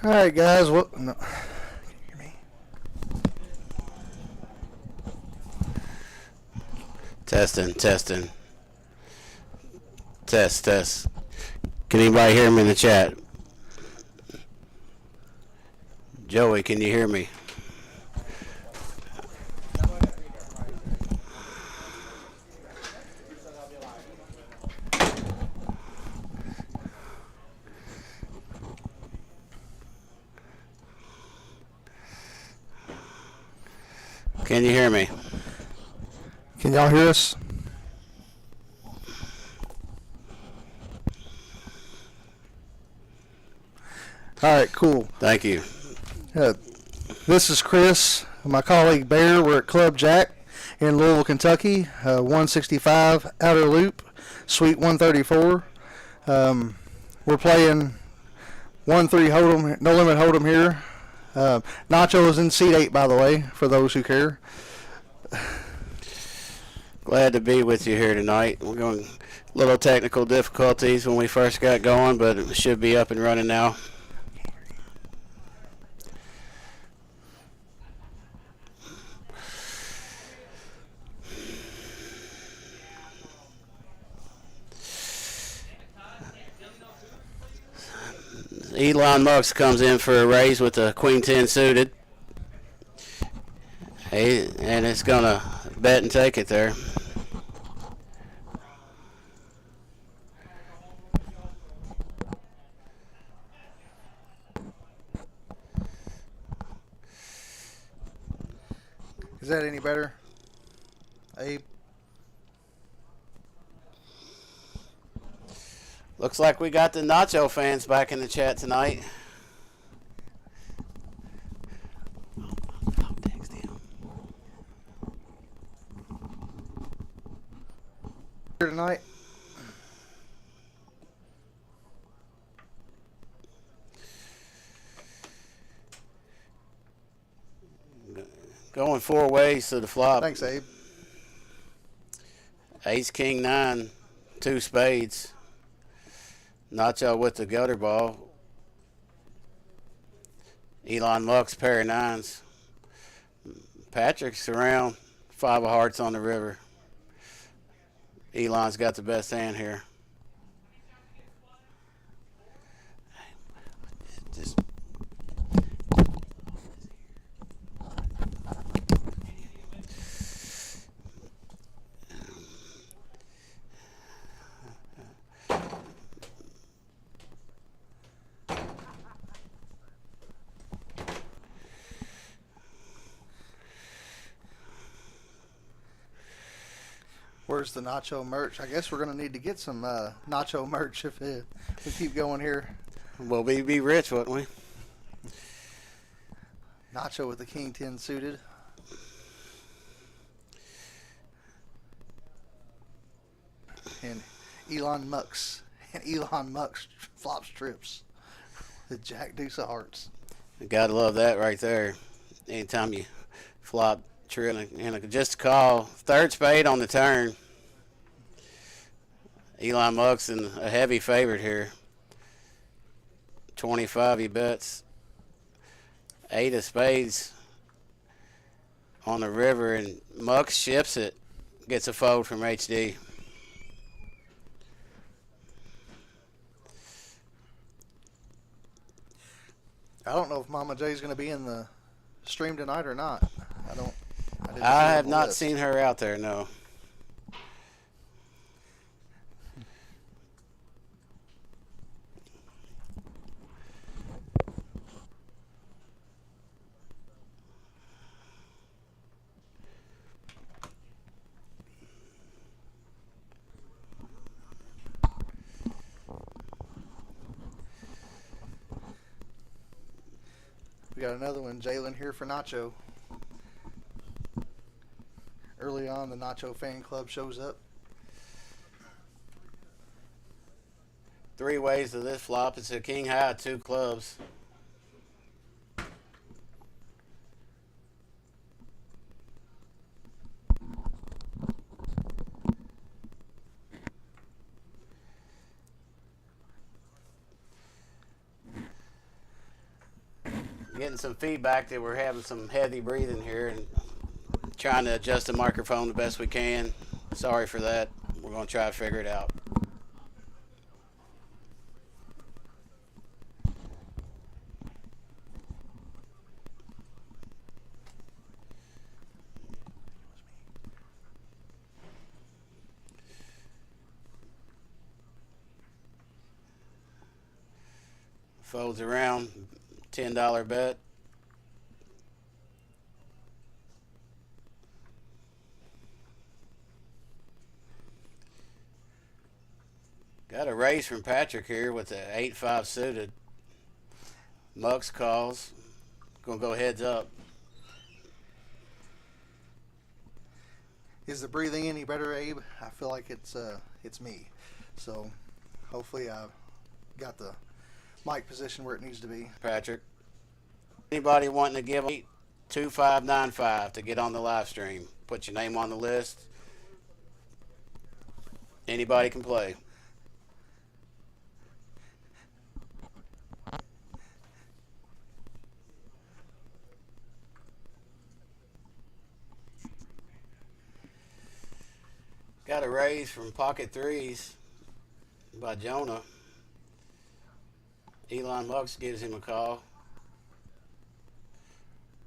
All right, guys. What? No. Can you hear me? Testing, testing. Test, test. Can anybody hear me in the chat? Joey, can you hear me? Can you hear me? Can y'all hear us? All right, cool. Thank you. This is Chris, my colleague Bear. We're at Club JAQK in Louisville, Kentucky, 165 Outer Loop, Suite 134. We're playing 1-3 Hold'em, no limit Hold'em here. Nacho is in seat 8, by the way, for those who care. Glad to be with you here tonight. We're going little technical difficulties when we first got going, but it should be up and running now. Elon Musk comes in for a raise with a Queen 10 suited. Hey, and it's going to bet and take it there. Is that any better, Abe? Looks like we got the Nacho fans back in the chat tonight. I'll text him. Here tonight. Going 4 ways to the flop. Thanks, Abe. Ace, king, 9, 2 spades. Nacho with the gutter ball. Elon Musk's pair of 9s. Patrick's around 5 of hearts on the river. Elon's got the best hand here. Just Where's the Nacho merch? I guess we're going to need to get some Nacho merch if we keep going here. Well, we'd be rich, wouldn't we? Nacho with the King 10 suited. And Elon Musk flop strips. The Jack Deuce of Hearts. You gotta love that right there. Anytime you flop trailing and just a call. 3rd spade on the turn. Elon Musk's in a heavy favorite here. 25 he bets. 8 of spades on the river, and Musk ships it. Gets a fold from HD. I don't know if Mama J's going to be in the stream tonight or not. I have not seen her out there, no. We got another one, Jalen here for Nacho. Early on, the Nacho fan club shows up. 3 ways to this flop. It's a king high, 2 clubs. getting some feedback that we're having some heavy breathing here and trying to adjust the microphone the best we can. Sorry for that. We're going to try to figure it out. Folds around, $10 bet. Got a raise from Patrick here with the 8-5 suited. Mux calls. Gonna go heads up. Is the breathing any better, Abe? I feel like it's me. So hopefully I got the mic position where it needs to be. Patrick. Anybody wanting to give 2595 to get on the live stream? Put your name on the list. Anybody can play. Got a raise from Pocket Threes by Jonah. Elon Musk gives him a call.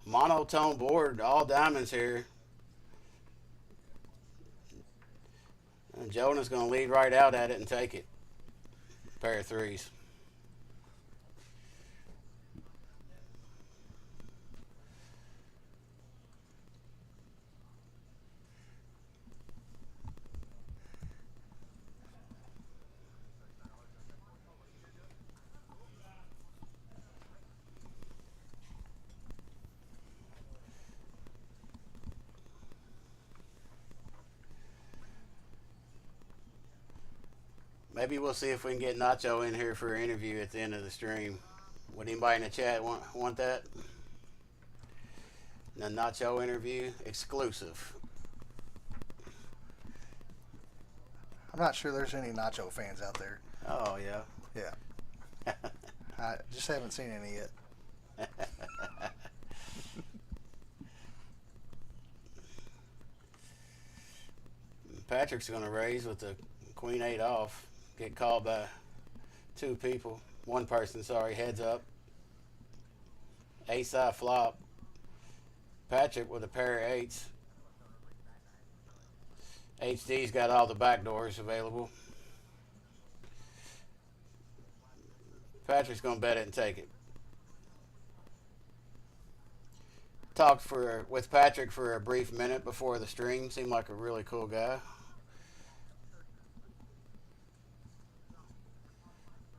Monotone board, all diamonds here. And Jonah's going to lead right out at it and take it. Pair of threes. Maybe we'll see if we can get Nacho in here for an interview at the end of the stream. Would anybody in the chat want that? The Nacho interview exclusive. I'm not sure there's any Nacho fans out there. Oh, yeah. Yeah. I just haven't seen any yet. Patrick's going to raise with the Queen 8 off. Get called by two people. One person, sorry, heads up. Ace-side flop. Patrick with a pair of eights. HD's got all the back doors available. Patrick's going to bet it and take it. Talked with Patrick for a brief minute before the stream. Seemed like a really cool guy.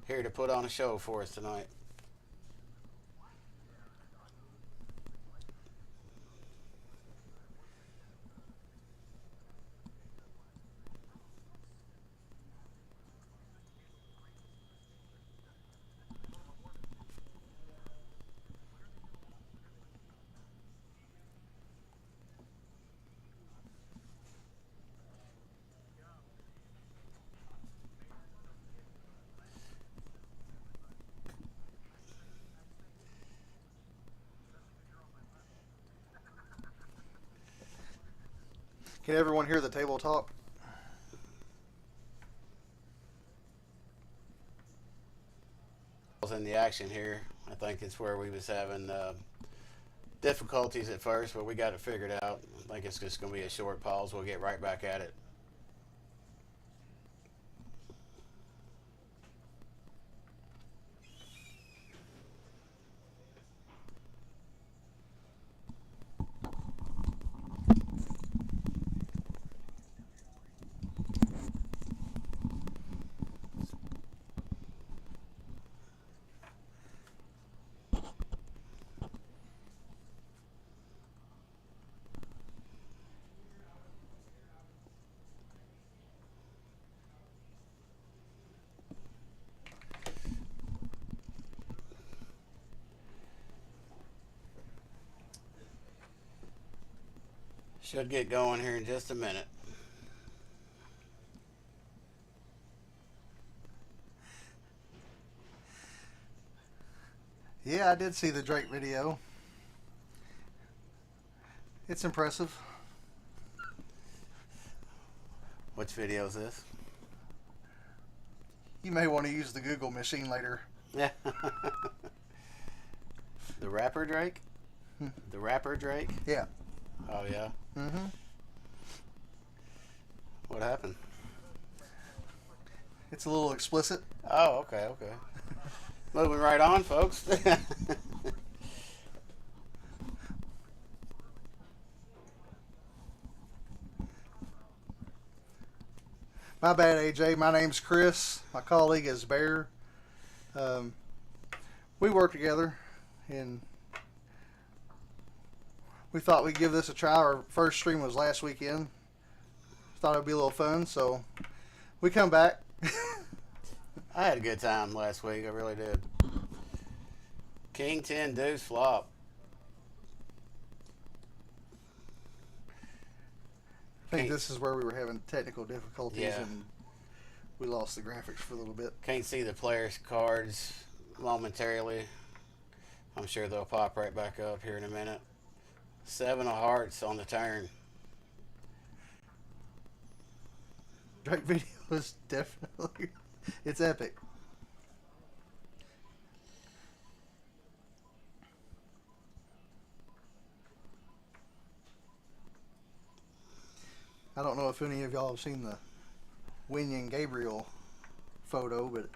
Here to put on a show for us tonight. Can everyone hear the table talk? In the action here, I think it's where we was having difficulties at first, but we got it figured out. I think it's just going to be a short pause. We'll get right back at it. Should get going here in just a minute. Yeah, I did see the Drake video. It's impressive. Which video is this? You may want to use the Google machine later. Yeah. The rapper Drake? The rapper Drake? Yeah. Oh, yeah? Mm-hmm. What happened? It's a little explicit. Oh, okay. Moving right on, folks. My bad, AJ. My name's Chris. My colleague is Bear. We work together, and we thought we'd give this a try. Our first stream was last weekend. Thought it'd be a little fun, so we come back. I had a good time last week. I really did. King 10 deuce flop. I think this is where we were having technical difficulties, Yeah. and we lost the graphics for a little bit. Can't see the players' cards momentarily. I'm sure they'll pop right back up here in a minute. 7 of hearts on the turn. Drake video is definitely, it's epic. I don't know if any of y'all have seen the Winion Gabriel photo, but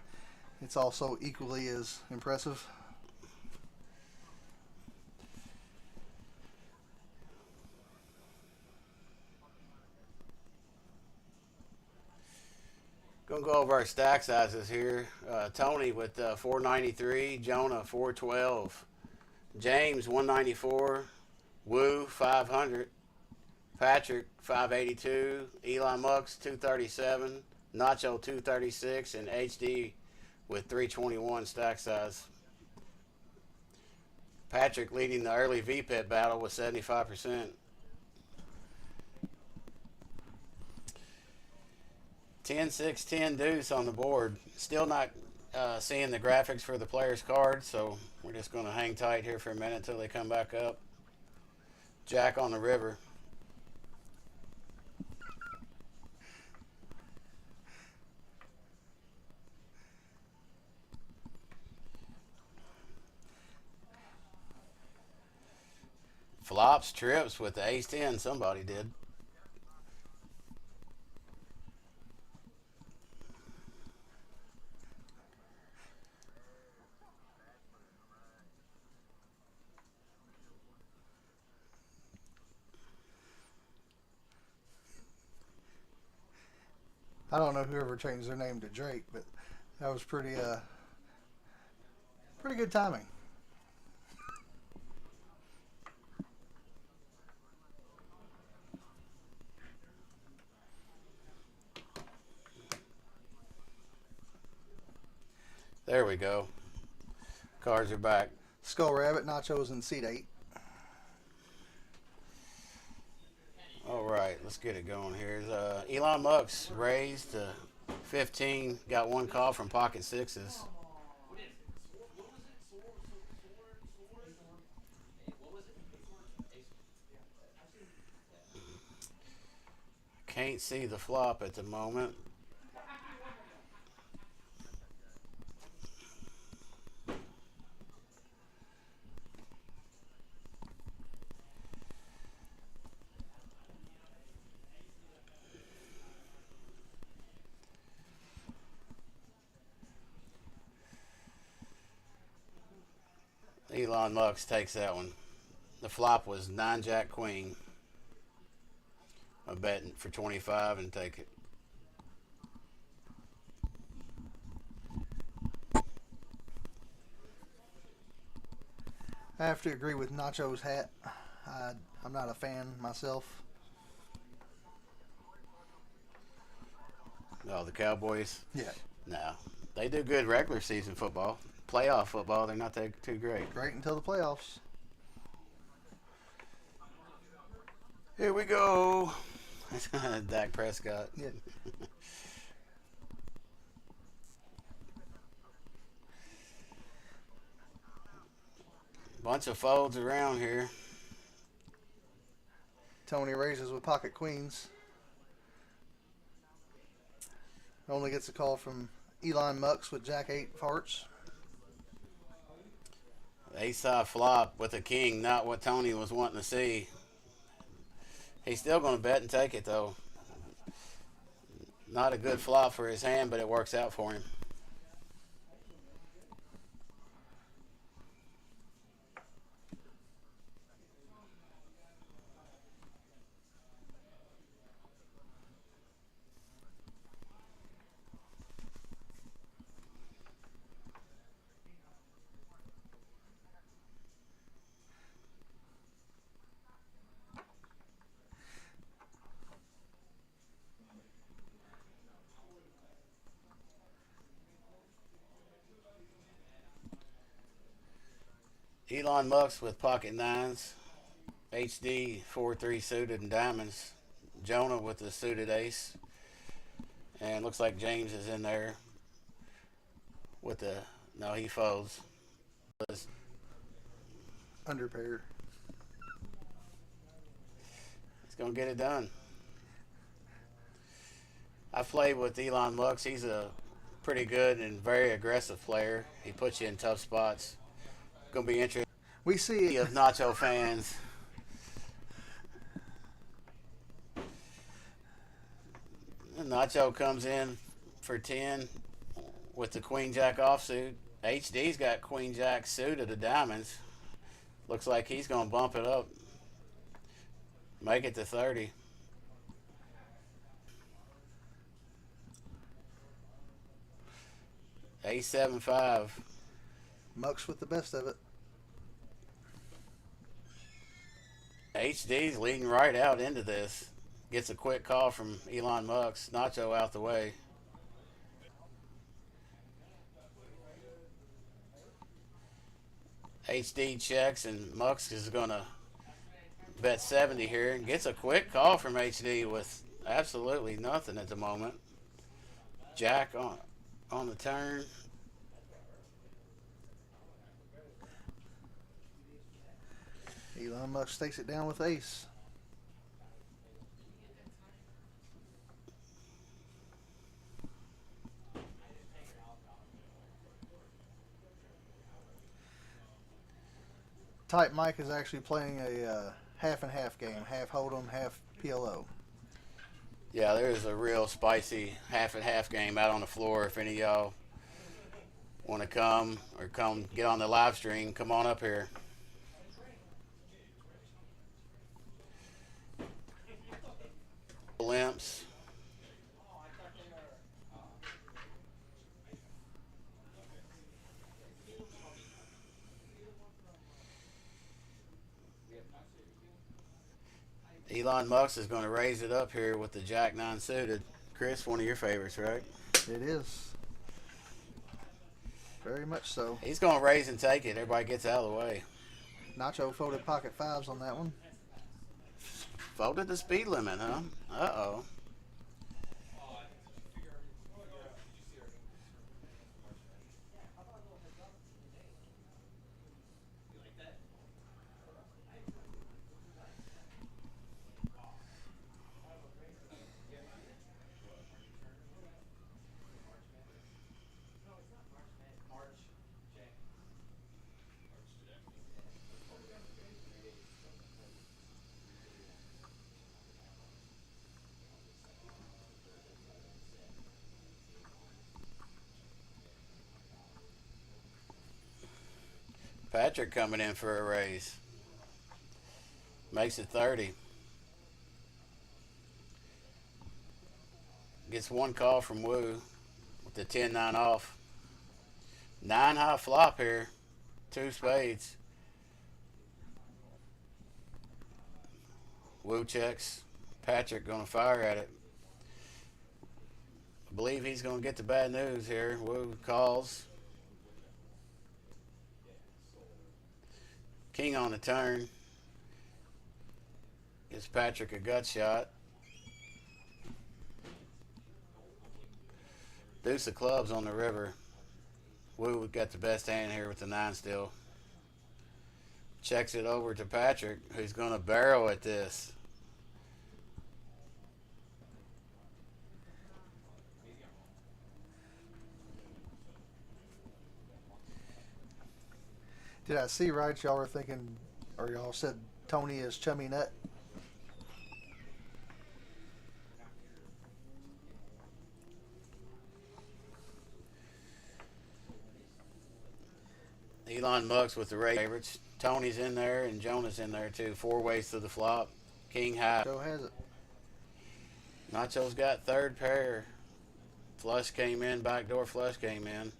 it's also equally as impressive. Gonna go over our stack sizes here. Tony with 493, Jonah 412, James 194, Woo 500, Patrick 582, Eli Mux 237, Nacho 236, and HD with 321 stack size. Patrick leading the early VPIP battle with 75%. 10-6-10 deuce on the board. Still not seeing the graphics for the players' cards, so we're just going to hang tight here for a minute until they come back up. Jack on the river. Flops, trips with the ace-10. Somebody did. I don't know whoever changed their name to Drake, but that was pretty good timing. There we go. Cards are back. Skull Rabbit, Nacho's in seat 8. All right, let's get it going here. Elon Mux raised to 15. Got one call from pocket sixes. Can't see the flop at the moment. Elon Mux takes that one. The flop was 9 Jack Queen. I bet for 25 and take it. I have to agree with Nacho's hat. I'm not a fan myself. Oh, the Cowboys? Yeah. No. They do good regular season football. Playoff football, they're not too great. Great until the playoffs. Here we go. Dak Prescott. Yeah. Bunch of folds around here. Tony raises with pocket queens. Only gets a call from Elon Mux with Jack 8 farts. Ace-high flop with a king, not what Tony was wanting to see. He's still going to bet and take it, though. Not a good flop for his hand, but it works out for him. Elon Mux with pocket nines. HD 4-3 suited and diamonds. Jonah with the suited ace. And looks like James is in there with the, no, he folds. Under pair. He's going to get it done. I've played with Elon Mux. He's a pretty good and very aggressive player. He puts you in tough spots. Going to be interesting. We see Of Nacho fans. Nacho comes in for 10 with the Queen Jack offsuit. HD's got Queen Jack suit of the diamonds. Looks like he's going to bump it up. Make it to 30. Ace 7-5. Mux with the best of it. HD's leading right out into this. Gets a quick call from Elon Mux. Nacho out the way. HD checks and Mux is going to bet 70 here and gets a quick call from HD with absolutely nothing at the moment. Jack on the turn. Elon Musk takes it down with ace. Type Mike is actually playing a half and half game. Half Hold'em, half PLO. Yeah, there's a real spicy half and half game out on the floor. If any of y'all want to come get on the live stream, come on up here. Limps. Elon Mux is going to raise it up here with the Jack 9 suited. Chris, one of your favorites, right? It is. Very much so. He's going to raise and take it. Everybody gets out of the way. Nacho folded pocket fives on that one. Folded the speed limit, huh? Uh-oh. Patrick coming in for a raise. Makes it 30. Gets one call from Wu with the 10-9 off. 9 high flop here. 2 spades. Wu checks. Patrick going to fire at it. I believe he's going to get the bad news here. Wu calls. King on the turn. Gives Patrick a gut shot. Deuce of clubs on the river. Wu got the best hand here with the 9 still. Checks it over to Patrick, who's going to barrel at this. Did I see right? Y'all were thinking, or y'all said Tony is Chummy Nut? Elon Mucks with the favorites. Tony's in there and Jonah's in there too. 4 ways to the flop. King high. Joe has it. Nacho's got third pair. Flush came in. Backdoor flush came in.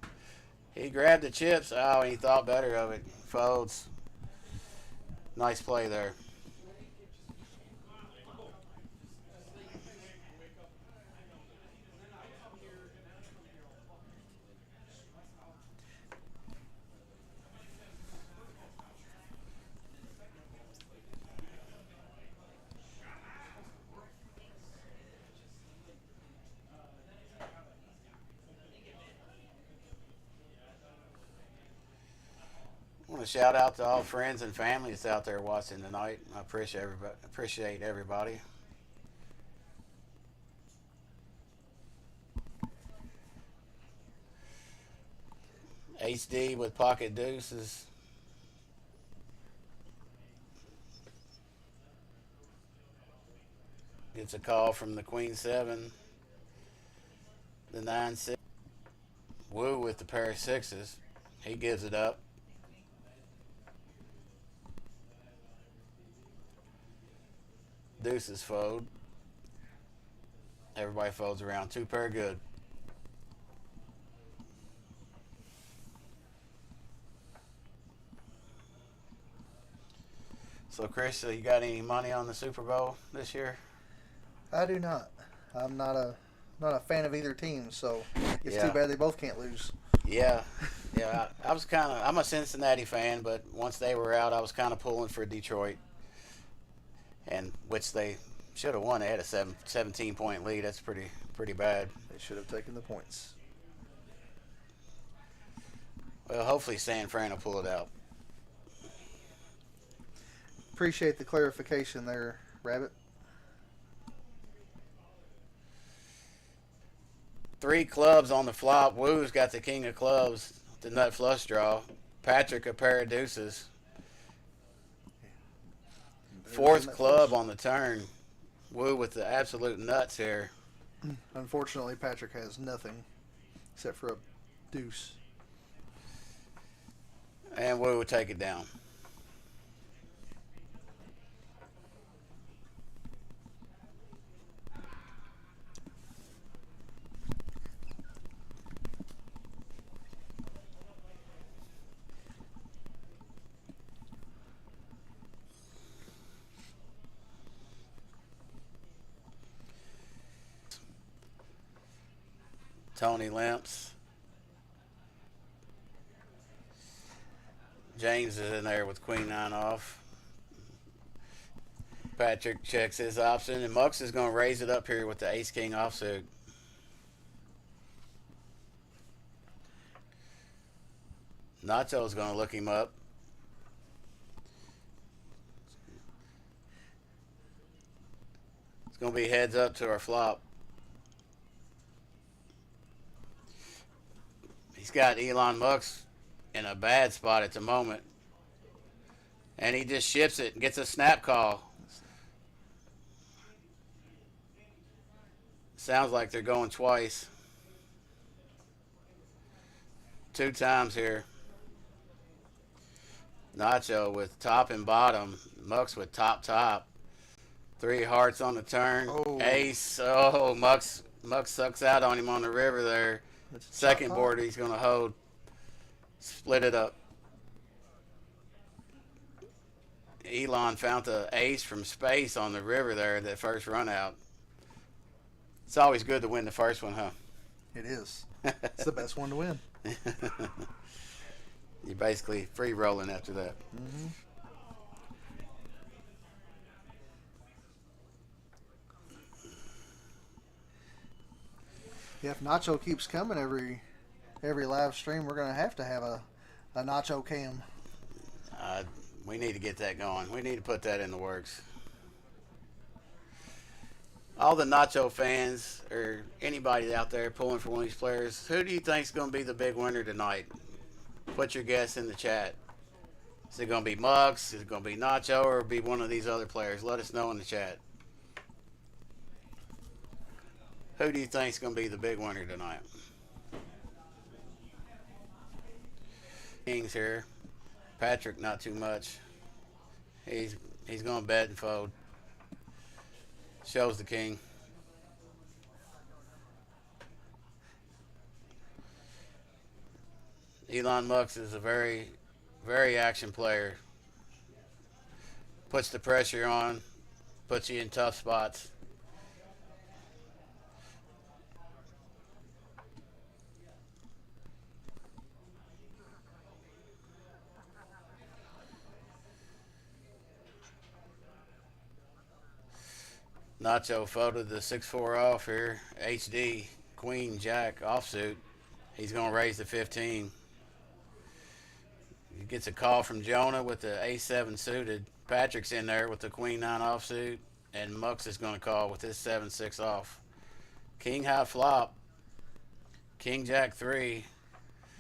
He grabbed the chips. Oh, he thought better of it. Folds. Nice play there. I want to shout out to all friends and family that's out there watching tonight. I appreciate everybody. HD with pocket deuces. Gets a call from the Queen 7. The 9-6. Woo with the pair of sixes. He gives it up. Deuces fold. Everybody folds around. 2 pair good. So Chris, you got any money on the Super Bowl this year? I do not. I'm not a fan of either team, so it's too bad they both can't lose. Yeah. I'm a Cincinnati fan, but once they were out, I was kind of pulling for Detroit, and which they should have won. They had a 17-point lead. That's pretty bad. They should have taken the points. Well, hopefully San Fran will pull it out. Appreciate the clarification there, Rabbit. 3 clubs on the flop. Woo's got the king of clubs, the nut flush draw. Patrick a pair of deuces. 4th club on the turn. Woo with the absolute nuts here. Unfortunately, Patrick has nothing except for a deuce. And Woo will take it down. Tony limps. James is in there with Queen 9 off. Patrick checks his option, and Mux is going to raise it up here with the ace-king offsuit. Nacho's going to look him up. It's going to be heads up to our flop. He's got Elon Musk in a bad spot at the moment. And he just ships it and gets a snap call. Sounds like they're going twice. 2 times here. Nacho with top and bottom. Mux with top. 3 hearts on the turn. Oh. Ace. Oh, Mux sucks out on him on the river there. Second board he's going to hold. Split it up. Elon found the ace from space on the river there, that first run out. It's always good to win the first one, huh? It is. It's the best one to win. You're basically free rolling after that. Mm-hmm. Yeah, if Nacho keeps coming every live stream, we're gonna have a Nacho cam. We need to get that going. We need to put that in the works. All the Nacho fans or anybody out there pulling for one of these players, who do you think is going to be the big winner tonight? Put your guess in the chat. Is it going to be Mux? Is it going to be Nacho, or be one of these other players? Let us know in the chat. Who do you think is going to be the big winner tonight? Kings here. Patrick, not too much. He's going to bet and fold. Shows the king. Elon Musk is a very, very action player. Puts the pressure on, puts you in tough spots. Nacho folded the 6-4 off here. HD, Queen, Jack, offsuit. He's going to raise the 15. He gets a call from Jonah with the A7 suited. Patrick's in there with the Queen 9 offsuit. And Mux is going to call with his 7-6 off. King high flop. King Jack 3.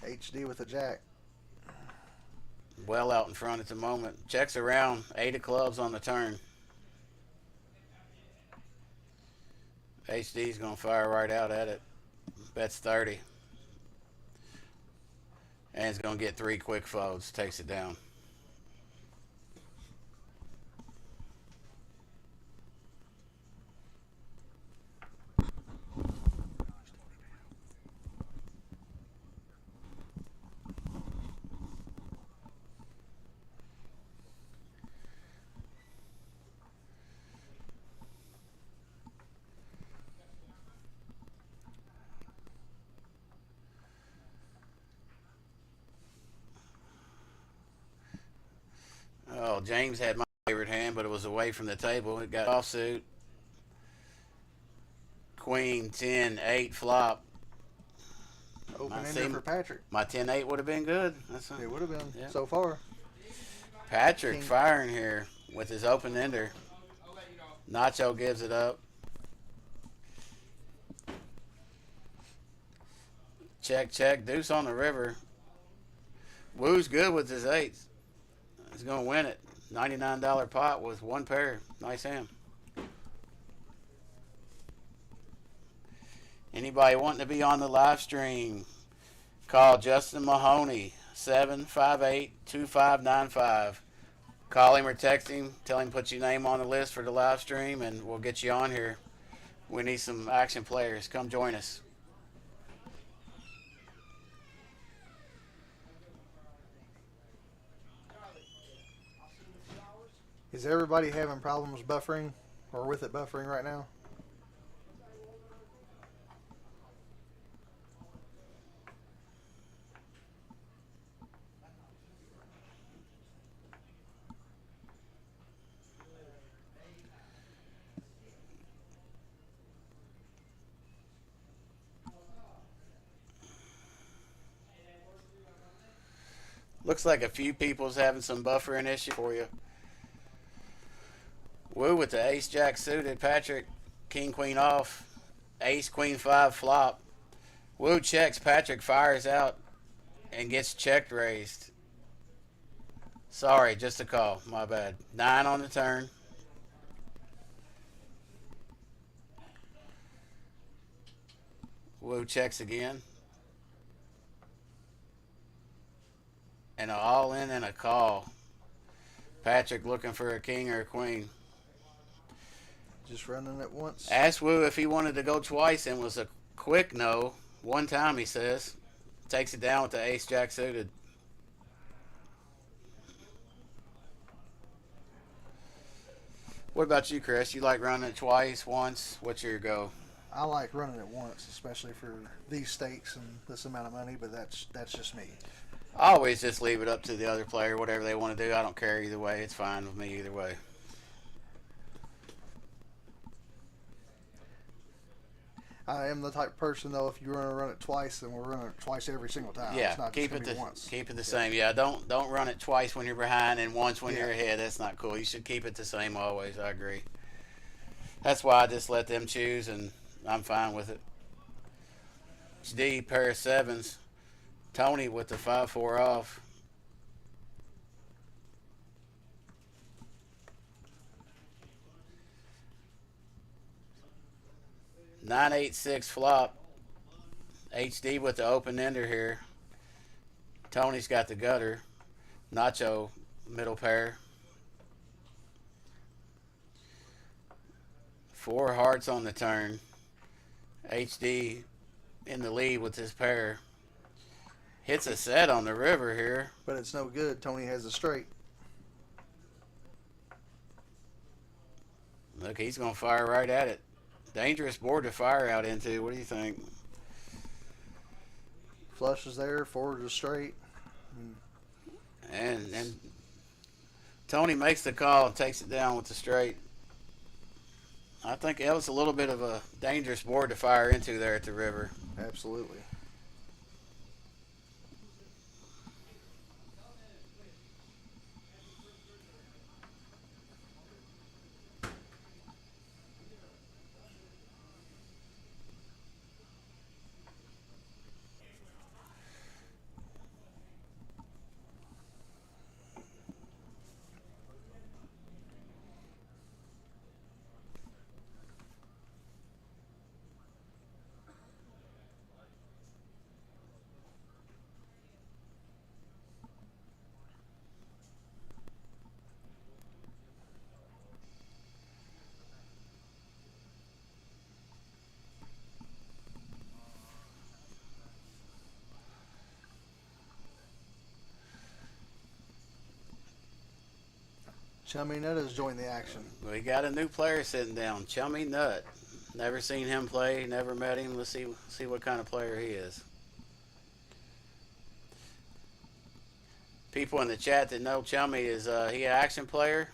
HD with a jack. Well out in front at the moment. Checks around. 8 of clubs on the turn. HD's going to fire right out at it. Bets 30. And he's going to get 3 quick folds. Takes it down. Oh, James had my favorite hand, but it was away from the table. It got offsuit. Queen 10-8 flop. Open ender for Patrick. My 10-8 would have been good. It would have been so far. Patrick King. firing here with his open ender. Nacho gives it up. Check, check. Deuce on the river. Woo's good with his 8s. He's going to win it. $99 pot with 1 pair. Nice hand. Anybody wanting to be on the live stream, call Justin Mahoney, 758-2595. Call him or text him. Tell him put your name on the list for the live stream, and we'll get you on here. We need some action players. Come join us. Is everybody having problems buffering or with it buffering right now? Looks like a few people's having some buffering issue for you. Woo with the ace jack suited. Patrick, king queen off. Ace queen 5 flop. Woo checks. Patrick fires out and gets checked raised. Sorry, just a call. My bad. 9 on the turn. Woo checks again. And an all in and a call. Patrick looking for a king or a queen. Just running it once. Asked Woo if he wanted to go twice and was a quick no. 1 time, he says. Takes it down with the ace jack suited. What about you, Chris? You like running it twice, once? What's your go? I like running it once, especially for these stakes and this amount of money, but that's just me. I always just leave it up to the other player, whatever they want to do. I don't care either way. It's fine with me either way. I am the type of person though. If you're going to run it twice, then we'll run it twice every single time. Yeah, It's not just keep going it to the be once. keep it the same. Yeah, don't run it twice when you're behind and once when Yeah. you're ahead. That's not cool. You should keep it the same always. I agree. That's why I just let them choose, and I'm fine with it. HD pair of sevens. Tony with the 5-4 off. Nine 8-6 flop. HD with the open ender here. Tony's got the gutter. Nacho middle pair. 4 hearts on the turn. HD in the lead with his pair. Hits a set on the river here. But it's no good. Tony has a straight. Look, he's going to fire right at it. Dangerous board to fire out into. What do you think? Flush is there. Forward is straight. And Tony makes the call and takes it down with the straight. I think that was a little bit of a dangerous board to fire into there at the river. Absolutely. Chummy Nut has joined the action. We got a new player sitting down, Chummy Nut. Never seen him play, never met him. Let's see what kind of player he is. People in the chat that know Chummy, is he an action player?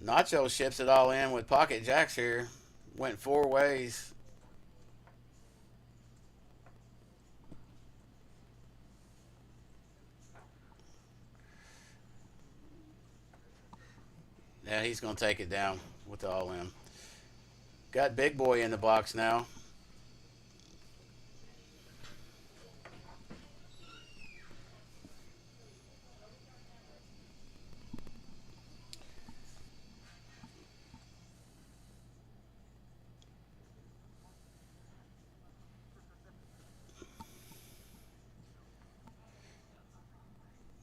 Nacho ships it all in with pocket jacks here. Went 4 ways. Yeah, he's going to take it down with the all-in. Got Big Boy in the box now.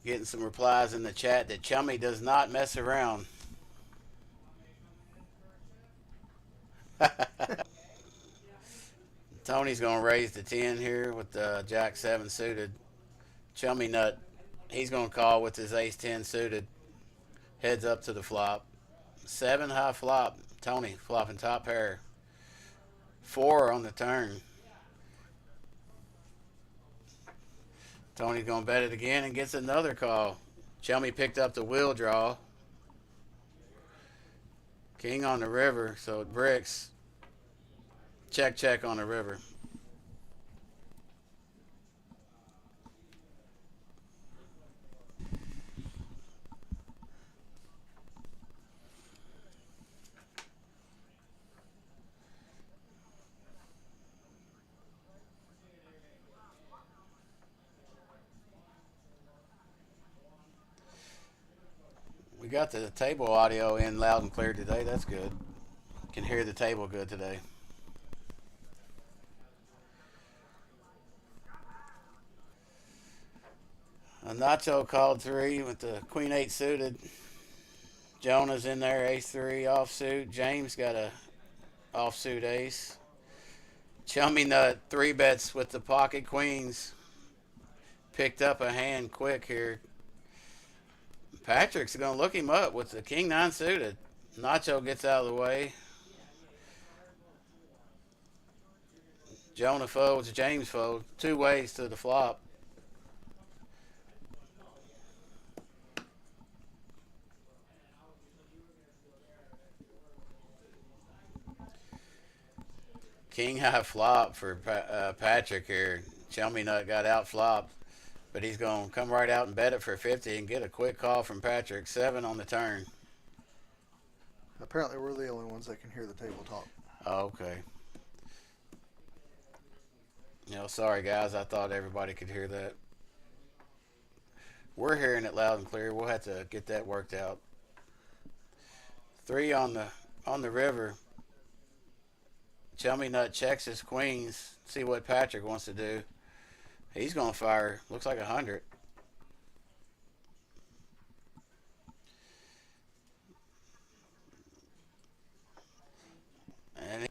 Getting some replies in the chat that Chummy does not mess around. Tony's going to raise the 10 here with the Jack 7 suited. Chummy Nut, he's going to call with his Ace 10 suited. Heads up to the flop. 7 high flop. Tony flopping top pair. 4 on the turn. Tony's going to bet it again and gets another call. Chummy picked up the wheel draw. King on the river, so it bricks. Check, check on the river. We got the table audio in loud and clear today. That's good. Can hear the table good today. Nacho called 3 with the Queen 8 suited. Jonah's in there, Ace 3 offsuit. James got a offsuit ace. Chummy Nut 3 bets with the pocket queens. Picked up a hand quick here. Patrick's going to look him up with the King 9 suited. Nacho gets out of the way. Jonah folds, James folds. 2 ways to the flop. King high flop for Patrick here. Chummy Nut got out flopped, but he's going to come right out and bet it for 50 and get a quick call from Patrick. 7 on the turn. Apparently, we're the only ones that can hear the table talk. Oh, okay. Sorry guys, I thought everybody could hear that. We're hearing it loud and clear. We'll have to get that worked out. 3 on the river. Chummy Nut checks his queens. See what Patrick wants to do. He's going to fire. Looks like 100. And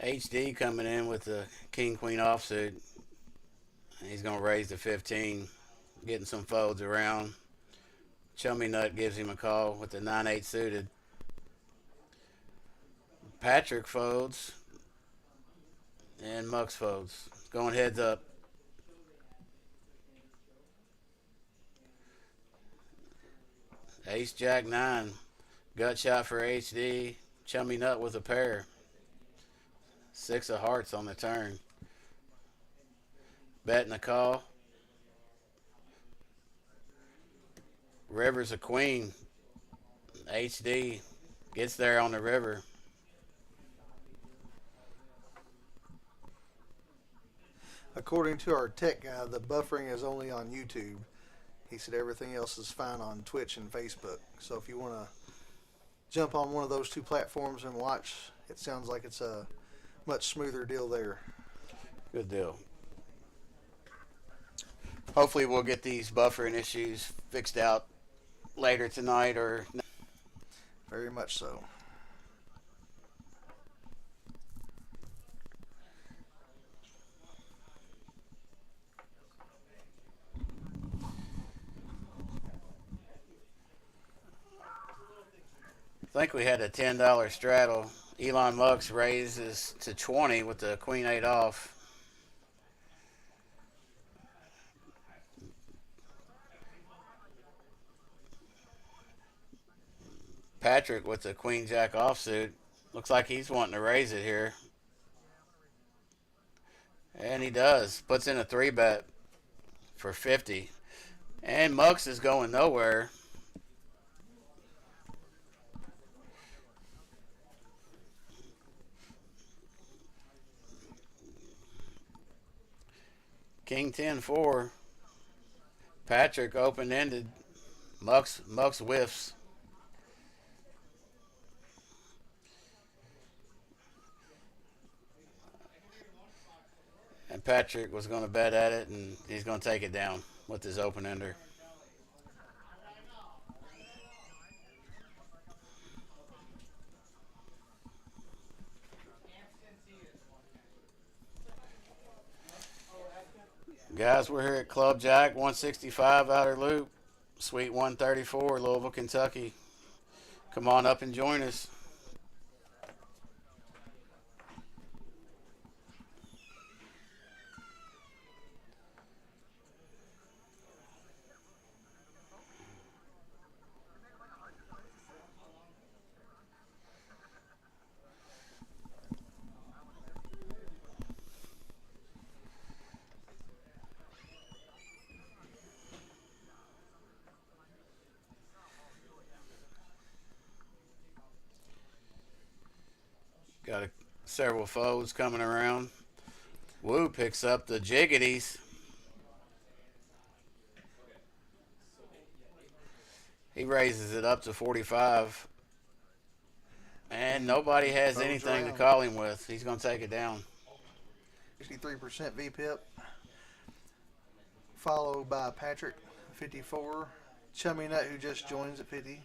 HD coming in with the king queen offsuit. He's going to raise to 15, getting some folds around. Chummy Nut gives him a call with the 9-8 suited. Patrick folds and Mux folds. Going heads up. Ace Jack 9. Gut shot for HD. Chummy Nut with a pair. 6 of hearts on the turn. Betting a call. River's a queen. HD gets there on the river. According to our tech guy, the buffering is only on YouTube. He said everything else is fine on Twitch and Facebook. So if you want to jump on one of those two platforms and watch, it sounds like it's a much smoother deal there. Good deal. Hopefully we'll get these buffering issues fixed out later tonight or... Very much so. I think we had a $10 straddle. Elon Mux raises to 20 with the queen 8 off. Patrick with the queen jack offsuit. Looks like he's wanting to raise it here. And he does. Puts in a 3-bet for 50. And Mux is going nowhere. King 10-4. Patrick open-ended. Mux whiffs. And Patrick was going to bet at it, and he's going to take it down with his open-ender. Guys, we're here at Club JAQK, 165 Outer Loop, Suite 134, Louisville, Kentucky. Come on up and join us. Got several foes coming around. Woo picks up the jiggities. He raises it up to 45. And nobody has anything to call him with. He's going to take it down. 63% VPIP, followed by Patrick, 54. Chummy Nut, who just joins at 50.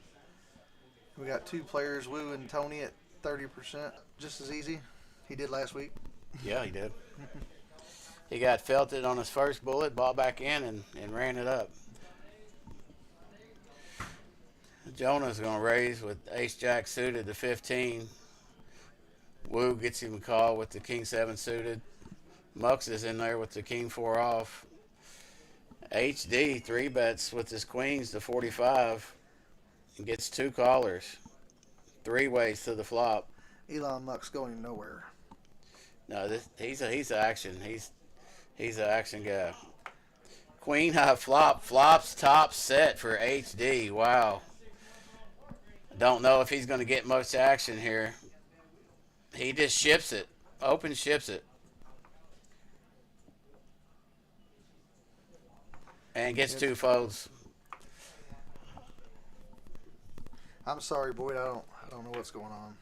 We got two players, Woo and Tony, at 30%. Just as easy. He did last week. Yeah, he did. He got felted on his first bullet, ball back in, and ran it up. Jonah's going to raise with ace-jack suited to 15. Woo gets him a call with the king-7 suited. Mux is in there with the king-4 off. HD 3-bets with his queens to 45 and gets two callers. Three ways to the flop. Elon Musk's going nowhere. No, he's an action. He's an action guy. Queen high flop. Flops top set for HD. Wow. Don't know if he's going to get much action here. He just ships it. Open ships it. And gets two folds. I'm sorry, Boyd. I don't know what's going on.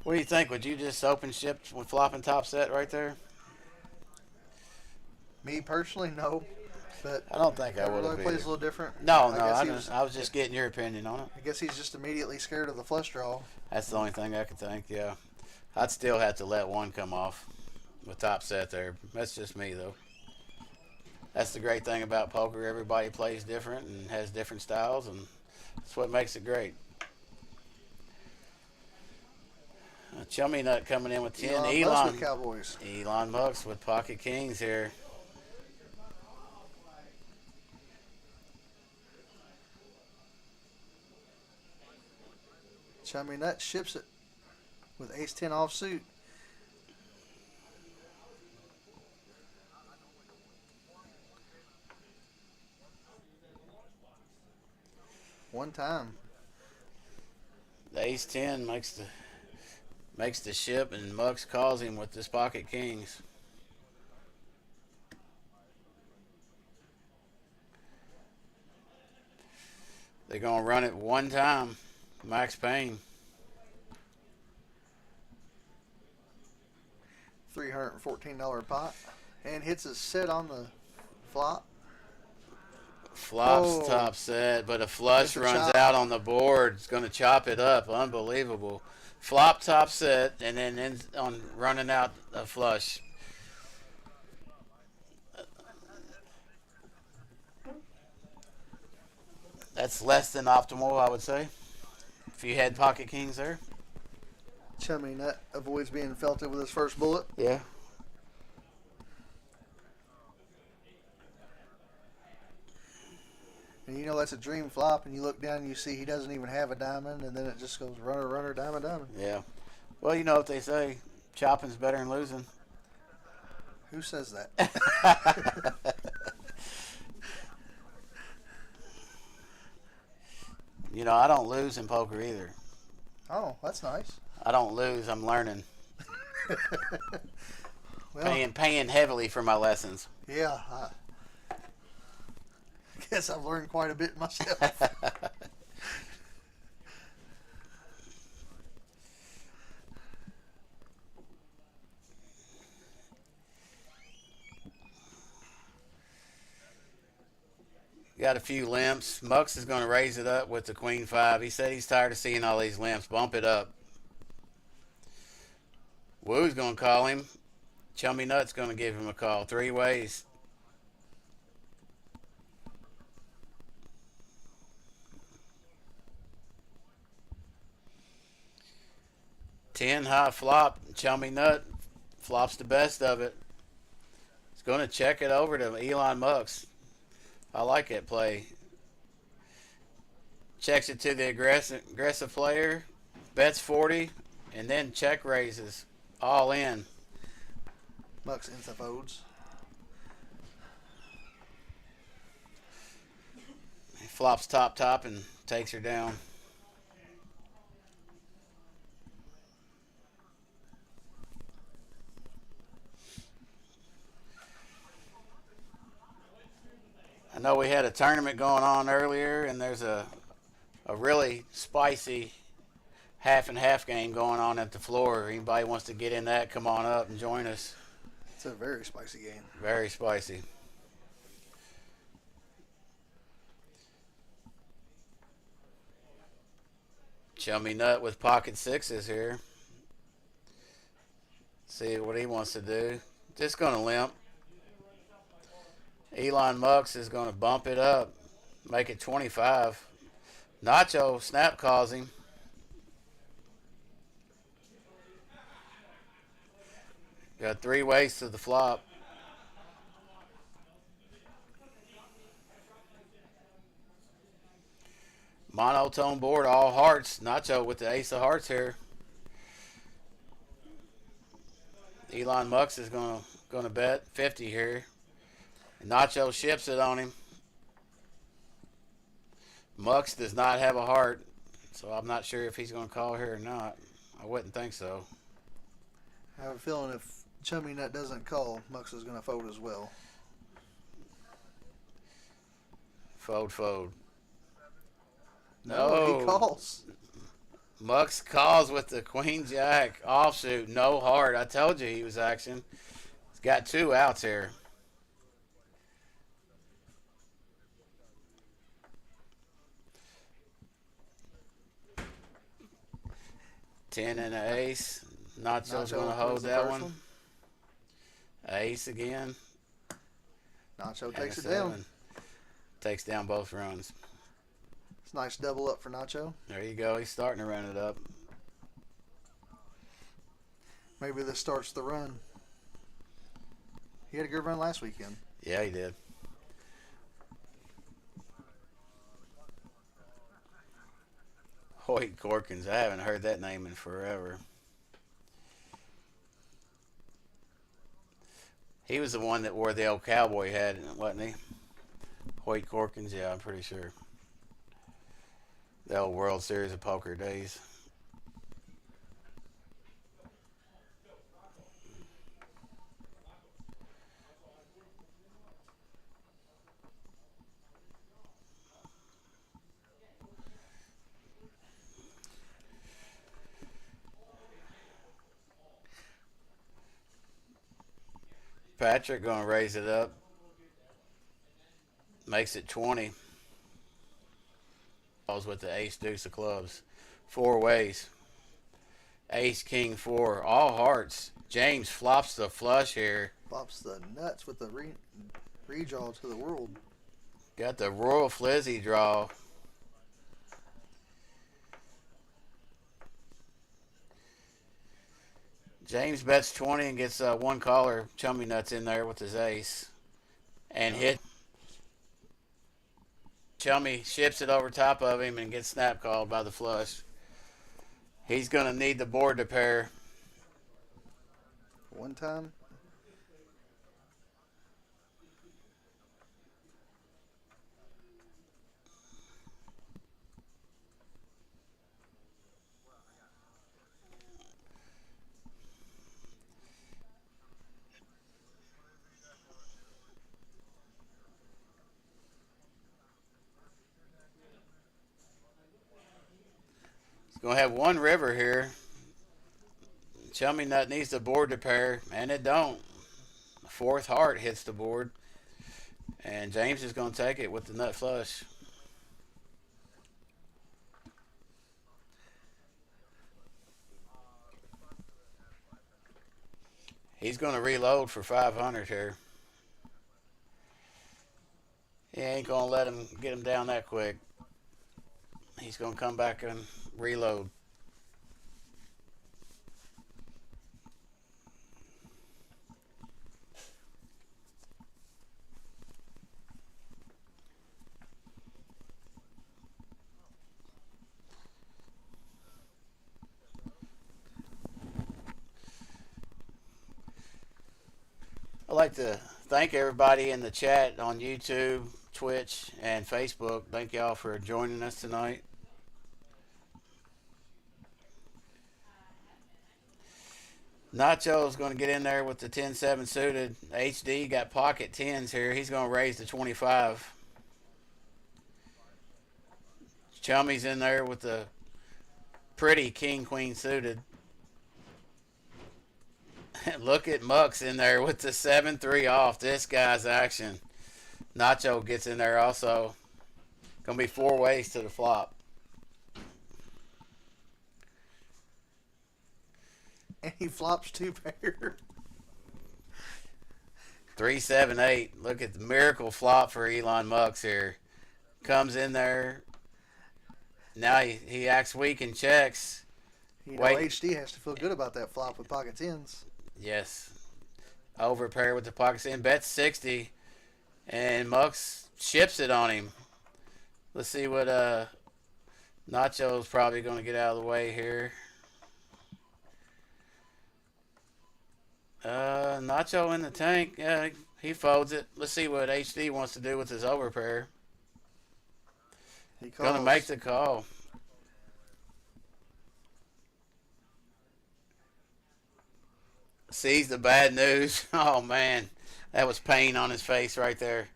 What do you think? Would you just open ship with flopping top set right there? Me personally, no. But I don't think I would have. Everybody plays a little different. No, I was just getting your opinion on it. I guess he's just immediately scared of the flush draw. That's the only thing I could think, yeah. I'd still have to let one come off with top set there. That's just me, though. That's the great thing about poker. Everybody plays different and has different styles, and that's what makes it great. Chummy Nut coming in with 10. Elon with Cowboys. Elon Musk with pocket kings here. Chummy Nut ships it with ace-10 offsuit. One time. The ace-10 makes the ship, and Mux calls him with this pocket kings. They're going to run it one time. Max Payne. $314 pot. And hits a set on the flop. Flops top set, but a flush runs out on the board. It's going to chop it up. Unbelievable. Flop top set, and then ends on running out a flush. That's less than optimal, I would say, if you had pocket kings there. Chummy Nut avoids being felted with his first bullet. Yeah. And you know that's a dream flop, and you look down and you see he doesn't even have a diamond, and then it just goes runner, runner, diamond, diamond. Yeah. Well, you know what they say, chopping's better than losing. Who says that? You know, I don't lose in poker either. Oh, that's nice. I don't lose, I'm learning. Well, Paying heavily for my lessons. Yeah, I guess I've learned quite a bit myself. Got a few limps. Mux is going to raise it up with the queen 5. He said he's tired of seeing all these limps. Bump it up. Woo's going to call him. Chummy Nut's going to give him a call. Three ways. Ten high flop. Chummy Nut flops the best of it. He's going to check it over to Elon Musk. I like that play. Checks it to the aggressive player. Bets 40. And then check raises. All in. Mux ends up odes. He flops top and takes her down. I know we had a tournament going on earlier, and there's a really spicy half and half game going on at the floor. Anybody wants to get in that, come on up and join us. It's a very spicy game. Very spicy. Chummy Nut with pocket sixes here. See what he wants to do. Just going to limp. Elon Mux is going to bump it up. Make it 25. Nacho snap calls him. Got 3 ways to the flop. Monotone board, all hearts. Nacho with the ace of hearts here. Elon Mux is gonna bet 50 here. Nacho ships it on him. Mux does not have a heart, so I'm not sure if he's gonna call here or not. I wouldn't think so. I have a feeling if Chummy Nut doesn't call, Mux is going to fold as well. Fold, fold. No, he calls. Mux calls with the queen jack offsuit. No heart. I told you he was action. He's got 2 outs here. Ten and an ace. Nacho's going to hold that one. Ace again. Nacho takes it down. Takes down both runs. It's a nice double up for Nacho. There you go. He's starting to run it up. Maybe this starts the run. He had a good run last weekend. Yeah, he did. Hoyt Corkins. I haven't heard that name in forever. He was the one that wore the old cowboy hat, wasn't he? Hoyt Corkins, yeah, I'm pretty sure. The old World Series of Poker days. Patrick going to raise it up. Makes it 20. Balls with the ace deuce of clubs. 4 ways. Ace king 4. All hearts. James flops the flush here. Flops the nuts with the redraw to the world. Got the royal flizzy draw. James bets 20 and gets 1 caller. Chummy Nuts in there with his ace. And hit. Chummy ships it over top of him and gets snap called by the flush. He's going to need the board to pair. One time. Going to have 1 river here. Chummy Nut needs the board to pair, and it don't. 4th heart hits the board. And James is going to take it with the nut flush. He's going to reload for 500 here. He ain't going to let him get him down that quick. He's going to come back and reload. I'd like to thank everybody in the chat on YouTube, Twitch, and Facebook. Thank y'all for joining us tonight. Nacho's going to get in there with the 10-7 suited. HD got pocket 10s here. He's going to raise to 25. Chummy's in there with the pretty king-queen suited. Look at Muck's in there with the 7-3 off. This guy's action. Nacho gets in there also. Gonna be 4 ways to the flop. And he flops 2 pair. 3-7-8. Look at the miracle flop for Elon Mucks here. Comes in there. Now he acts weak and checks. You know, HD has to feel good about that flop with pocket 10s. Yes. Over pair with the pockets in. Bet 60. And Mucks ships it on him. Let's see what Nacho's probably going to get out of the way here. Nacho in the tank. He folds it. Let's see what HD wants to do with his over pair. He's going to make the call. Sees the bad news. Oh, man. That was pain on his face right there.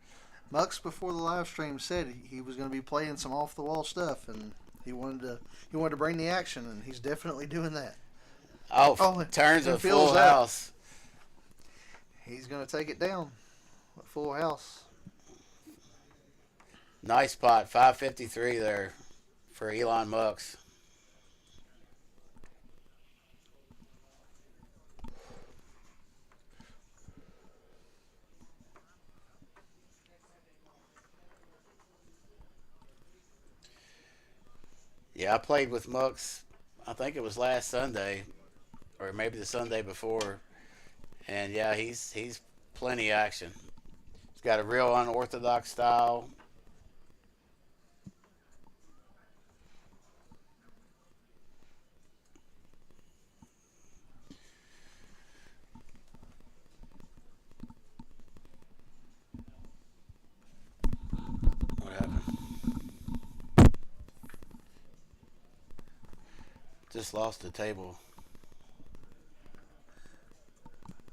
Mucks before the live stream said he was going to be playing some off the wall stuff, and he wanted to bring the action, and he's definitely doing that. Oh, turns a full house. He's going to take it down. A full house. Nice pot. 553 there for Elon Mucks. Yeah, I played with Mucks, I think it was last Sunday, or maybe the Sunday before. And yeah, he's plenty action. He's got a real unorthodox style. What happened? Just lost the table.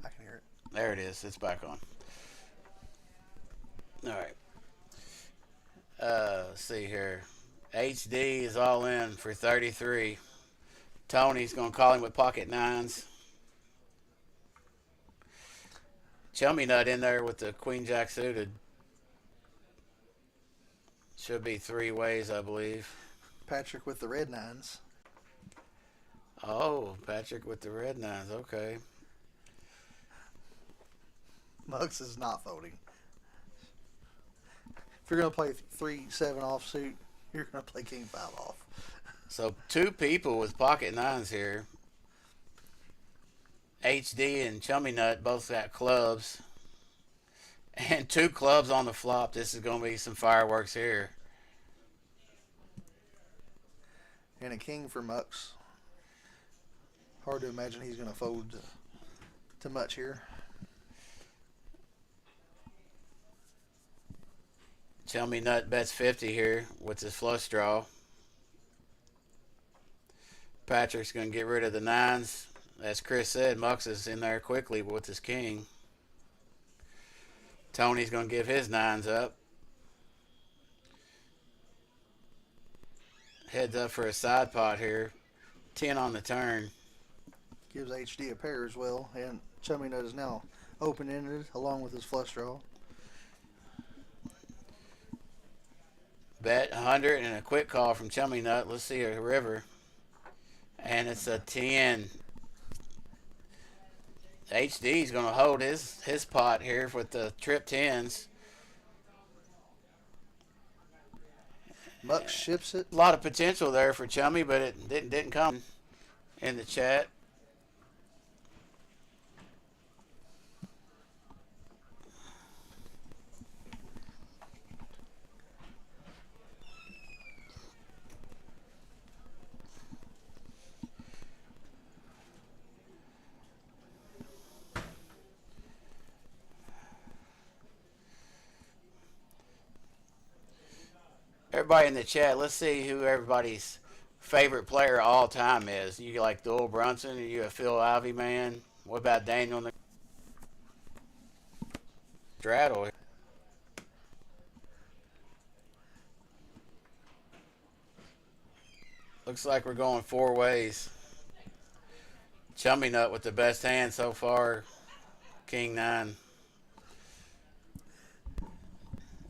I can hear it. There it is. It's back on. All right. Let's see here. HD is all in for 33. Tony's going to call him with pocket 9s. Chummy Nut in there with the Queen Jack suited. Should be 3 ways, I believe. Patrick with the red 9s. Oh, Patrick with the red 9s. Okay. Mucks is not folding. If you're going to play 3-7 offsuit, you're going to play king 5 off. So 2 people with pocket 9s here. HD and Chummy Nut both got clubs. And 2 clubs on the flop. This is going to be some fireworks here. And a king for Mucks. Hard to imagine he's going to fold too much here. Chummy Nut bets 50 here with his flush draw. Patrick's going to get rid of the 9s. As Chris said, Mucks is in there quickly with his king. Tony's going to give his 9s up. Heads up for a side pot here. 10 on the turn. Gives HD a pair as well, and Chummy Nut is now open-ended along with his flush draw. Bet 100 and a quick call from Chummy Nut. Let's see a river. And it's a 10. HD's going to hold his pot here with the trip 10s. Mucks ships it. A lot of potential there for Chummy, but it didn't come in the chat. Everybody in the chat, let's see who everybody's favorite player of all time is. You like Doyle Brunson? Are you a Phil Ivey man? What about Daniel in the straddle? Looks like we're going 4 ways. Chummy Nut with the best hand so far. King 9.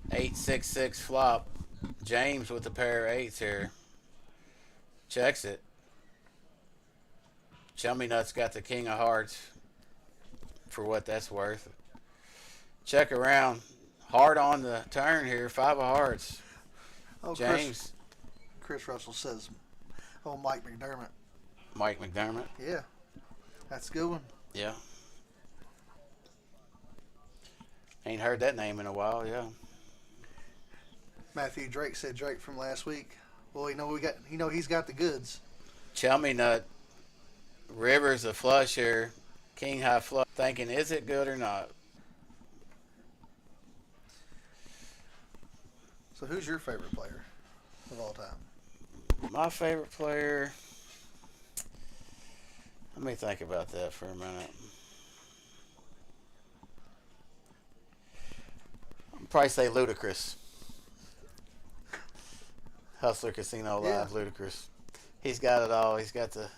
8-6-6 flop. James with a pair of 8s here. Checks it. Chummy Nut's got the king of hearts for what that's worth. Check around. Hard on the turn here. 5 of hearts. Oh, James. Chris Russell says, oh, Mike McDermott. Mike McDermott. Yeah. That's a good one. Yeah. Ain't heard that name in a while, yeah. Matthew Drake said Drake from last week. Well, he's got the goods. Chummy Nut. Rivers a flush here. King high flush. Thinking, is it good or not? So who's your favorite player of all time? My favorite player. Let me think about that for a minute. I'll probably say Ludacris. Hustler Casino Live, Yeah. Ludacris. He's got it all. He's got the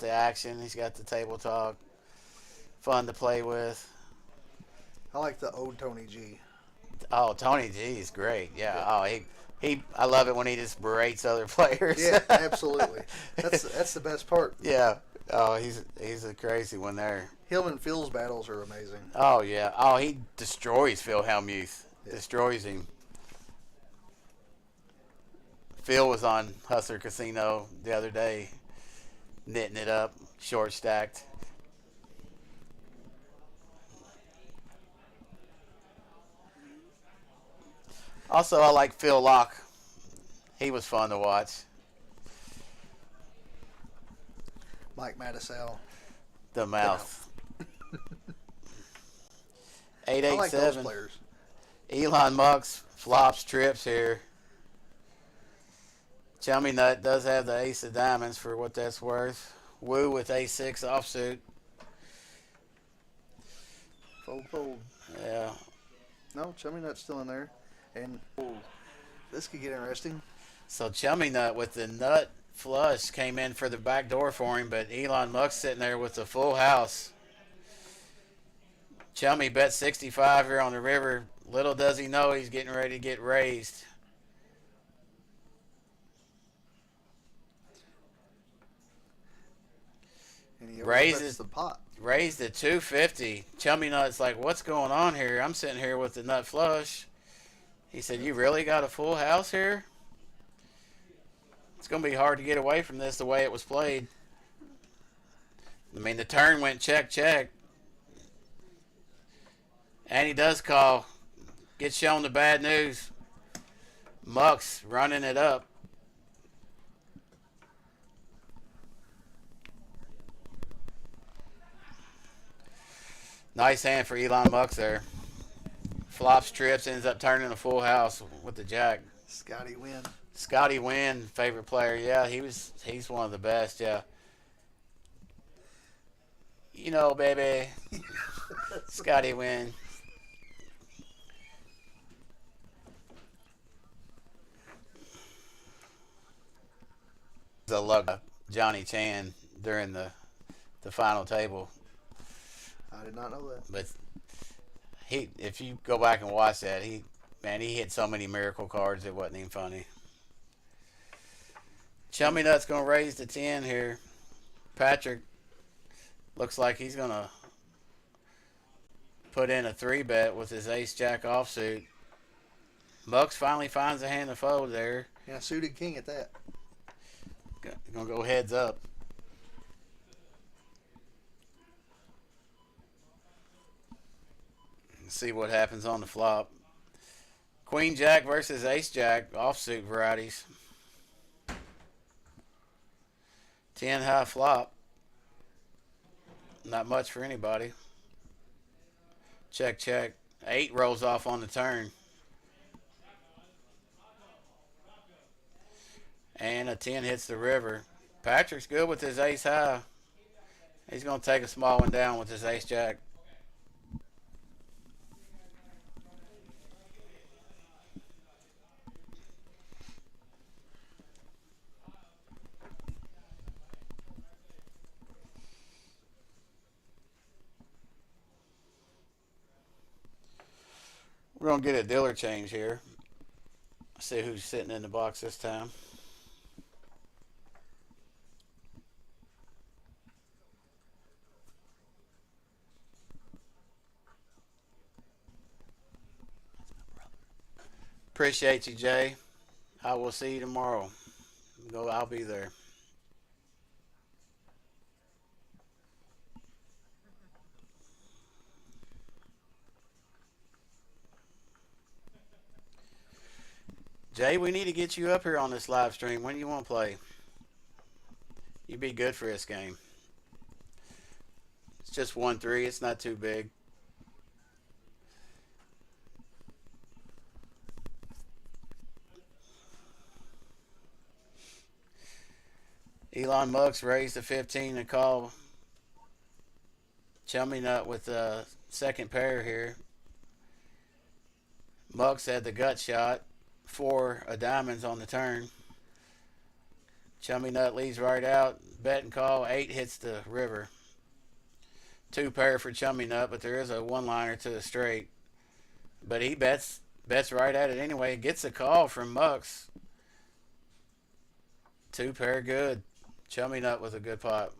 action. He's got the table talk. Fun to play with. I like the old Tony G. Oh, Tony G is great. Yeah. Oh, I love it when he just berates other players. Yeah, absolutely. That's the best part. Yeah. Oh, he's a crazy one there. Him and Phil's battles are amazing. Oh yeah. Oh, he destroys Phil Hellmuth. Yeah. Destroys him. Phil was on Hustler Casino the other day, knitting it up, short stacked. Also, I like Phil Locke. He was fun to watch. Mike Mattisau. The mouth. I like those 887. players. Elon Musk flops trips here. Chummy Nut does have the ace of diamonds for what that's worth. Woo with a6 offsuit. Fold. Yeah. No, Chummy Nut's still in there. And this could get interesting. So Chummy Nut with the nut flush came in for the back door for him, but Elon Musk sitting there with the full house. Chummy bet 65 here on the river. Little does he know he's getting ready to get raised. And he Raises the pot. Raised to 250. Chummy Nut's like, what's going on here? I'm sitting here with the nut flush. He said, you really got a full house here? It's going to be hard to get away from this the way it was played. I mean, the turn went check, check. And he does call. Gets shown the bad news. Muck's running it up. Nice hand for Elon Musk there. Flops trips, ends up turning a full house with the jack. Scotty Wynn. Scotty Wynn, favorite player. Yeah, he's one of the best, yeah. You know, baby. Scotty Wynn. The luck Johnny Chan during the final table. I did not know that. But if you go back and watch that, he hit so many miracle cards it wasn't even funny. Chummy Nut's gonna raise to 10 here. Patrick looks like he's gonna put in a 3-bet with his ace jack offsuit. Mucks finally finds a hand to fold there. And a suited king at that. Gonna go heads up. See what happens on the flop. Queen Jack versus Ace Jack offsuit varieties. 10 high flop. Not much for anybody. Check, check. 8 rolls off on the turn. And a 10 hits the river. Patrick's good with his ace high. He's going to take a small one down with his ace jack. We're going to get a dealer change here. See who's sitting in the box this time. Appreciate you, Jay. I will see you tomorrow. I'll be there. Jay, we need to get you up here on this live stream. When do you want to play? You'd be good for this game. It's just 1-3. It's not too big. Elon Musk raised to 15 to call Chummy Nut with a second pair here. Musk had the gut shot. 4 of diamonds on the turn. Chummy Nut leads right out. Bet and call. 8 hits the river. 2 pair for Chummy Nut, but there is a one-liner to the straight. But he bets right at it anyway. Gets a call from Musk. 2 pair good. Chummy Nut was a good pot.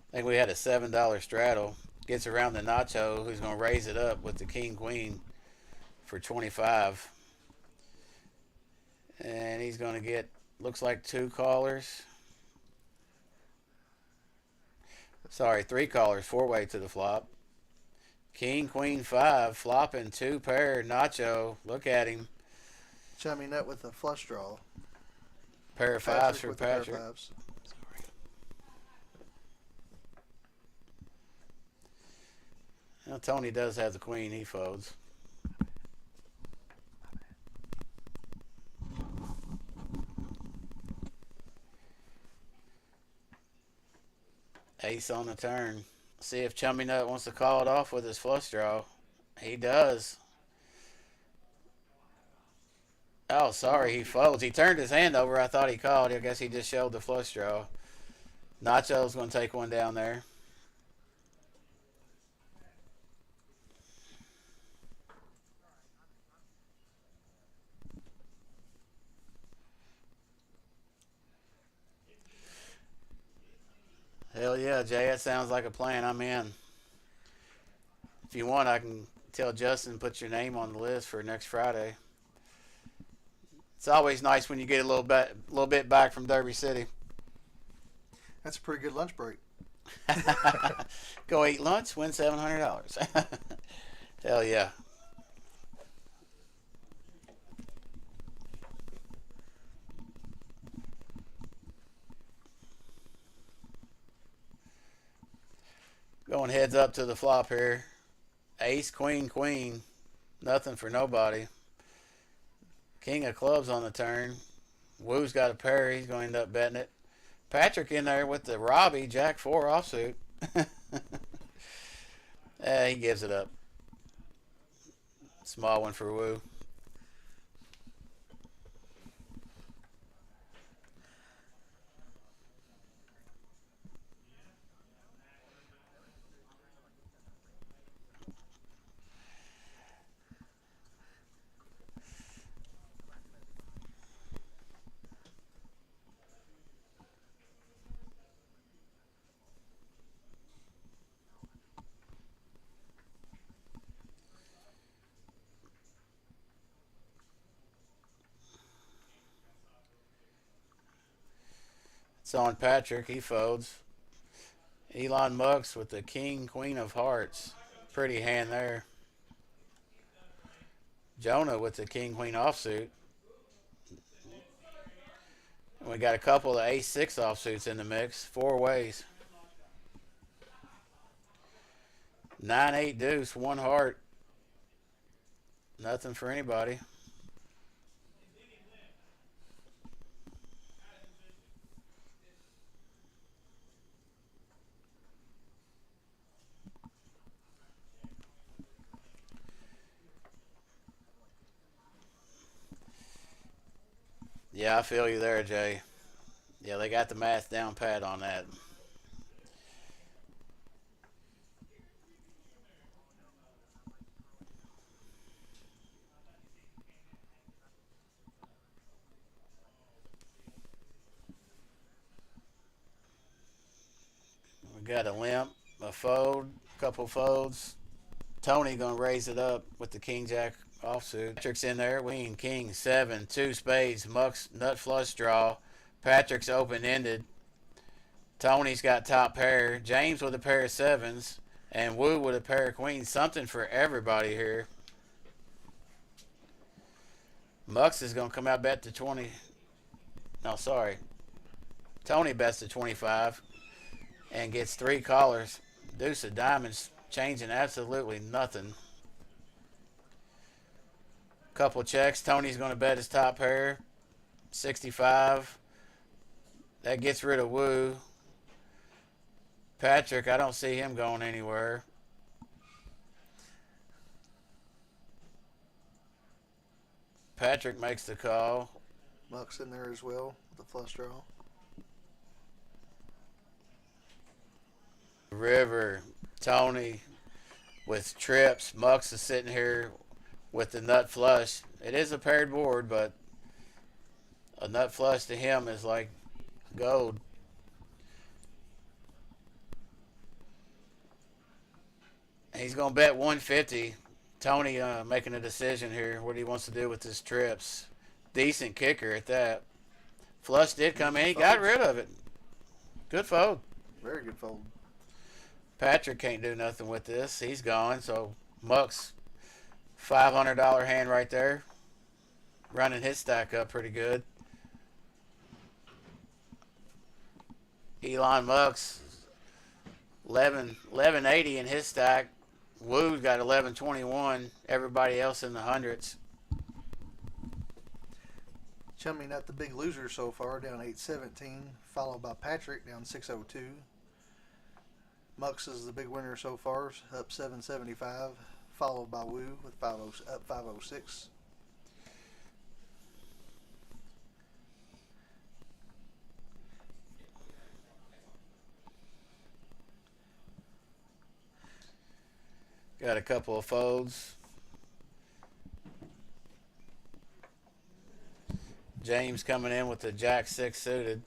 I think we had a $7 straddle. Gets around the Nacho, who's going to raise it up with the King Queen for 25. And he's going to get, looks like 2 callers. Sorry, 3 callers, 4-way to the flop. King, Queen, 5, flopping 2 pair. Nacho, look at him. Chummy Nut with a flush draw. Pair of 5s for Patrick. Pair of 5s. Now, Tony does have the queen. He folds. Ace on the turn. See if Chummy Nut wants to call it off with his flush draw. He does. Oh, sorry. He folds. He turned his hand over. I thought he called. I guess he just showed the flush draw. Nacho's going to take one down there. Hell yeah, Jay, that sounds like a plan. I'm in. If you want, I can tell Justin to put your name on the list for next Friday. It's always nice when you get a little bit back from Derby City. That's a pretty good lunch break. Go eat lunch, win $700. Hell yeah. Going heads up to the flop here. Ace, queen, queen. Nothing for nobody. King of clubs on the turn. Woo's got a pair. He's going to end up betting it. Patrick in there with the Robbie, Jack 4 offsuit. He gives it up. Small one for Woo. It's on Patrick. He folds. Elon Musk with the king, queen of hearts. Pretty hand there. Jonah with the king queen offsuit. And we got a couple of ace-6 offsuits in the mix. 4 ways. 9-8 deuce, 1 heart. Nothing for anybody. Yeah, I feel you there, Jay. Yeah, they got the math down pat on that. We got a limp, a fold, couple folds. Tony gonna raise it up with the king jack offsuit. Patrick's in there. Queen, king, 7, 2 spades, mucks, nut flush draw. Patrick's open ended. Tony's got top pair. James with a pair of 7s. And Woo with a pair of queens. Something for everybody here. Mux is going to come out bet to 20. No, sorry. Tony bets to 25 and gets 3 callers. Deuce of diamonds changing absolutely nothing. Couple checks. Tony's going to bet his top pair. 65. That gets rid of Woo. Patrick, I don't see him going anywhere. Patrick makes the call. Muck's in there as well with the flush draw. River, Tony with trips. Mux is sitting here with the nut flush. It is a paired board, but a nut flush to him is like gold. He's going to bet 150. Tony making a decision here what he wants to do with his trips. Decent kicker at that. Flush did come in. He got rid of it. Good fold. Very good fold. Patrick can't do nothing with this. He's gone. So Muck's $500 hand right there. Running his stack up pretty good. Elon Muck's 1180 in his stack. Woo's got 1121. Everybody else in the hundreds. Chummy Nut the big loser so far, down 817, followed by Patrick down 602. Mux is the big winner so far, up 775, followed by Woo with up 506. Got a couple of folds. James coming in with the Jack 6 suited.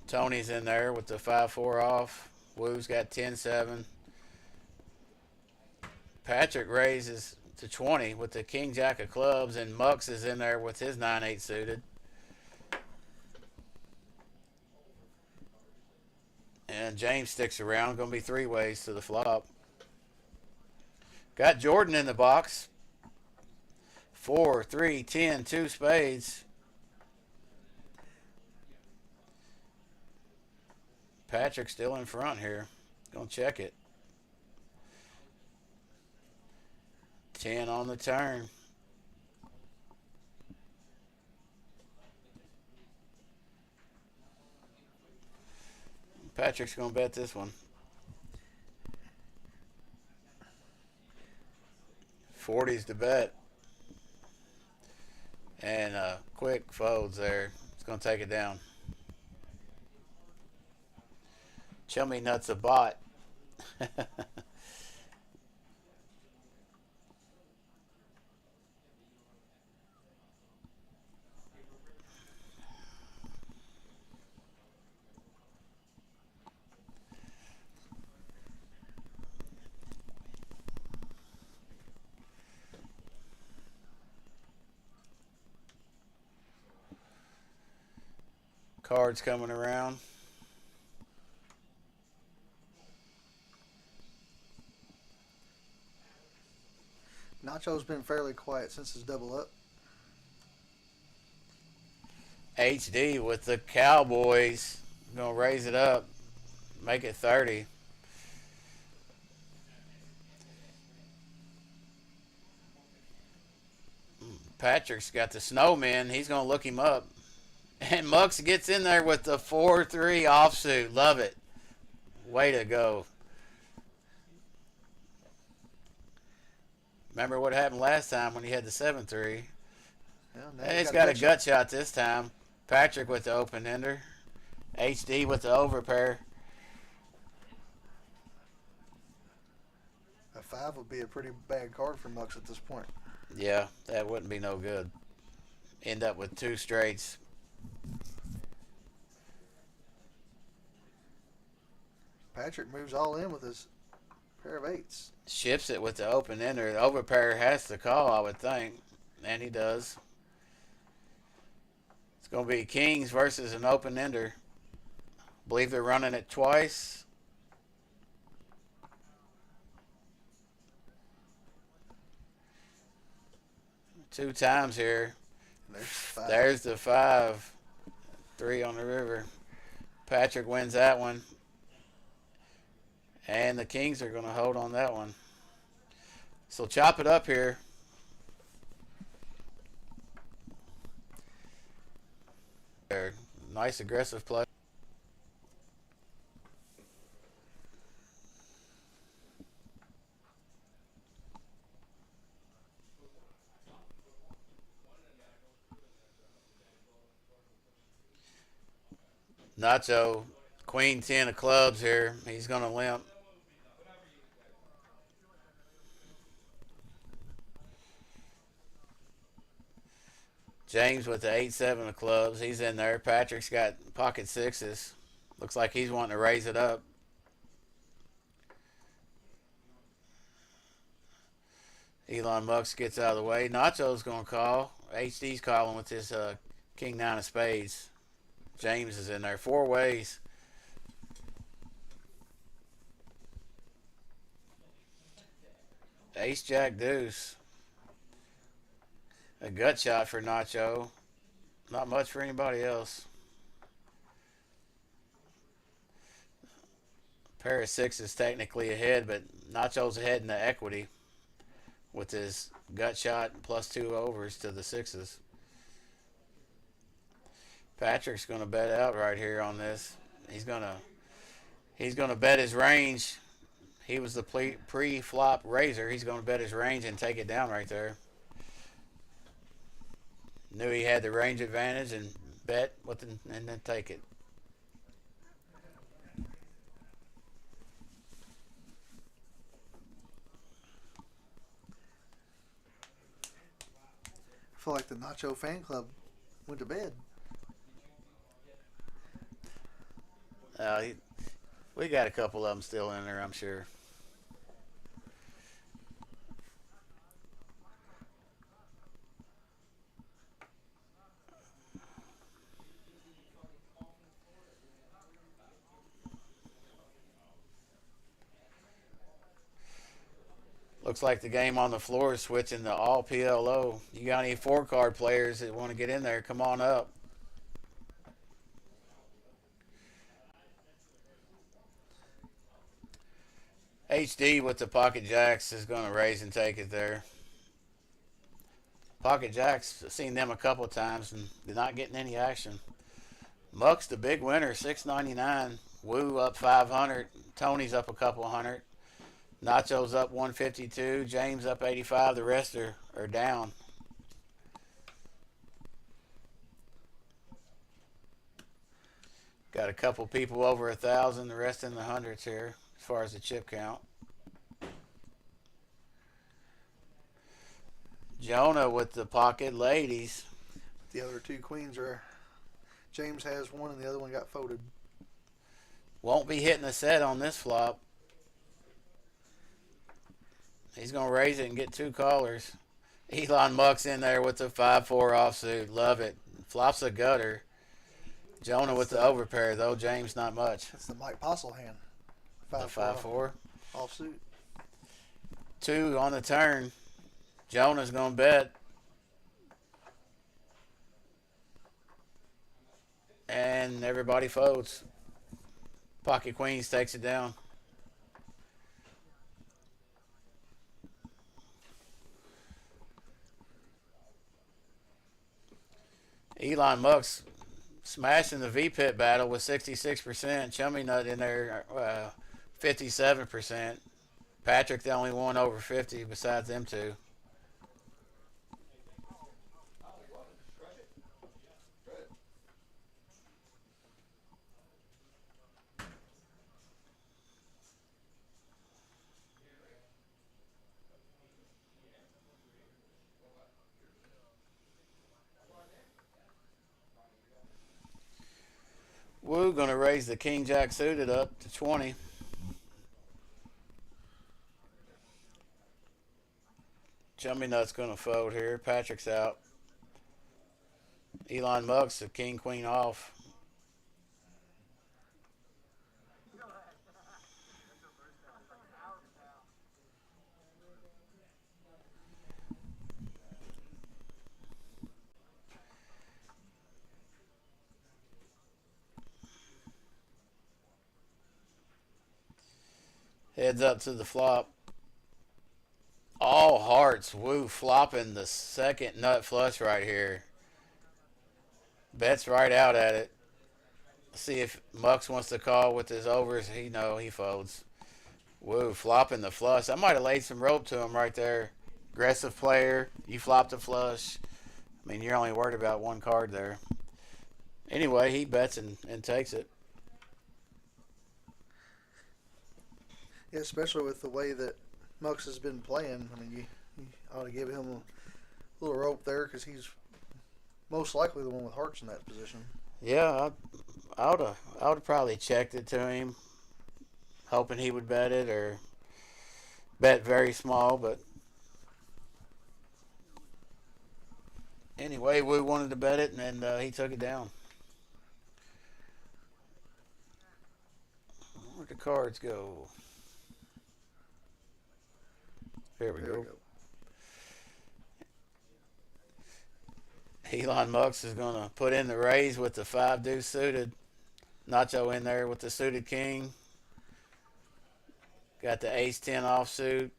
Tony's in there with the 5-4 off. Woo's got 10-7. Patrick raises to 20 with the King Jack of clubs, and Mux is in there with his 9-8 suited. And James sticks around. Going to be 3 ways to the flop. Got Jordan in the box. 4, 3, 10, 2 spades. Patrick still in front here. Gonna check it. 10 on the turn. Patrick's gonna bet this one. 40's the bet. And quick folds there. It's going to take it down. Chummy Nut's a bot. Cards coming around. Nacho's been fairly quiet since his double up. HD with the Cowboys. Gonna raise it up, make it 30. Patrick's got the snowman. He's gonna look him up. And Mux gets in there with the 4-3 offsuit. Love it. Way to go. Remember what happened last time when he had the 7-3? Well, He's got a gut shot this time. Patrick with the open ender. HD with the overpair. A 5 would be a pretty bad card for Mux at this point. Yeah, that wouldn't be no good. End up with 2 straights. Patrick moves all in with his pair of 8s. Ships it with the open ender. The overpair has to call, I would think. And he does. It's going to be Kings versus an open ender. Believe they're running it twice. Two times here. There's the 5. 3 on the river. Patrick wins that one. And the Kings are going to hold on that one. So chop it up here. Nice aggressive play. Nacho, queen 10 of clubs here. He's going to limp. James with the 8-7 of clubs. He's in there. Patrick's got pocket 6s. Looks like he's wanting to raise it up. Elon Musk gets out of the way. Nacho's going to call. HD's calling with his king 9 of spades. James is in there. 4 ways. Ace, jack, deuce. A gut shot for Nacho. Not much for anybody else. Pair of 6s technically ahead, but Nacho's ahead in the equity with his gut shot plus 2 overs to the 6s. Patrick's going to bet out right here on this. He's going to bet his range. He was the pre-flop raiser. He's going to bet his range and take it down right there. Knew he had the range advantage and bet with and then take it. I feel like the Nacho fan club went to bed. We got a couple of them still in there, I'm sure. Looks like the game on the floor is switching to all PLO. You got any 4-card players that want to get in there, come on up. HD with the pocket jacks is going to raise and take it there. Pocket jacks, I've seen them a couple of times and they're not getting any action. Muck's the big winner, $6.99. Woo up 500. Tony's up a couple hundred. Nacho's up 152. James up 85. The rest are down. Got a couple people over 1,000. The rest in the hundreds here as far as the chip count. Jonah with the pocket ladies. The other 2 queens are... James has one and the other one got folded. Won't be hitting a set on this flop. He's going to raise it and get 2 callers. Elon Musk's in there with the 5-4 offsuit. Love it. Flops a gutter. Jonah with the overpair, though. James, not much. That's the Mike Postle hand. The 5-4. Offsuit. 2 on the turn. Jonah's going to bet. And everybody folds. Pocket Queens takes it down. Elon Musk's smashing the V-pit battle with 66%. Chummy Nut in there, 57%. Patrick the only one over 50 besides them two. Woo going to raise the King Jack suited up to 20. Chummy Nut's going to fold here. Patrick's out. Elon Musk's the King Queen off. Heads up to the flop. All hearts. Woo flopping the second nut flush right here. Bets right out at it. See if Mux wants to call with his overs. He folds. Woo flopping the flush. I might have laid some rope to him right there. Aggressive player. You flopped a flush. I mean, you're only worried about one card there. Anyway, he bets and takes it. Yeah, especially with the way that Mux has been playing. I mean, you ought to give him a little rope there because he's most likely the one with hearts in that position. Yeah, I would have probably checked it to him, hoping he would bet it or bet very small. But anyway, we wanted to bet it, and he took it down. Where'd the cards go? There we go. Elon Musk is going to put in the raise with the 5 deuce suited. Nacho in there with the suited king. Got the ace 10 offsuit.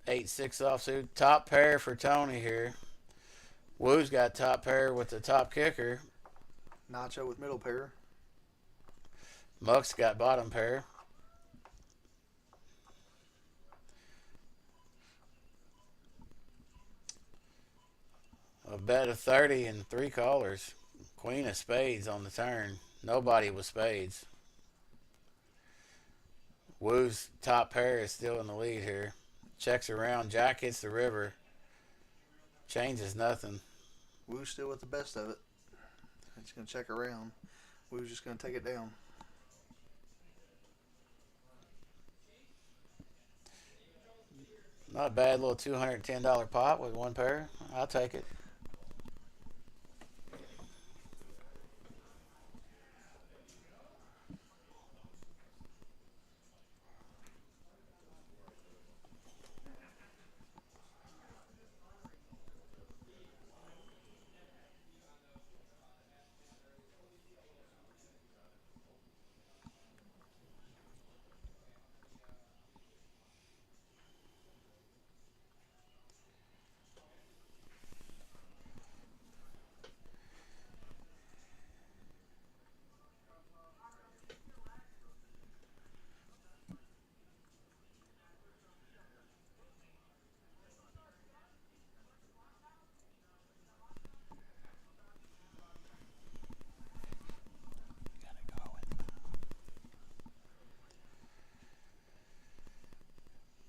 8-6 offsuit. Top pair for Tony here. Woo's got top pair with the top kicker. Nacho with middle pair. Muck's got bottom pair. A bet of 30 and 3 callers. Queen of spades on the turn. Nobody with spades. Woo's top pair is still in the lead here. Checks around. Jack hits the river. Changes nothing. Woo's still with the best of it. He's going to check around. Woo's just going to take it down. Not a bad little $210 pot with one pair. I'll take it.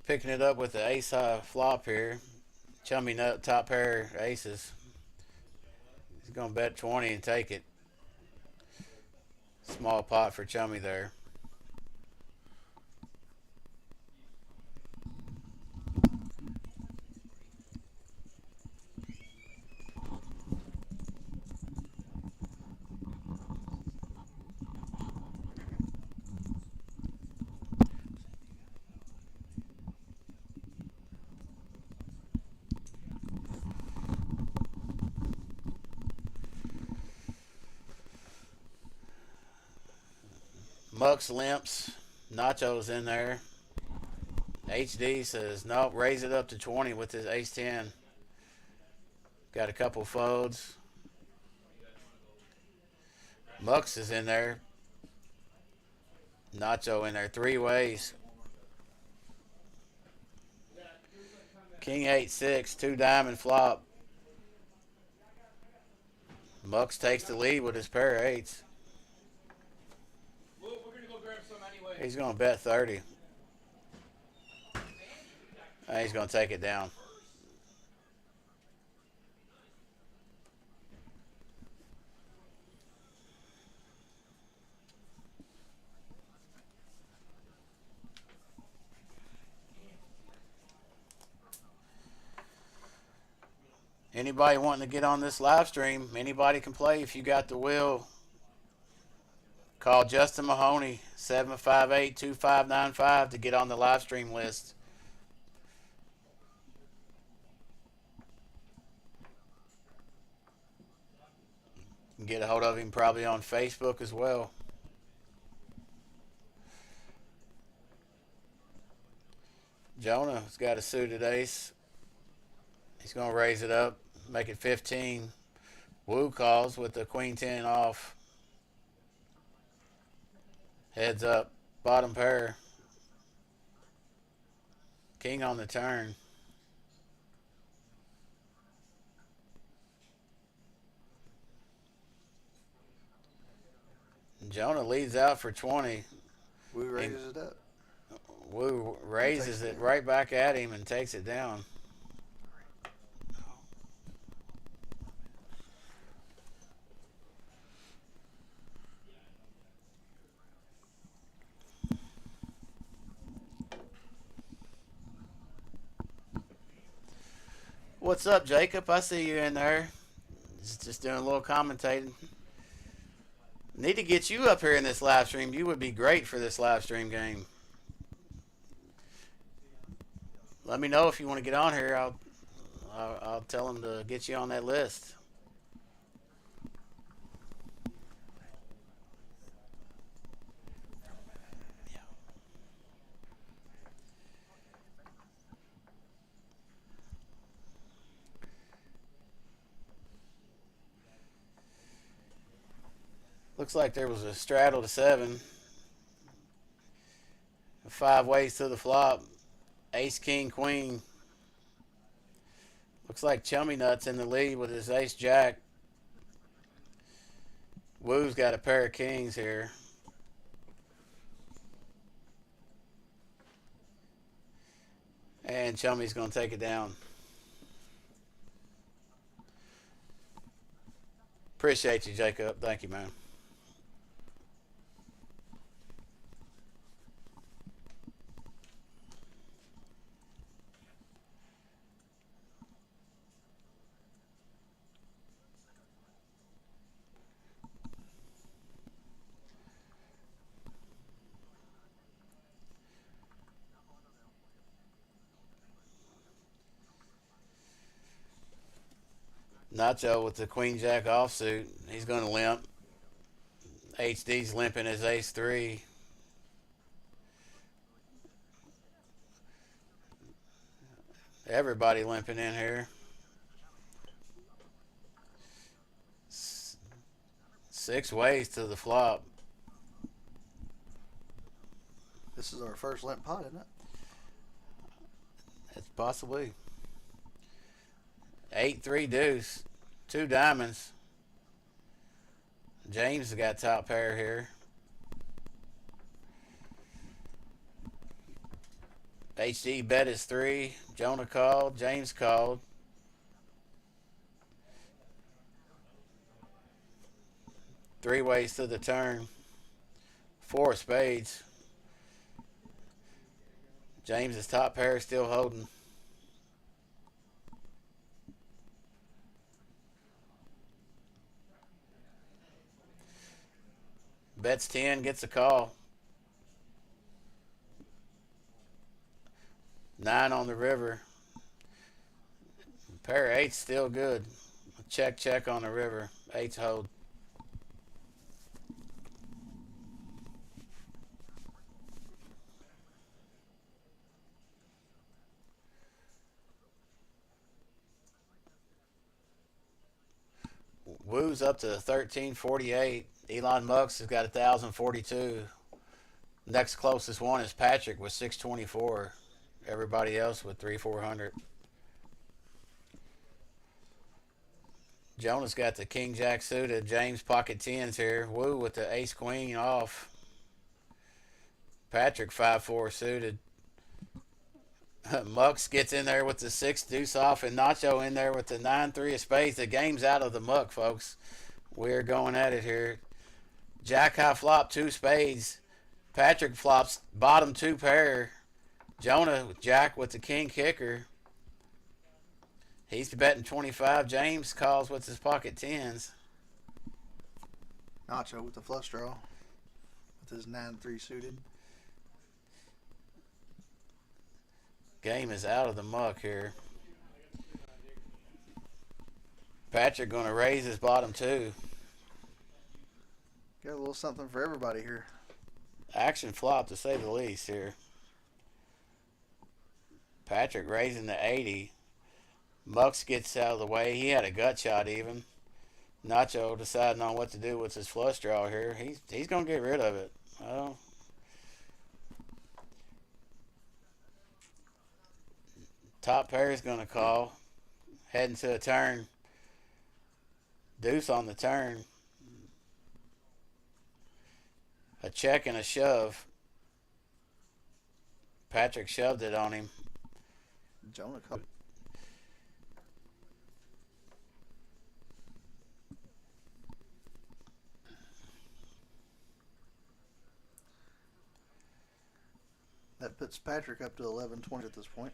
Picking it up with the ace high flop here. Chummy Nut, top pair aces. He's going to bet 20 and take it. Small pot for Chummy there. Lux limps. Nacho's in there. HD says, nope, raise it up to 20 with his ace-10. Got a couple folds. Lux is in there. Nacho in there. 3 ways. King 8-6, 2 diamond flop. Lux takes the lead with his pair of 8s. He's going to bet 30. And he's going to take it down. Anybody wanting to get on this live stream, anybody can play if you got the will. Call Justin Mahoney, 758-2595 to get on the live stream list. You can get a hold of him probably on Facebook as well. Jonah's got a suited ace. He's going to raise it up, make it 15. Woo calls with the queen 10 off. Heads up, bottom pair. King on the turn. Jonah leads out for 20. Woo raises it up. Woo raises it right back at him and takes it down. What's up, Jacob? I see you in there. Just doing a little commentating. Need to get you up here in this live stream. You would be great for this live stream game. Let me know if you want to get on here. I'll tell them to get you on that list. Looks like there was a straddle to 7. 5 ways to the flop. Ace, king, queen. Looks like Chummy Nut's in the lead with his ace jack. Woo's got a pair of kings here. And Chummy's going to take it down. Appreciate you, Jacob. Thank you, man. Nacho with the queen jack offsuit. He's going to limp. HD's limping his ace 3. Everybody limping in here. 6 ways to the flop. This is our first limp pot, isn't it? It's possibly. 8-3 deuce. 2 diamonds. James has got top pair here. HD bet is 3. Jonah called. James called. Three ways to the turn. 4 of spades. James's top pair is still holding. Bets 10, gets a call. 9 on the river. Pair of 8's still good. Check, check on the river. 8's hold. Woo's up to 1348. Elon Musk has got 1042. Next closest one is Patrick with 624. Everybody else with 3400. Jonah's got the King Jack suited. James pocket tens here. Woo with the Ace Queen off. Patrick 5-4 suited. Mux gets in there with the 6 deuce off, and Nacho in there with the 9-3 of spades. The game's out of the muck, folks. We're going at it here. Jack high flop 2 spades. Patrick flops bottom 2 pair. Jonah with Jack with the king kicker. He's betting 25. James calls with his pocket tens. Nacho with the flush draw with his 9-3 suited. Game is out of the muck here. Patrick going to raise his bottom 2. Got a little something for everybody here. Action flop to say the least here. Patrick raising the 80. Mux gets out of the way. He had a gut shot even. Nacho deciding on what to do with his flush draw here. He's going to get rid of it. Well, top pair is going to call. Heading to a turn. Deuce on the turn. A check and a shove. Patrick shoved it on him. Jonah called. That puts Patrick up to 11-20 at this point.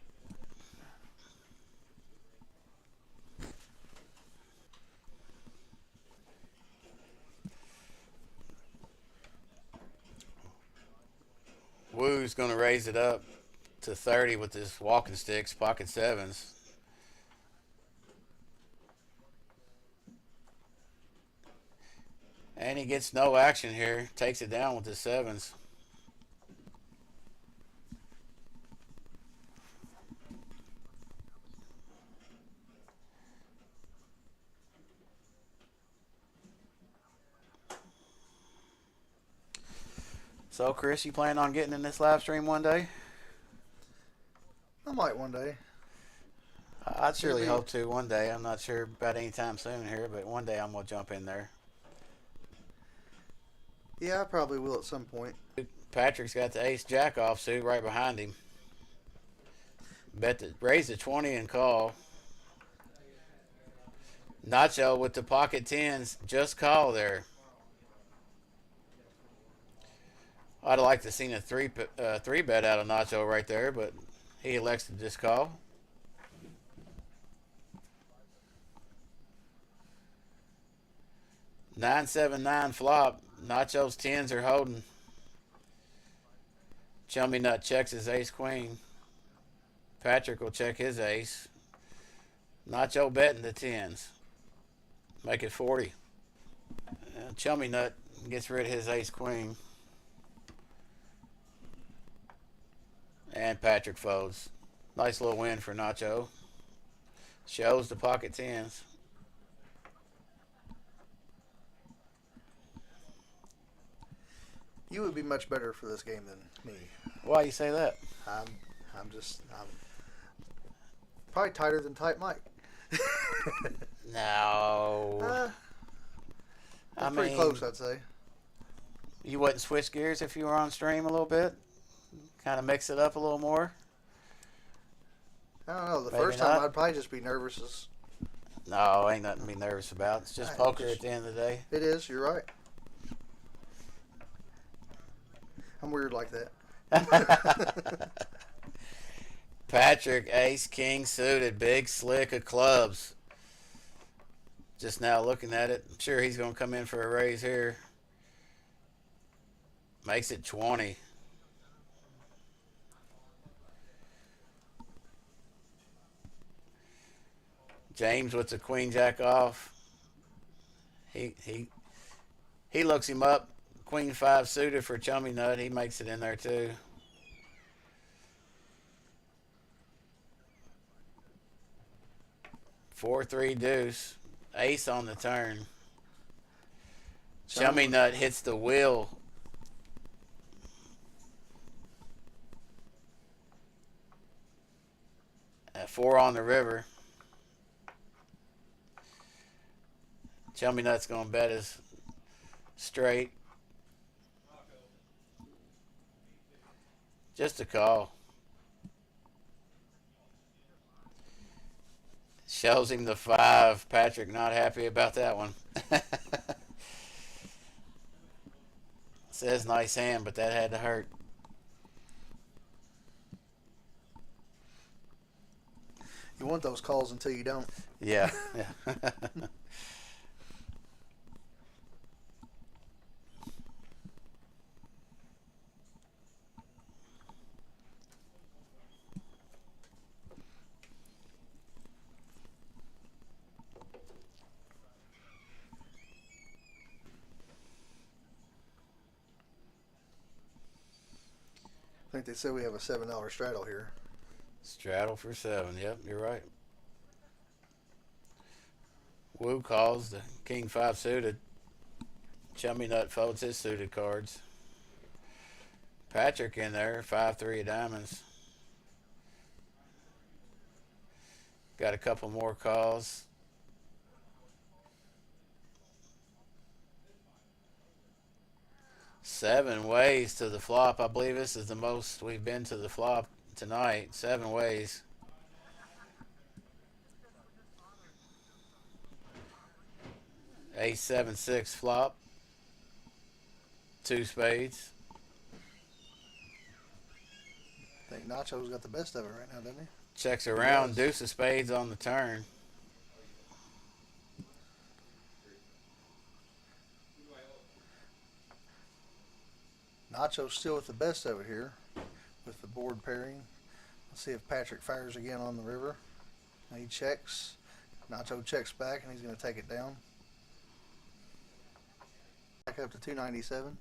Woo's going to raise it up to 30 with his walking sticks, pocket sevens. And he gets no action here. Takes it down with his sevens. So, Chris, you plan on getting in this live stream one day? I might one day. I'd surely hope to one day. I'm not sure about any time soon here, but one day I'm going to jump in there. Yeah, I probably will at some point. Patrick's got the ace jack offsuit right behind him. Raise the 20 and call. Nacho with the pocket tens. Just call there. I'd like to have seen a three bet out of Nacho right there, but he elects to just call. Nine, 7, 9 flop. Nacho's tens are holding. Chummy Nut checks his ace queen. Patrick will check his ace. Nacho betting the tens. Make it 40. Chummy Nut gets rid of his ace queen. And Patrick folds. Nice little win for Nacho. Shows the pocket tens. You would be much better for this game than me. Why you say that? I'm probably tighter than Tight Mike. No. I pretty mean, close, I'd say. You wouldn't switch gears if you were on stream a little bit? Kind of mix it up a little more? I don't know. The Maybe first time not. I'd probably just be nervous. No, ain't nothing to be nervous about. It's just poker at the end of the day. It is. You're right. I'm weird like that. Patrick, ace, king suited, big slick of clubs. Just now looking at it. I'm sure he's going to come in for a raise here. Makes it 20. James with the queen jack off. He looks him up. Queen 5 suited for Chummy Nut. He makes it in there too. Four, 3 deuce. Ace on the turn. Chummy Nut hits the wheel. At 4 on the river. Chummy Nut's going to bet his straight. Just a call. Shows him the 5. Patrick not happy about that one. Says nice hand, but that had to hurt. You want those calls until you don't. Yeah. Yeah. I think they said we have a $7 straddle here. Straddle for 7. Yep, you're right. Wu calls the King 5 suited. Chummy Nut folds his suited cards. Patrick in there, 5-3 of diamonds. Got a couple more calls. Seven ways to the flop. I believe this is the most we've been to the flop tonight. 7 ways. Ace 7-6 flop. 2 spades. I think Nacho's got the best of it right now, doesn't he? Checks around. Deuce of spades on the turn. Nacho's still with the best of it here with the board pairing. Let's see if Patrick fires again on the river. Now he checks. Nacho checks back, and he's going to take it down. Back up to 297.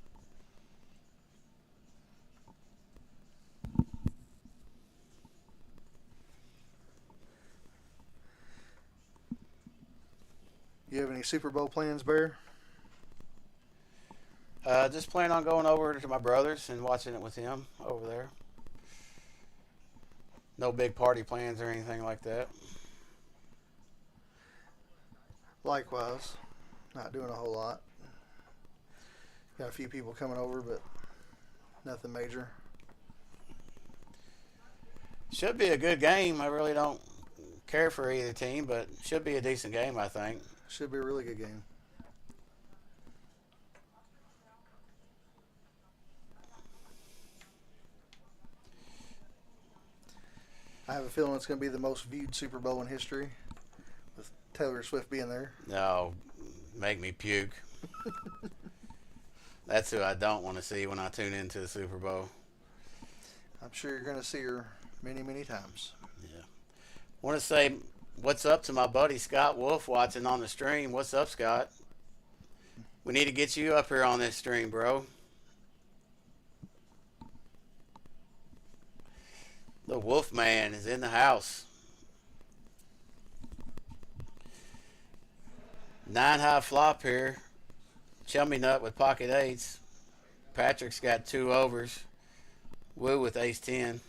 You have any Super Bowl plans, Bear? Just plan on going over to my brother's and watching it with him over there. No big party plans or anything like that. Likewise, not doing a whole lot. Got a few people coming over, but nothing major. Should be a good game. I really don't care for either team, but should be a decent game, I think. Should be a really good game. I have a feeling it's going to be the most viewed Super Bowl in history, with Taylor Swift being there. No, make me puke. That's who I don't want to see when I tune into the Super Bowl. I'm sure you're going to see her many, many times. Yeah. Want to say what's up to my buddy Scott Wolf watching on the stream. What's up, Scott? We need to get you up here on this stream, bro. The Wolf Man is in the house. 9 high flop here. Chummy Nut with pocket 8s. Patrick's got 2 overs. Wu with ace 10.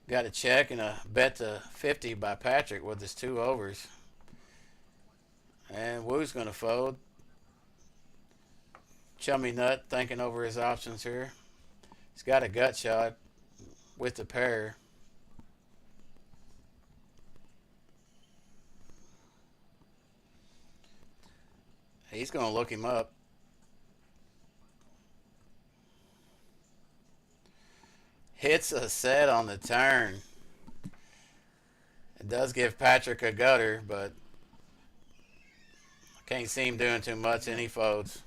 Got a check and a bet to 50 by Patrick with his 2 overs. And Wu's going to fold. Chummy Nut thinking over his options here. He's got a gut shot with the pair. He's going to look him up. Hits a set on the turn. It does give Patrick a gutter, but can't see him doing too much, and he folds.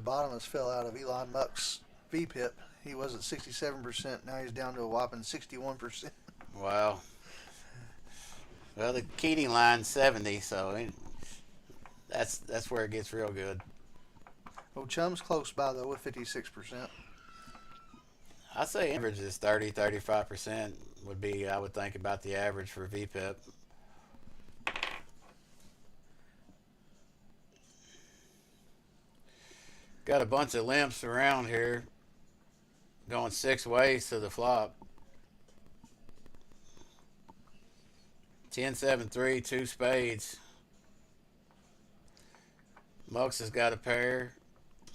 bottom has fell out of Elon Musk's VPIP. He was at 67%. Now he's down to a whopping 61%. Wow. Well, the Keating line's 70, so that's where it gets real good. Oh, Chum's close by, though, with 56%. I'd say average is 35% would be, I would think, about the average for VPIP. Got a bunch of limps around here going 6 ways to the flop. 10-7-3, 2 spades. Mux has got a pair.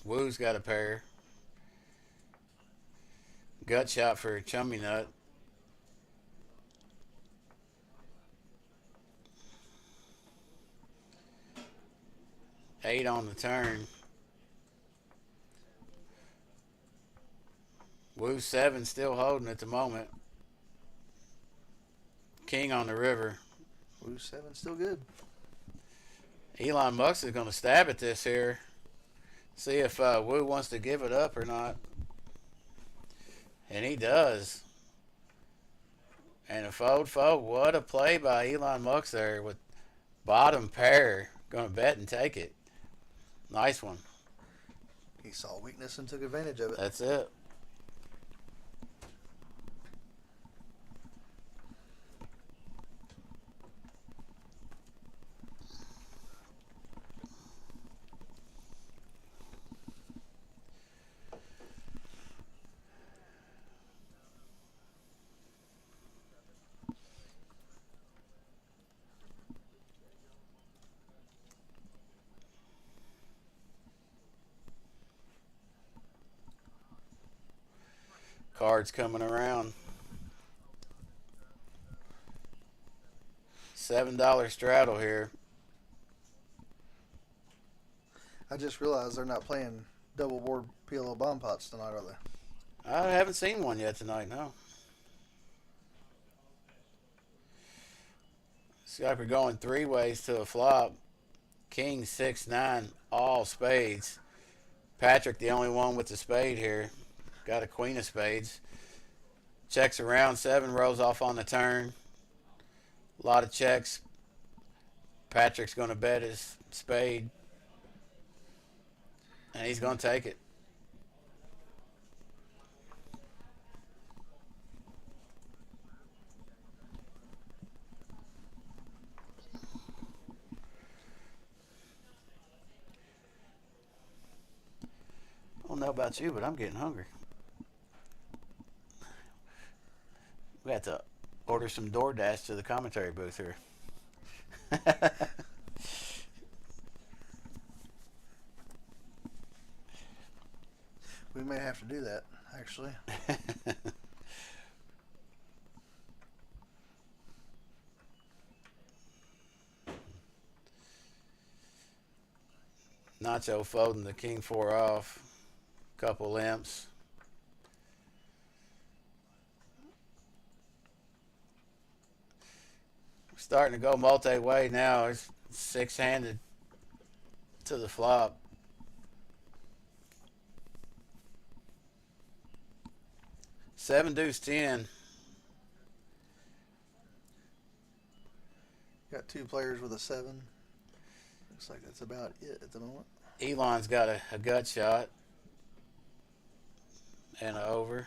Woo's got a pair. Gut shot for Chummy Nut. Eight on the turn. Woo's 7 still holding at the moment. King on the river. Woo's 7 still good. Elon Musk is going to stab at this here. See if Woo wants to give it up or not. And he does. And a fold. What a play by Elon Musk there with bottom pair. Going to bet and take it. Nice one. He saw weakness and took advantage of it. That's it. Cards coming around. $7 straddle here. I just realized they're not playing double board PLO bomb pots tonight, are they? I haven't seen one yet tonight, no. Looks like we're going 3 ways to a flop. King, 6-9, all spades. Patrick, the only one with the spade here. Got a queen of spades. Checks around 7, rolls off on the turn. A lot of checks. Patrick's going to bet his spade. And he's going to take it. I don't know about you, but I'm getting hungry. We have to order some DoorDash to the commentary booth here. We may have to do that, actually. Nacho folding the king 4 off. Couple limps. Starting to go multi-way now. It's 6-handed to the flop. Seven deuce 10. Got 2 players with a 7. Looks like that's about it at the moment. Elon's got a gut shot and an over.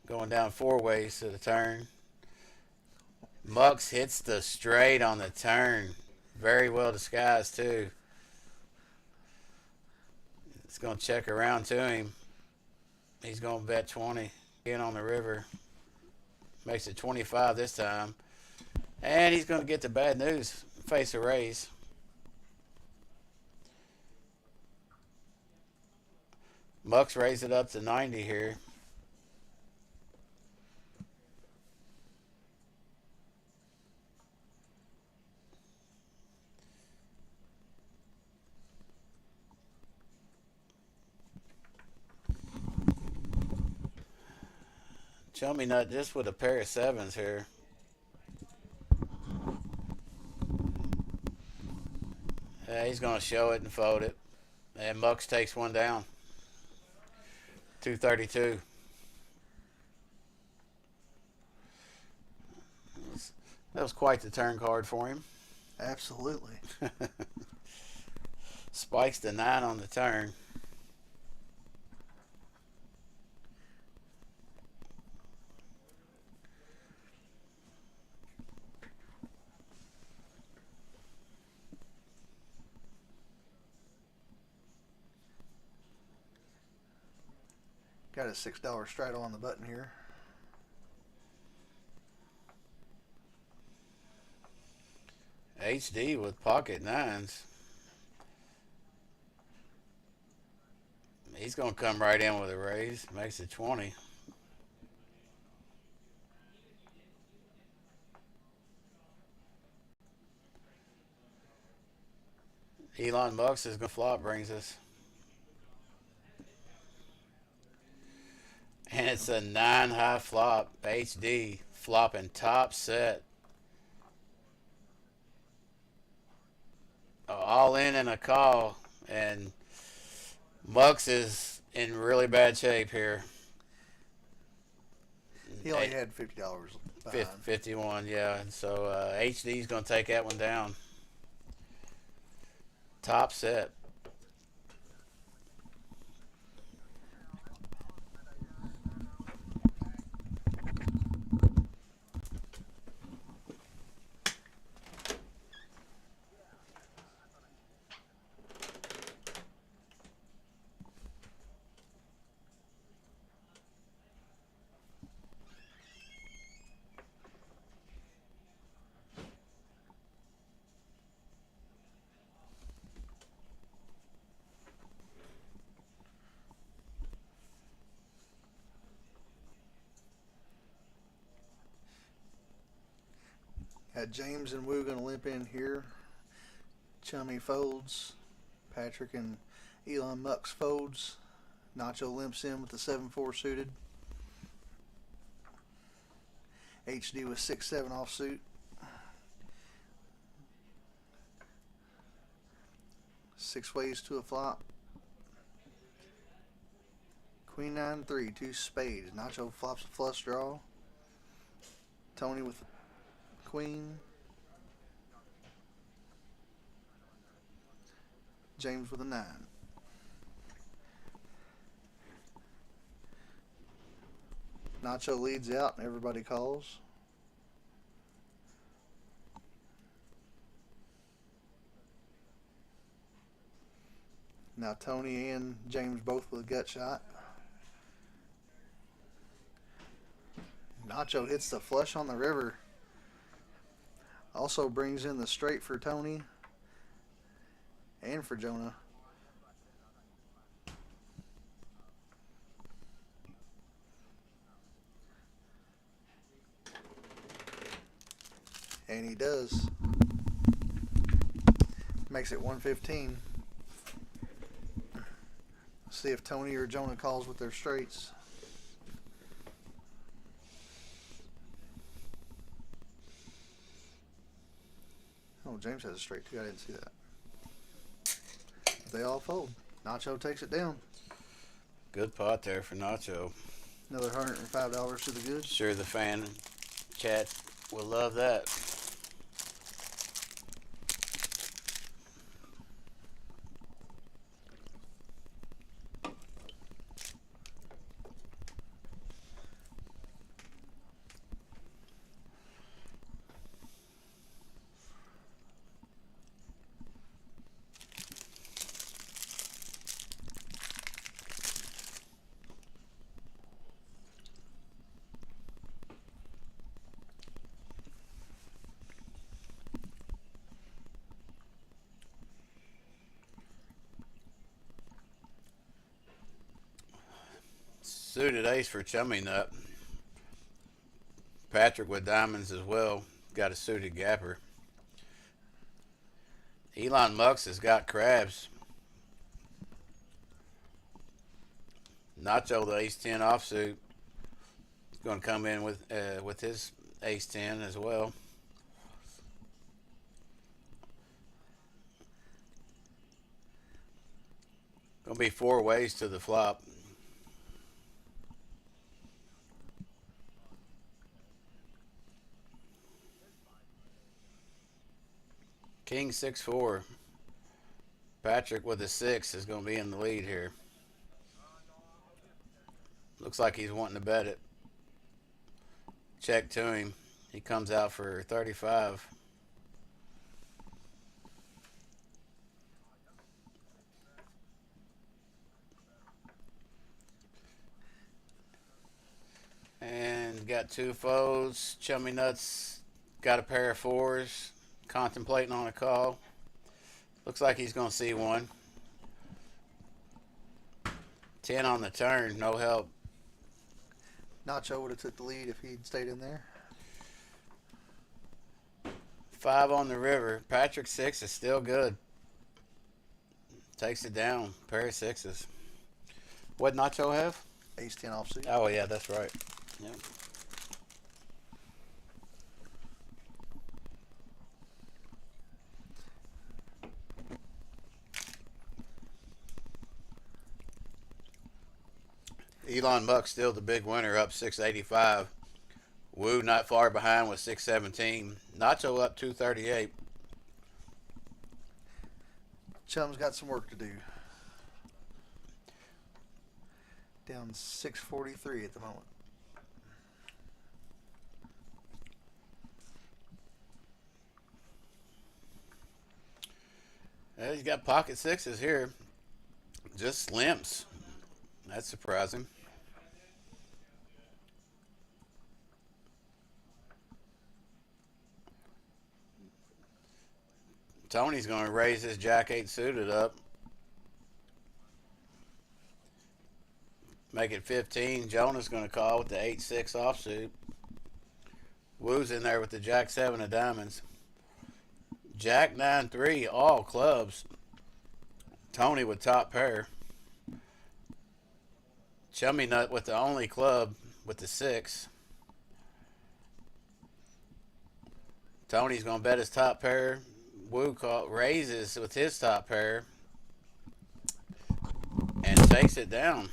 Going down 4 ways to the turn. Mux hits the straight on the turn. Very well disguised, too. It's going to check around to him. He's going to bet 20. In on the river. Makes it 25 this time. And he's going to get the bad news. Face a raise. Mux raised it up to 90 here. Chummy Nut just with a pair of 7s here. He's going to show it and fold it. And Mux takes one down. 232. That was quite the turn card for him. Absolutely. Spikes the 9 on the turn. Got a $6 straddle on the button here. HD with pocket 9s. He's going to come right in with a raise. Makes it 20. Elon Musk is going to flop, brings us. And it's a 9 high flop. HD flopping top set. All in and a call. And Mux is in really bad shape here. He only had $50 behind. 51, yeah. And so HD's going to take that one down. Top set. Got James and Woo going to limp in here. Chummy folds. Patrick and Elon Mux folds. Nacho limps in with the 7-4 suited. HD with 6-7 offsuit. Six ways to a flop. Queen 9-3, 2 spades. Nacho flops a flush draw. Tony with queen. James with a 9. Nacho leads out and everybody calls. Now Tony and James both with a gut shot. Nacho hits the flush on the river. Also brings in the straight for Tony and for Jonah. And he does. Makes it 115. See if Tony or Jonah calls with their straights. Oh, James has a straight too. I didn't see that. They all fold. Nacho takes it down. Good pot there for Nacho. Another $105 to the good. Sure the fan chat will love that. Suited ace for Chummy Nut. Patrick with diamonds as well. Got a suited gapper. Elon Mux has got crabs. Nacho, the ace-10 offsuit, is going to come in with his ace-10 as well. Gonna be 4 ways to the flop. King 6-4. Patrick with a 6 is gonna be in the lead here. Looks like he's wanting to bet it. Check to him. He comes out for 35. And got 2 foes. Chummy Nuts got a pair of 4s. Contemplating on a call. Looks like he's going to see one. 10 on the turn. No help. Nacho would have took the lead if he'd stayed in there. 5 on the river. Patrick 6 is still good. Takes it down. Pair of 6s. What Nacho have? Ace 10 offsuit. Oh, yeah, that's right. Yep. Elon Musk still the big winner, up 685. Wu not far behind with 617. Nacho up 238. Chum's got some work to do. Down 643 at the moment. He's got pocket 6s here. Just slims. That's surprising. Tony's going to raise his JAQK suited up. Make it 15. Jonah's going to call with the 8-6 offsuit. Wu's in there with the Jack 7 of diamonds. Jack 9-3, all clubs. Tony with top pair. Chummy Nut with the only club with the 6. Tony's going to bet his top pair. Wu raises with his top pair and takes it down.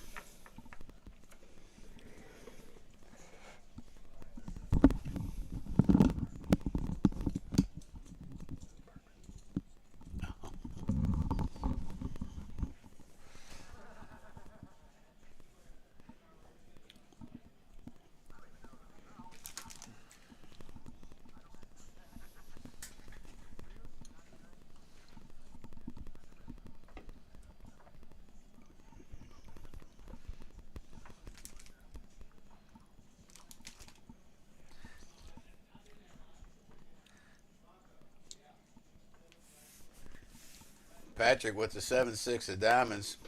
Patrick with the 7-6 of diamonds.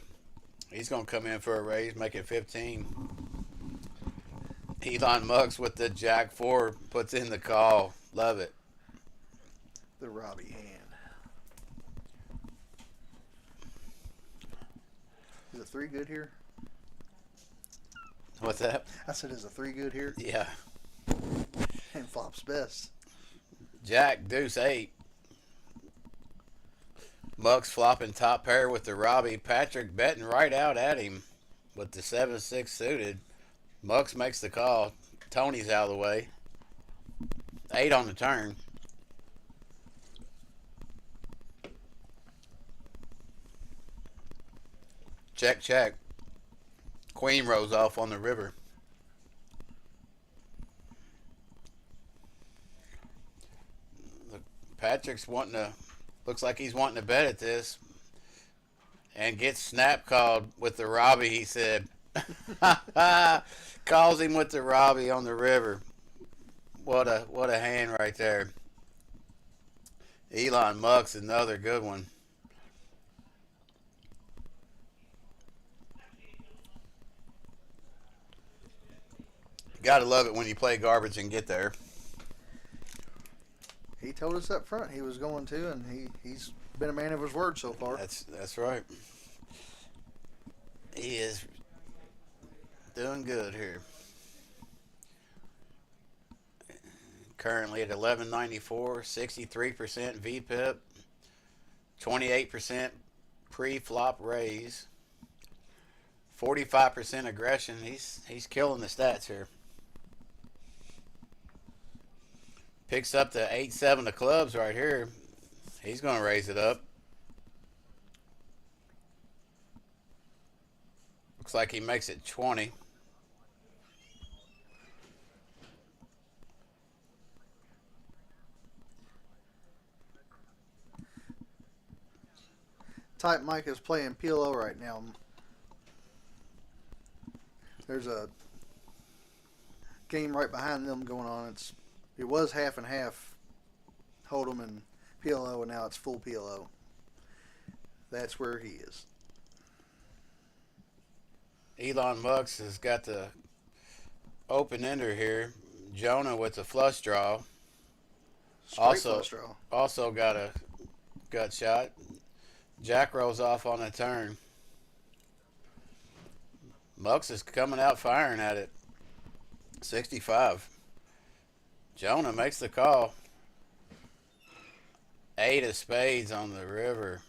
He's going to come in for a raise, make it 15. Elon Musk with the Jack 4 puts in the call. Love it. The Robbie hand. Is a 3 good here? What's that? I said, is a 3 good here? Yeah. And flops best. Jack deuce 8. Muck's flopping top pair with the Robbie. Patrick betting right out at him with the 7-6 suited. Mucks makes the call. Tony's out of the way. 8 on the turn. Check, check. Queen rose off on the river. Patrick's wanting to, looks like he's wanting to bet at this. And gets snap called with the Robbie, he said. Calls him with the Robbie on the river. What a hand right there. Elon Musk's another good one. Gotta love it when you play garbage and get there. He told us up front he was going to, and he's been a man of his word so far. That's right. He is doing good here. Currently at 1194, 63% VPIP, 28% pre-flop raise. 45% aggression. He's killing the stats here. Picks up the 8-7 of clubs right here. He's going to raise it up. Looks like he makes it 20. Type Mike is playing PLO right now. There's a game right behind them going on. It was half and half Hold'em and PLO, and now it's full PLO. That's where he is. Elon Musk has got the open ender here. Jonah with the flush draw. Straight flush draw. Also got a gut shot. Jack rolls off on a turn. Mux is coming out firing at it. 65. Jonah makes the call. 8 of spades on the river.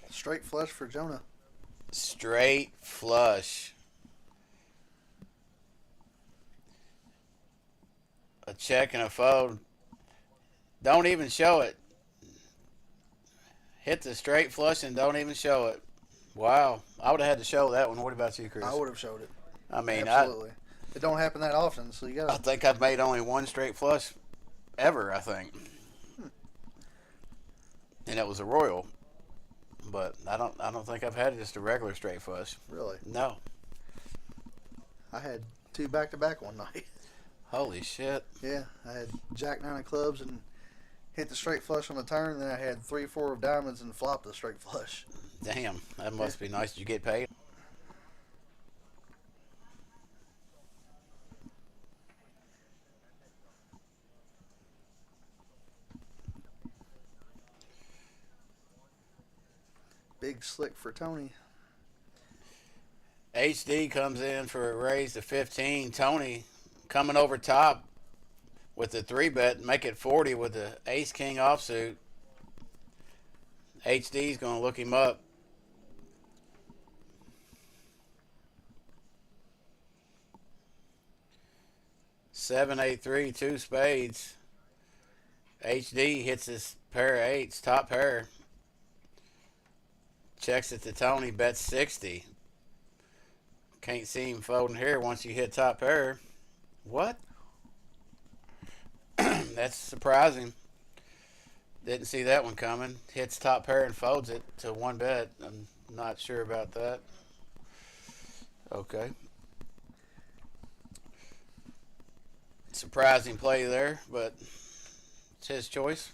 Straight flush for Jonah. Straight flush. A check and a fold. Don't even show it. Hit the straight flush and don't even show it. Wow. I would have had to show that one. What about you, Chris? I would have showed it. I mean, absolutely. It don't happen that often, so you got to. I think I've made only one straight flush ever, I think. And it was a royal. But I don't think I've had just a regular straight flush. Really? No. I had 2 back-to-back one night. Holy shit. Yeah, I had Jack 9 of clubs and hit the straight flush on the turn, and then I had 3-4 of diamonds and flopped the straight flush. Damn, that must be nice. Did you get paid? Big slick for Tony. HD comes in for a raise to 15. Tony coming over top with the 3-bet, make it 40 with the ace-king offsuit. HD's going to look him up. Seven, 8, 3, 2 spades. HD hits his pair of 8s, top pair. Checks it to Tony, bets 60. Can't see him folding here once you hit top pair. What? That's surprising. Didn't see that one coming. Hits top pair and folds it to 1 bet. I'm not sure about that. Okay. Surprising play there, but it's his choice.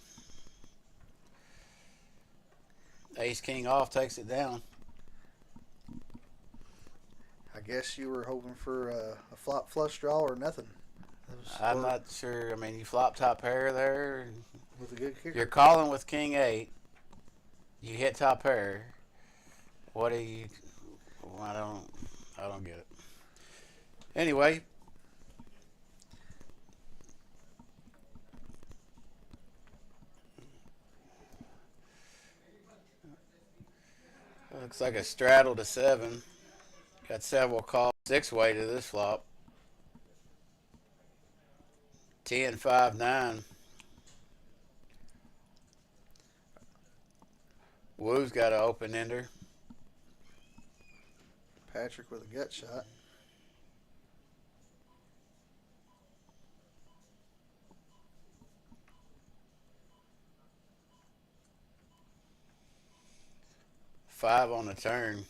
Ace king off takes it down. I guess you were hoping for a flop flush draw or nothing. I'm not sure. I mean, you flop top pair there. With a good kicker. You're calling with king 8. You hit top pair. What do you? Well, I don't get it. Anyway. Looks like a straddle to 7. Got several calls 6-way to this flop. 10, 5, 9. Woo's got an open ender. Patrick with a gut shot. Five on the turn.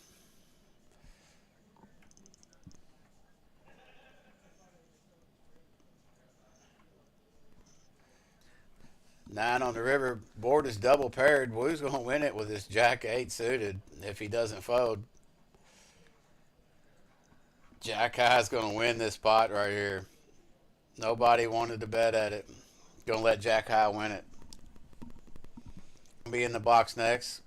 Nine on the river. Board is double paired. Woo's going to win it with his Jack 8 suited if he doesn't fold. Jack High is going to win this pot right here. Nobody wanted to bet at it. Going to let Jack High win it. Be in the box next.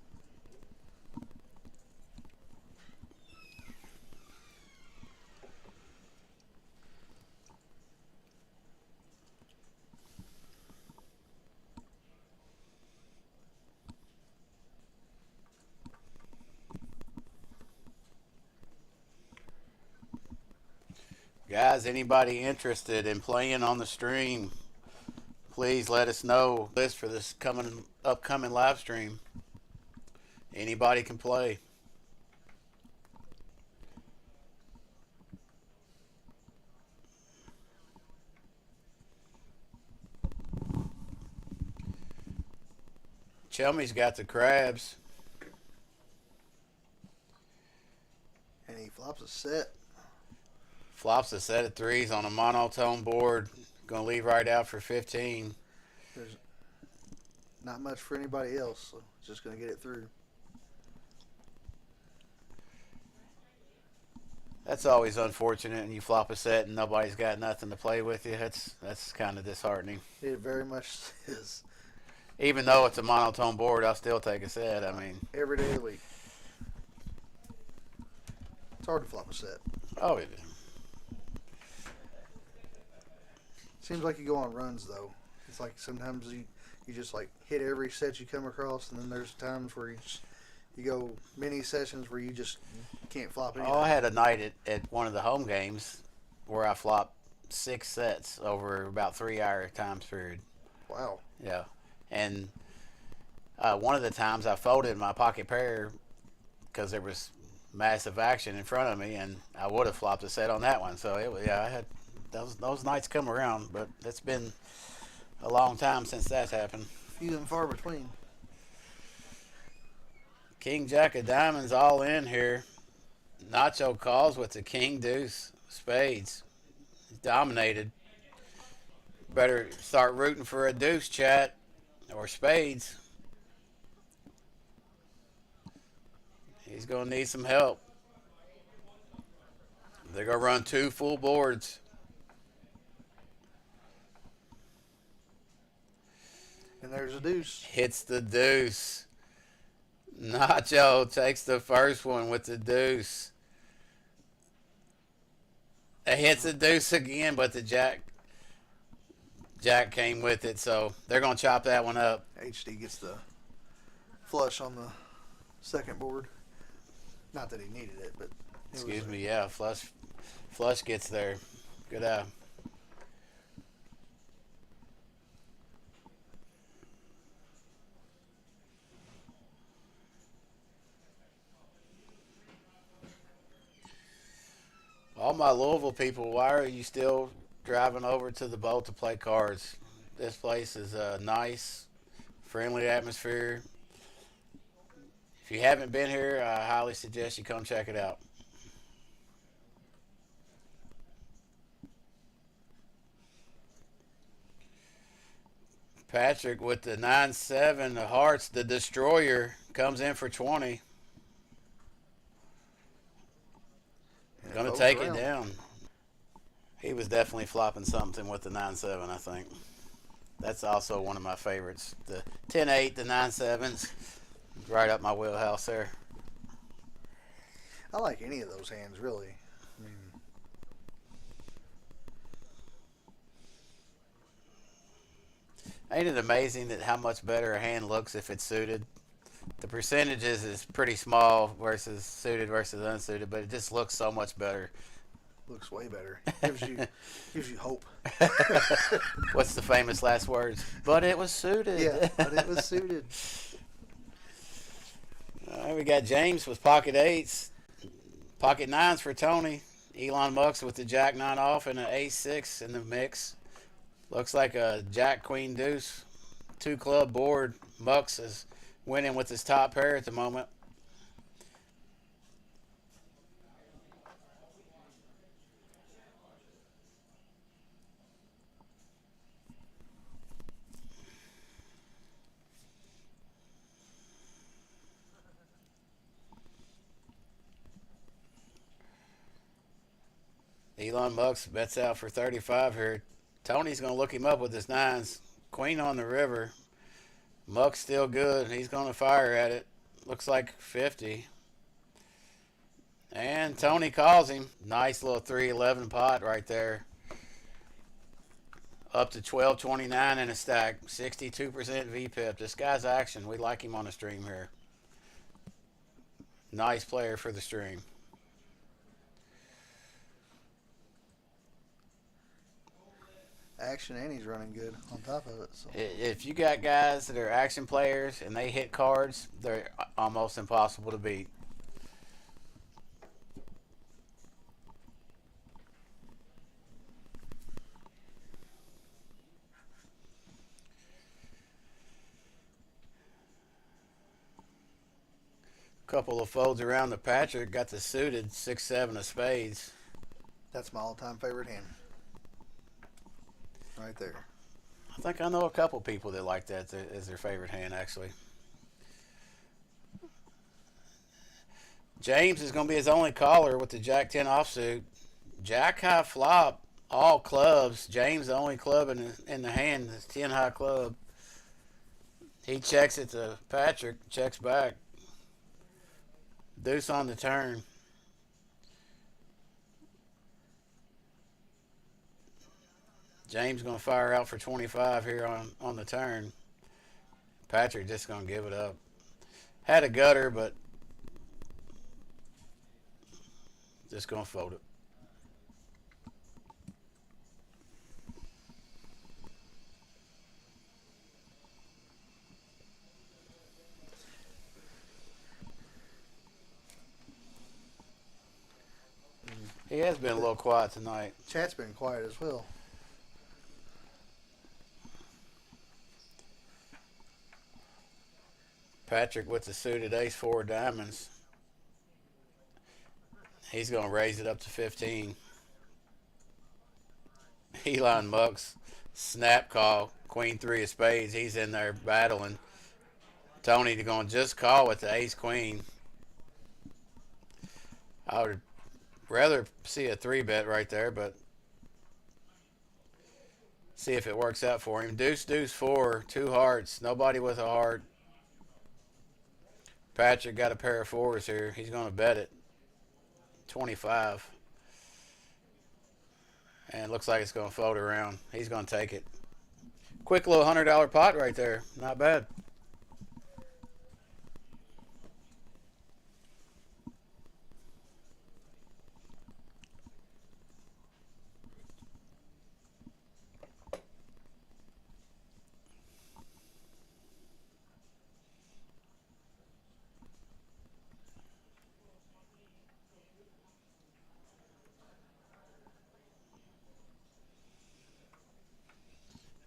Guys, anybody interested in playing on the stream, please let us know. List for this upcoming live stream. Anybody can play. Chummy's got the crabs. And he flops a set. Flops a set of threes on a monotone board. Going to leave right out for 15. There's not much for anybody else, so just going to get it through. That's always unfortunate, and you flop a set and nobody's got nothing to play with you. That's kind of disheartening. It very much is. Even though it's a monotone board, I'll still take a set. I mean, every day of the week. It's hard to flop a set. Oh, it is. Seems like you go on runs, though. It's like sometimes you just like hit every set you come across, and then there's times where you go many sessions where you just can't flop anything. Oh, I had a night at one of the home games where I flopped 6 sets over about 3-hour time period. Wow. Yeah. And one of the times I folded my pocket pair because there was massive action in front of me, and I would have flopped a set on that one. So it was, I had those nights come around, but it's been a long time since that's happened. Few and far between. King Jack of Diamonds all in here. Nacho calls with the King Deuce spades. He's dominated. Better start rooting for a deuce, chat, or spades. He's going to need some help. They're going to run 2 full boards. And there's a deuce. Hits the deuce. Nacho takes the first one with the deuce. It hits the deuce again, but the jack came with it, so they're going to chop that one up. HD gets the flush on the second board. Not that he needed it, but excuse me, yeah, flush gets there. Good eye. All my Louisville people, why are you still driving over to the boat to play cards? This place is a nice, friendly atmosphere. If you haven't been here, I highly suggest you come check it out. Patrick with the 9-7 of hearts, the destroyer, comes in for 20. Going to take it down. He was definitely flopping something with the 9-7, I think. That's also one of my favorites. The 10-8, the 9-7s. Right up my wheelhouse there. I like any of those hands, really. Ain't it amazing that how much better a hand looks if it's suited? The percentages is pretty small versus suited versus unsuited, but it just looks so much better. Looks way better. Gives you hope. What's the famous last words? But it was suited. Yeah, but it was suited. We got James with pocket 8s. Pocket 9s for Tony. Elon Musk with the Jack 9 off and an Ace-6 in the mix. Looks like a Jack Queen Deuce 2 club board. Mux is winning with his top pair at the moment. Elon Musk bets out for 35 here. Tony's going to look him up with his 9s. Queen on the river. Muck's still good. He's going to fire at it. Looks like 50. And Tony calls him. Nice little 3-11 pot right there. Up to 12.29 in a stack. 62% VPIP. This guy's action. We like him on the stream here. Nice player for the stream. action and he's running good on top of it. So. If you got guys that are action players and they hit cards, they're almost impossible to beat. Couple of folds around the Patrick, got the suited 6-7 of spades. That's my all-time favorite hand. Right there. I think I know a couple people that like that as their favorite hand, actually. James is going to be his only caller with the Jack 10 offsuit. Jack high flop, all clubs. James the only club in the hand, is 10 high club. He checks it to Patrick, checks back. Deuce on the turn. James going to fire out for 25 here on the turn. Patrick just going to give it up. Had a gutter, but just going to fold it. He has been a little quiet tonight. Chat's been quiet as well. Patrick with the suited ace-4 diamonds. He's going to raise it up to 15. Elon Muck's snap call, queen-3 of spades. He's in there battling. Tony going to just call with the ace-queen. I would rather see a 3-bet right there, but see if it works out for him. Deuce, deuce, 4, 2 hearts. Nobody with a heart. Patrick got a pair of 4s here. He's going to bet it. 25. And it looks like it's going to fold around. He's going to take it. Quick little $100 pot right there. Not bad.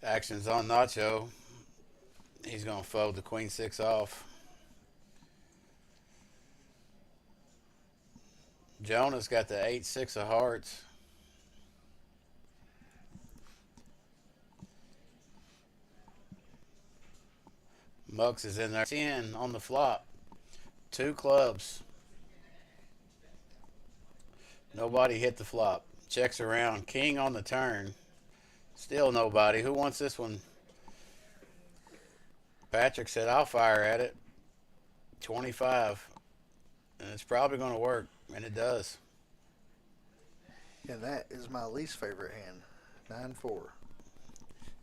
Action's on Nacho. He's going to fold the queen-6 off. Jonah's got the 8-6 of hearts. Mux is in there. 10 on the flop. 2 clubs. Nobody hit the flop. Checks around. King on the turn. Still nobody. Who wants this one? Patrick said, I'll fire at it. 25. And it's probably going to work. And it does. And that is my least favorite hand. 9-4.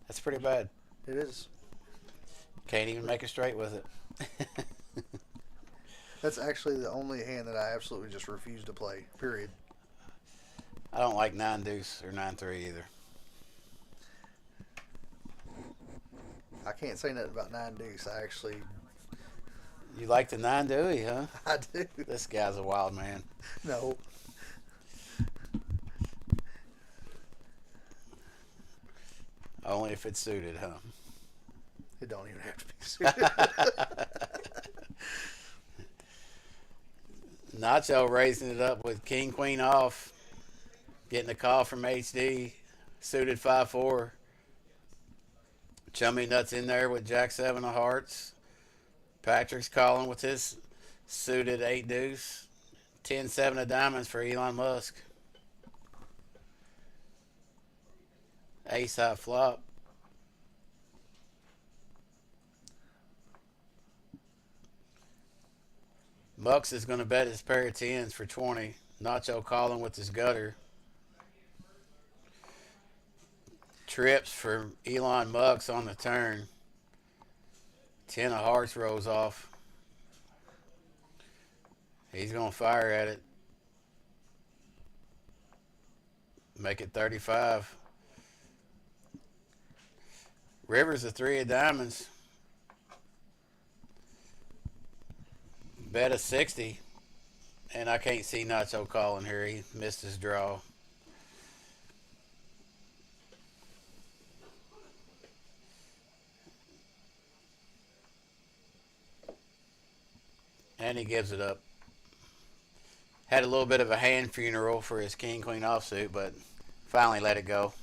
That's pretty bad. It is. Can't even make it straight with it. That's actually the only hand that I absolutely just refuse to play. Period. I don't like 9-deuce or 9-3 either. I can't say nothing about 9-deuce. I actually... You like the 9-deuce, huh? I do. This guy's a wild man. No. Only if it's suited, huh? It don't even have to be suited. Nacho raising it up with king, queen off. Getting a call from HD. Suited 5-4. Chummy Nut's in there with Jack 7 of hearts. Patrick's calling with his suited 8-deuce. 10-7 of diamonds for Elon Musk. Ace high flop. Mux is going to bet his pair of 10s for 20. Nacho calling with his gutter. Trips for Elon Mux on the turn. 10 of hearts rolls off. He's going to fire at it. Make it 35. River's a 3 of diamonds. Bet a 60. And I can't see Nacho calling here. He missed his draw. And he gives it up. Had a little bit of a hand funeral for his king-queen offsuit, but finally let it go.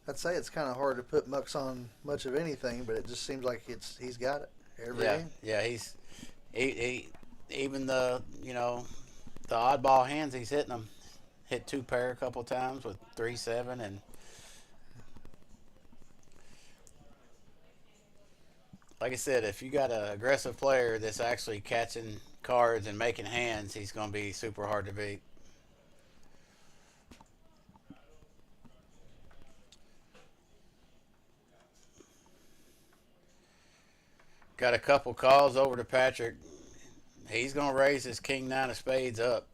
I'd say it's kind of hard to put Mux on much of anything, but it just seems like he's got it every game. Yeah, he even the the oddball hands he's hitting them. Hit 2 pair a couple times with 3-7 and like I said, if you got an aggressive player that's actually catching cards and making hands, he's going to be super hard to beat. Got a couple calls over to Patrick. He's going to raise his king 9 of spades up.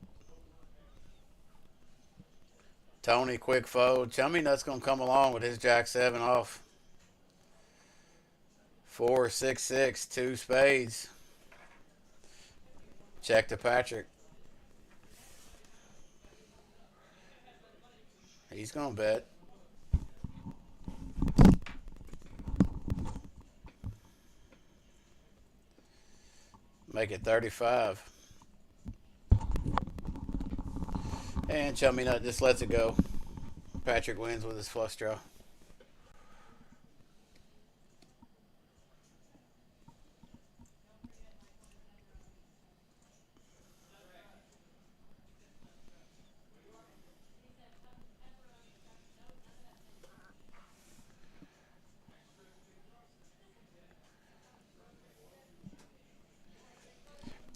Tony, quick fold. Chummy Nut's going to come along with his jack 7 off. 4, 6, 6, 2 spades. Check to Patrick. He's going to bet. Make it 35. And Chummy Nut just lets it go. Patrick wins with his flush draw.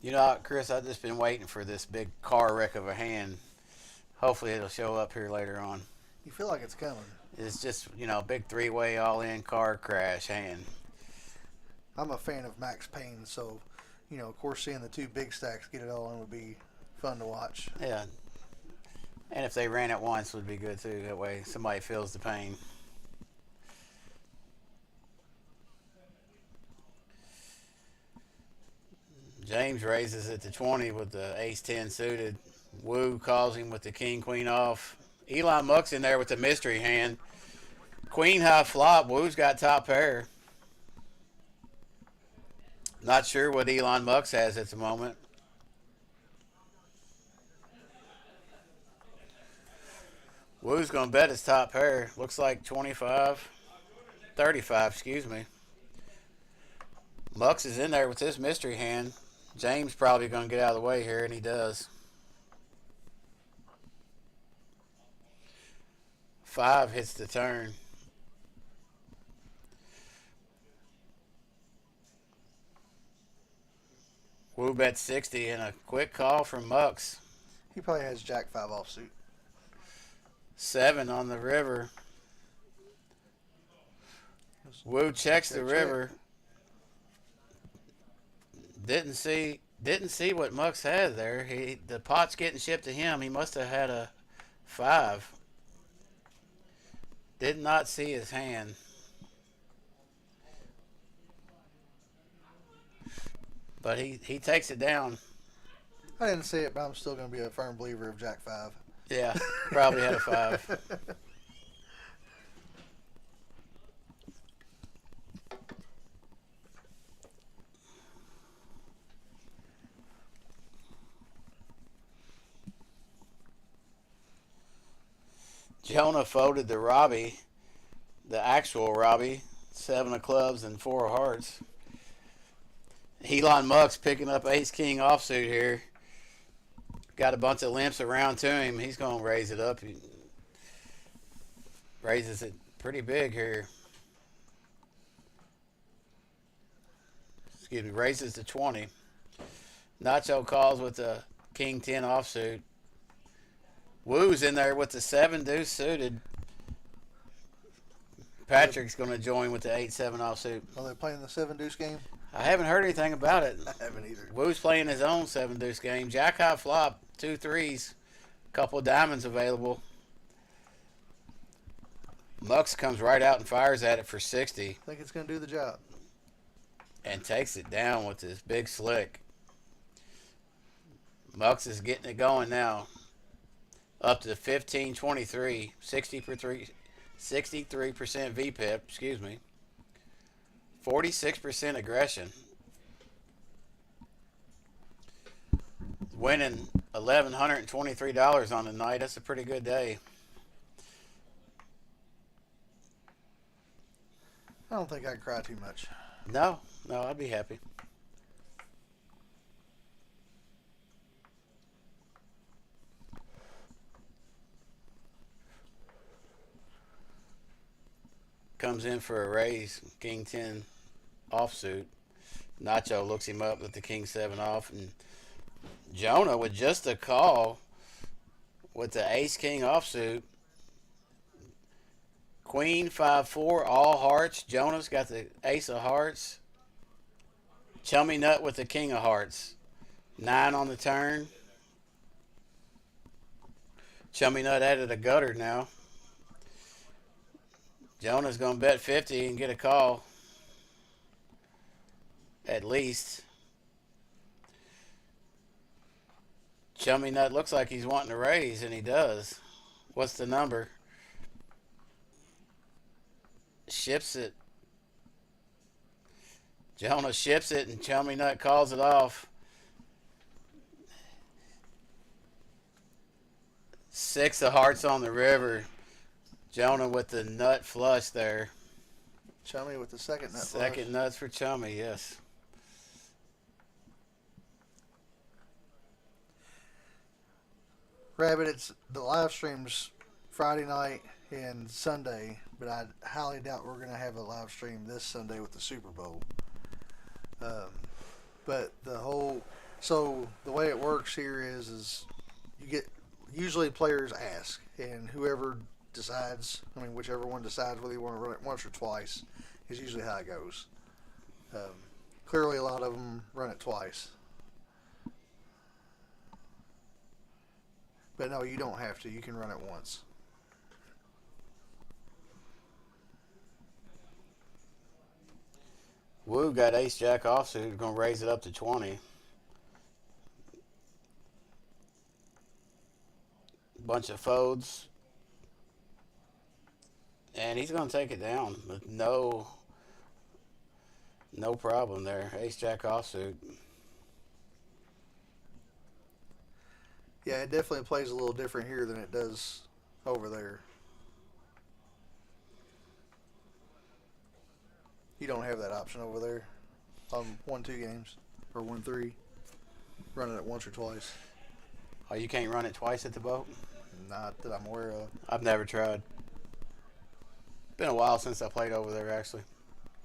You know, Chris, I've just been waiting for this big car wreck of a hand. Hopefully it'll show up here later on. You feel like it's coming. It's just, big 3-way all-in car crash hand. I'm a fan of Max Payne, so, of course, seeing the 2 big stacks get it all in would be fun to watch. Yeah. And if they ran it once would be good, too. That way somebody feels the pain. James raises it to 20 with the ace-10 suited. Wu calls him with the king-queen off. Elon Muck's in there with the mystery hand. Queen high flop. Wu's got top pair. Not sure what Elon Muck's has at the moment. Wu's going to bet his top pair. Looks like 25. 35, excuse me. Muck's is in there with this mystery hand. James probably going to get out of the way here, and he does. 5 hits the turn. Wu bet 60 and a quick call from Mux. He probably has jack 5 offsuit. 7 on the river. Wu checks the river. Didn't see what Mux had there. The pot's getting shipped to him. He must have had a 5. Did not see his hand. But he takes it down. I didn't see it, but I'm still going to be a firm believer of jack 5. Yeah, probably had a 5. Jonah folded the Robbie, the actual Robbie, 7 of clubs and 4 of hearts. Elon Musk's picking up ace-king offsuit here. Got a bunch of limps around to him. He's going to raise it up. He raises it pretty big here. Excuse me, raises to 20. Nacho calls with the king 10 offsuit. Wu's in there with the 7 deuce suited. Patrick's going to join with the 8-7 offsuit. Are they playing the 7 deuce game? I haven't heard anything about it. I haven't either. Woo's playing his own 7 deuce game. JAQK flop, 2 threes, couple of diamonds available. Mux comes right out and fires at it for 60. I think it's going to do the job. And takes it down with this big slick. Mux is getting it going now. Up to 15-23, 63% VPIP, excuse me. 46% aggression. Winning $1,123 on the night. That's a pretty good day. I don't think I'd cry too much. No, I'd be happy. Comes in for a raise, King 10 offsuit. Nacho looks him up with the King 7 off, and Jonah with just a call with the Ace King offsuit. Queen 5-4, all hearts. Jonah's got the Ace of hearts. Chummy Nut with the King of hearts. 9 on the turn. Chummy Nut added a gutter now. Jonah's going to bet 50 and get a call. At least. Chummy Nut looks like he's wanting to raise, and he does. What's the number? Ships it. Jonah ships it, and Chummy Nut calls it off. 6 of hearts on the river. Jonah with the nut flush there. Chummy with the second nut flush. Second nuts for Chummy, yes. Rabbit, it's the live streams Friday night and Sunday, but I highly doubt we're going to have a live stream this Sunday with the Super Bowl. But so the way it works here is you get, usually players ask, and whoever decides, whichever one decides whether you want to run it once or twice is usually how it goes. Clearly a lot of them run it twice. But no, you don't have to. You can run it once. Woo got Ace Jack offsuit. Going to raise it up to 20. Bunch of folds. And he's going to take it down with no problem there. Ace Jack offsuit. Yeah, it definitely plays a little different here than it does over there. You don't have that option over there on 1-2 games or 1-3. Running it once or twice. Oh, you can't run it twice at the boat? Not that I'm aware of. I've never tried. Been a while since I played over there, actually.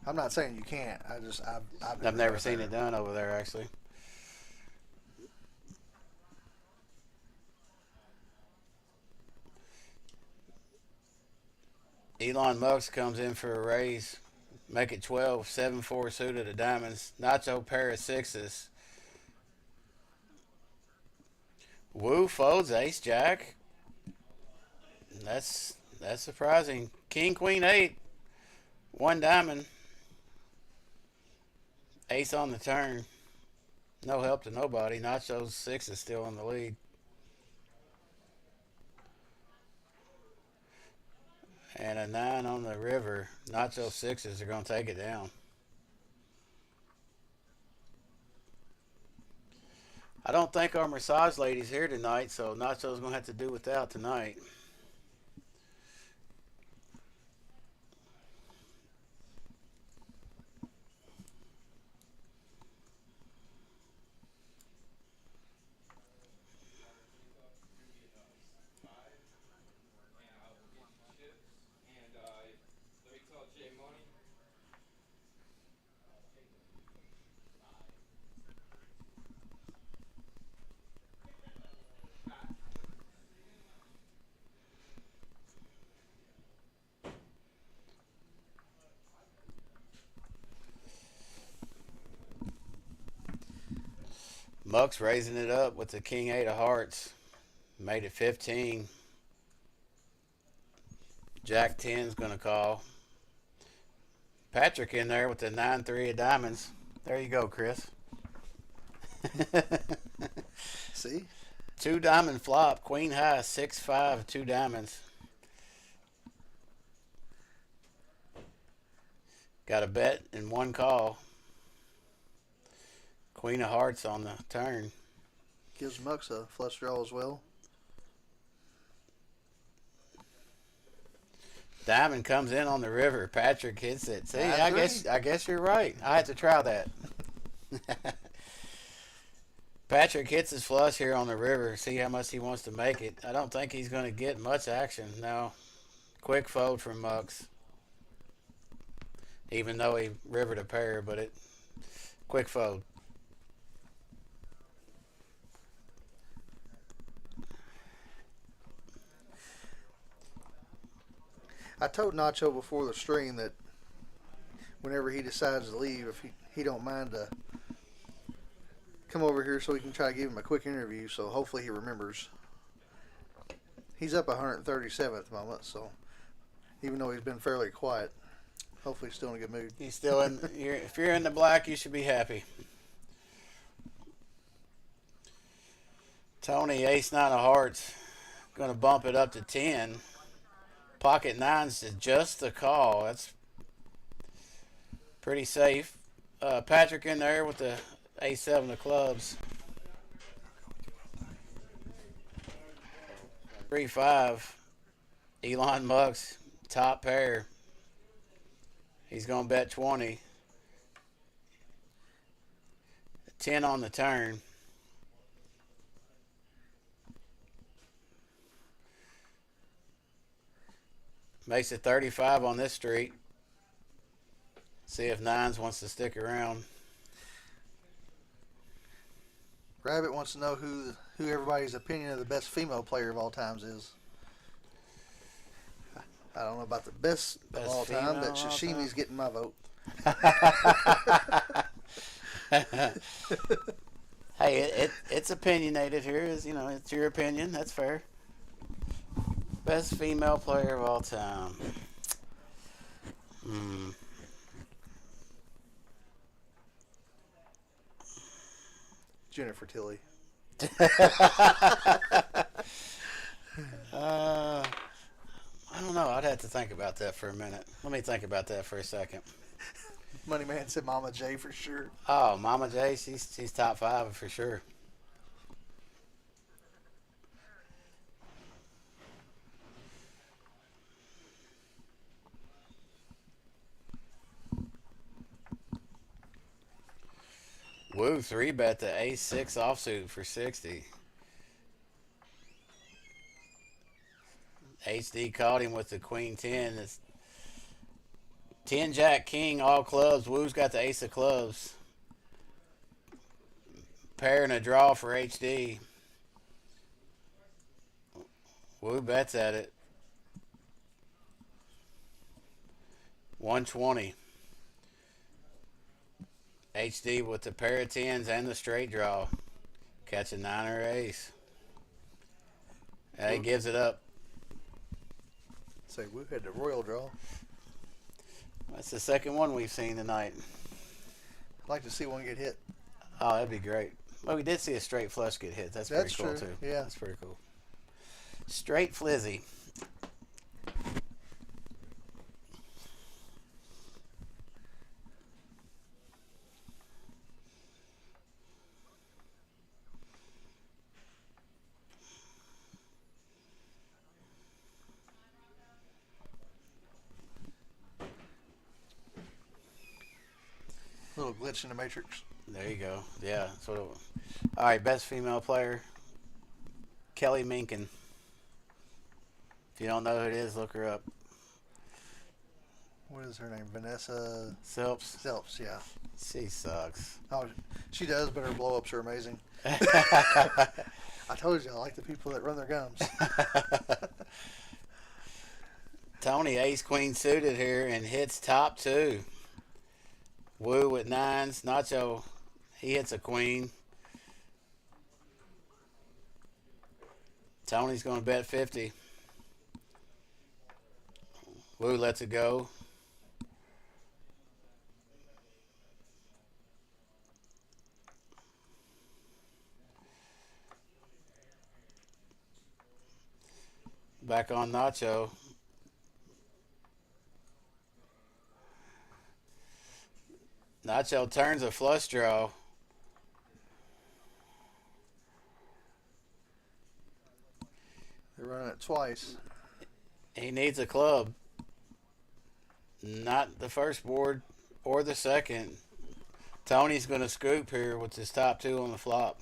I'm not saying you can't. I've never seen it done over there, actually. Elon Musk comes in for a raise. Make it 12. 7-4 suited of diamonds. Nacho pair of 6s. Woo folds Ace Jack. That's surprising. King Queen 8. 1 diamond. Ace on the turn. No help to nobody. Nacho's 6 is still in the lead. And a 9 on the river. Nacho 6s are going to take it down. I don't think our massage lady's here tonight, so Nacho's going to have to do without tonight. Muck's raising it up with the king 8 of hearts. Made it 15. Jack 10's going to call. Patrick in there with the 9-3 of diamonds. There you go, Chris. See? 2 diamond flop. Queen high, 6-5, 2 diamonds. Got a bet and 1 call. Queen of hearts on the turn. Gives Mux a flush draw as well. Diamond comes in on the river. Patrick hits it. See, 9-3. I guess you're right. I had to try that. Patrick hits his flush here on the river. See how much he wants to make it. I don't think he's going to get much action. No. Quick fold from Mux. Even though he rivered a pair, but it quick fold. I told Nacho before the stream that whenever he decides to leave, if he don't mind to come over here so we can try to give him a quick interview, so hopefully he remembers. He's up 137 at the moment, so even though he's been fairly quiet, hopefully he's still in a good mood. He's still in. If you're in the black, you should be happy. Tony, ace 9 of hearts, going to bump it up to 10. Pocket 9's just the call. That's pretty safe. Patrick in there with the ace 7 of clubs. 3-5. Elon Mucks, top pair. He's going to bet 20. 10 on the turn. Makes it 35 on this street. See if Nines wants to stick around. Rabbit wants to know who everybody's opinion of the best female player of all times is. I don't know about the best of all time, but Sashimi's getting my vote. Hey, it's opinionated here. It's your opinion. That's fair. Best female player of all time. Jennifer Tilly. I don't know. I'd have to think about that for a minute. Let me think about that for a second. Money Man said Mama J for sure. Oh, Mama J, she's top 5 for sure. Woo, 3-bet the ace 6 offsuit for 60. HD caught him with the queen 10. It's 10 jack king all clubs. Woo's got the ace of clubs. Pair and a draw for HD. Woo bets at it. 120. HD with the pair of 10s and the straight draw. Catch a 9 or ace. He gives it up. Say, we had the royal draw. That's the second one we've seen tonight. I'd like to see one get hit. Oh, that'd be great. Well, we did see a straight flush get hit. That's pretty cool, too. Yeah. That's pretty cool. Straight flizzy. Little glitch in the matrix. There you go. Yeah. All right, best female player, Kelly Minkin. If you don't know who it is, look her up. What is her name? Vanessa Silps. Selps, yeah. She sucks. Oh, she does, but her blow-ups are amazing. I told you, I like the people that run their gums. Tony ace queen suited here and hits top 2. Woo with 9s. Nacho, he hits a queen. Tony's going to bet 50. Lou lets it go. Back on Nacho. Nacho turns a flush draw. They're running it twice. He needs a club. Not the first board or the second. Tony's going to scoop here with his top two on the flop.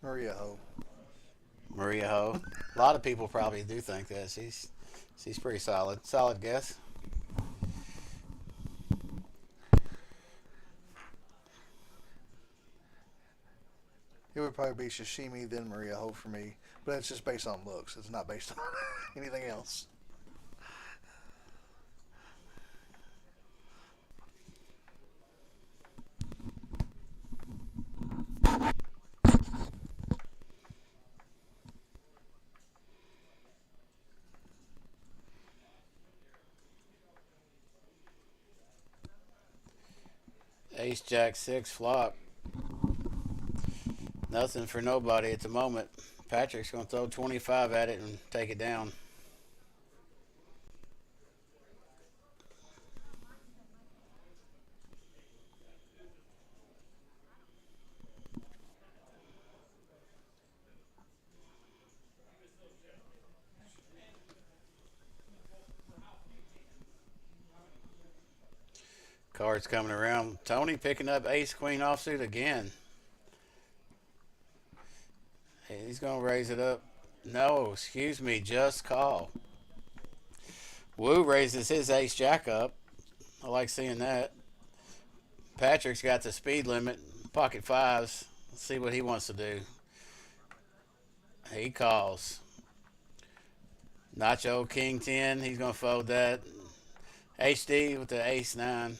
Maria Ho. Maria Ho. A lot of people probably do think that. She's pretty solid. Solid guess. It would probably be Sashimi, then Maria Ho for me. But it's just based on looks. It's not based on anything else. Ace Jack 6 flop. Nothing for nobody at the moment. Patrick's going to throw 25 at it and take it down. Cards coming around. Tony picking up ace queen offsuit again. He's going to raise it up. No, excuse me, just call. Wu raises his ace jack up. I like seeing that. Patrick's got the speed limit. Pocket fives. Let's see what he wants to do. He calls. Nacho king 10. He's going to fold that. HD with the ace 9.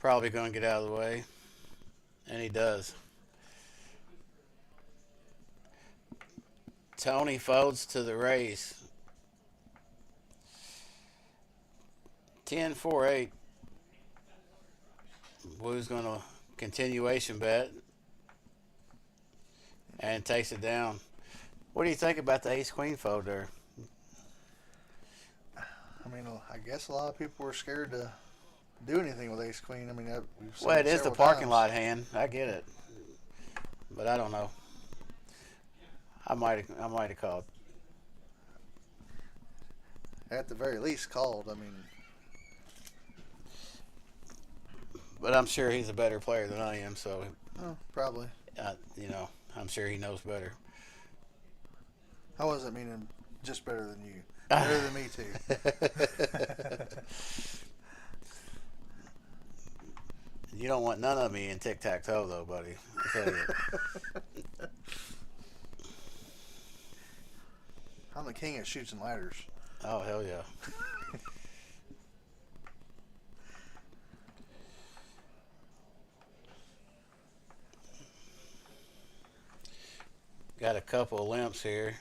Probably going to get out of the way. And he does. Tony folds to the raise. 10-4-8. Wu's going to continuation bet. And takes it down. What do you think about the ace-queen fold there? I mean, I guess a lot of people were scared to do anything with ace queen. I mean, we've seen Well, it is the parking times. lot hand. I get it, but I don't know. I might have called. At the very least, called. I mean, But I'm sure he's a better player than I am, so probably. I'm sure he knows better. I wasn't meaning just better than you. Better than me too. You don't want none of me in tic-tac-toe, though, buddy. I tell you. I'm the king of chutes and ladders. Oh, hell yeah. Got a couple of limps here.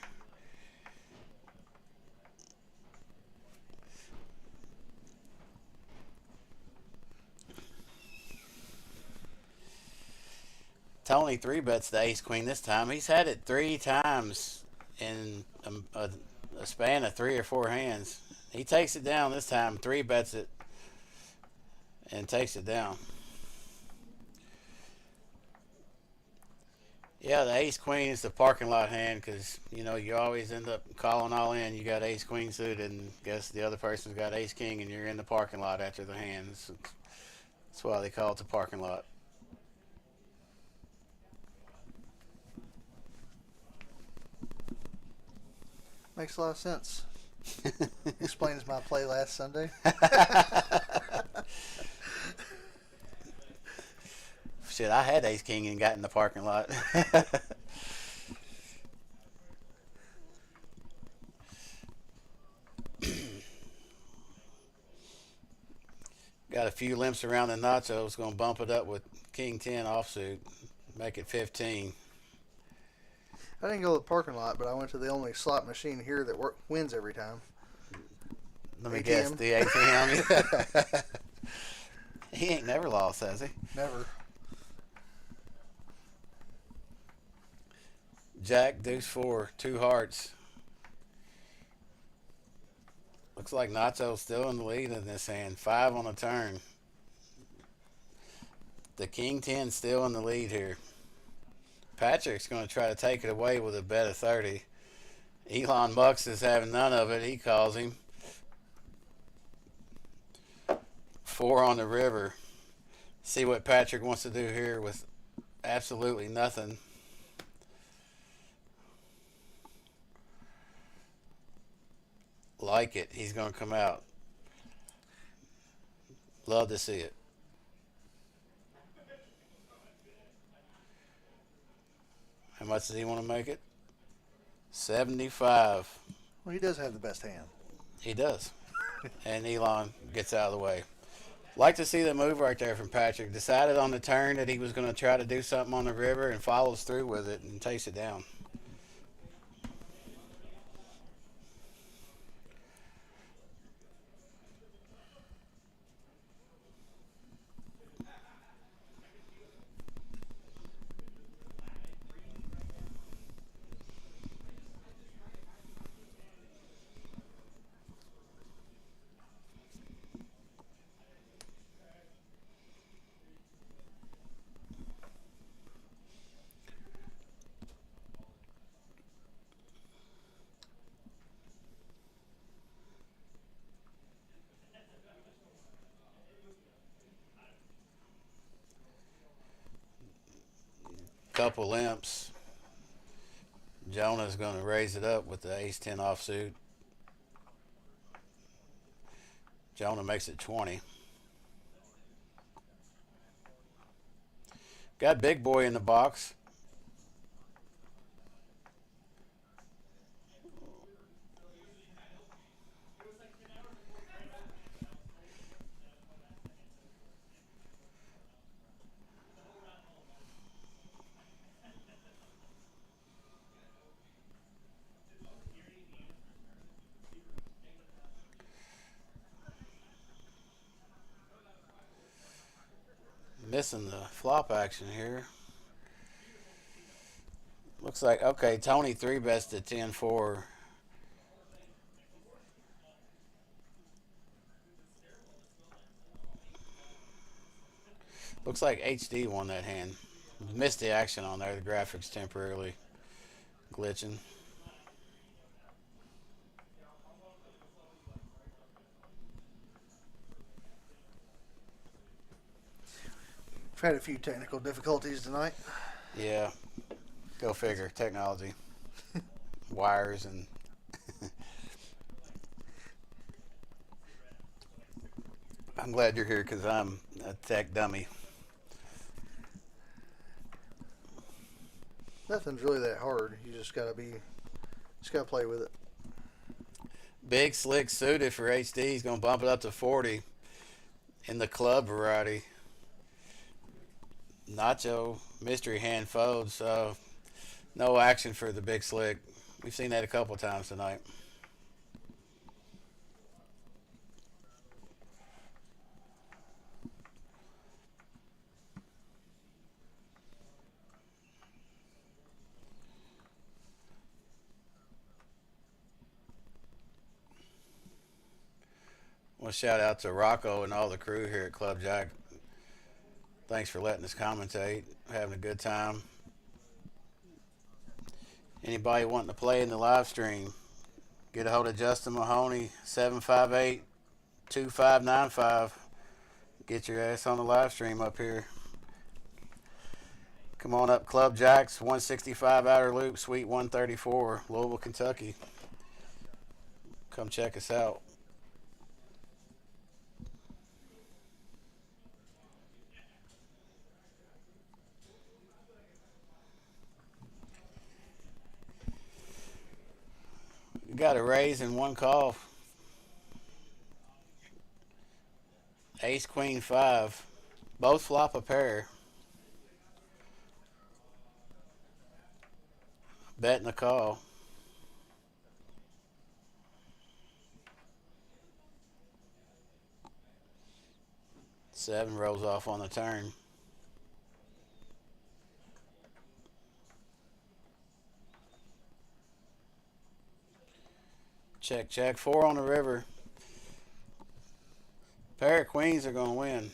Tony 3-bets the ace queen this time. He's had it 3 times in a span of 3 or 4 hands. He takes it down this time, 3-bets it, and takes it down. Yeah, the ace queen is the parking lot hand because you always end up calling all in. You got ace queen suited, and guess the other person's got ace king, and you're in the parking lot after the hands. That's why they call it the parking lot. Makes a lot of sense. Explains my play last Sunday. shit, I had ace king and got in the parking lot. Got a few limps around the Nacho. Was going to bump it up with king 10 offsuit, make it 15. I didn't go to the parking lot, but I went to the only slot machine here that wins every time. Let me ATM. guess, the ATM. He ain't never lost, has he? Never. Jack, deuce 4, 2 hearts. Looks like Nacho's still in the lead in this hand. 5 on the turn. The king 10 still in the lead here. Patrick's going to try to take it away with a bet of 30. Elon Musk is having none of it. He calls him. 4 on the river. See what Patrick wants to do here with absolutely nothing. Like it. He's going to come out. Love to see it. How much does he want to make it? 75. Well, he does have the best hand. He does. And Elon gets out of the way. Like to see the move right there from Patrick. Decided on the turn that he was going to try to do something on the river and follows through with it and takes it down. Couple limps. Jonah's going to raise it up with the ace 10 offsuit. Jonah makes it 20. Got big boy in the box. Missing the flop action here. Looks like, okay, Tony 3-bets to 10-4. Looks like HD won that hand. Missed the action on there. The graphics temporarily glitching. We've had a few technical difficulties tonight. Yeah. Go figure. Technology. Wires and... I'm glad you're here because I'm a tech dummy. Nothing's really that hard. You just gotta play with it. Big slick suited for HD. He's gonna bump it up to 40 in the club variety. Nacho mystery hand folds. So no action for the big slick. We've seen that a couple times tonight. Well, shout out to Rocco and all the crew here at Club JAQK. Thanks for letting us commentate. Having a good time. Anybody wanting to play in the live stream, get a hold of Justin Mahoney, 758-2595. Get your ass on the live stream up here. Come on up, Club JAQK's 165 Outer Loop, Suite 134, Louisville, Kentucky. Come check us out. got a raise and one call. Ace, queen, 5. Both flop a pair. Betting the call. Seven rolls off on the turn. Check, check. 4 on the river. Pair of queens are going to win.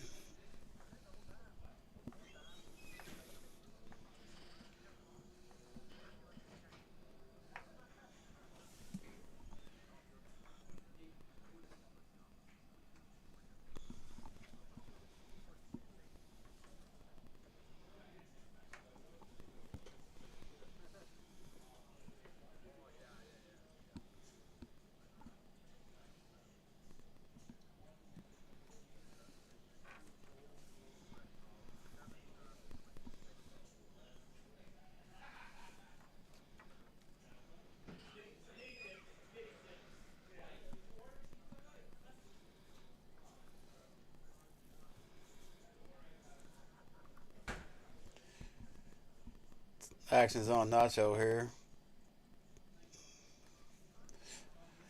Action's on Nacho here.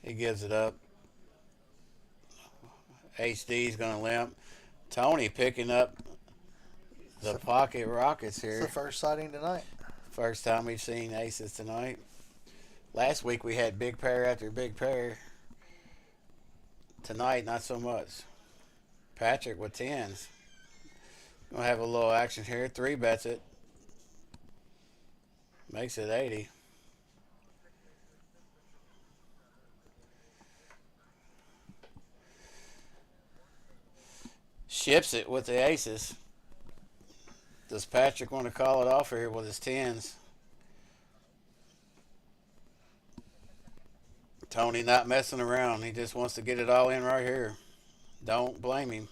He gives it up. HD's going to limp. Tony picking up the pocket rockets here. It's the first sighting tonight. First time we've seen aces tonight. Last week we had big pair after big pair. Tonight, not so much. Patrick with 10s. Gonna have a little action here. 3 bets it. Makes it 80. Ships it with the aces. Does Patrick want to call it off here with his 10s? Tony not messing around. He just wants to get it all in right here. Don't blame him.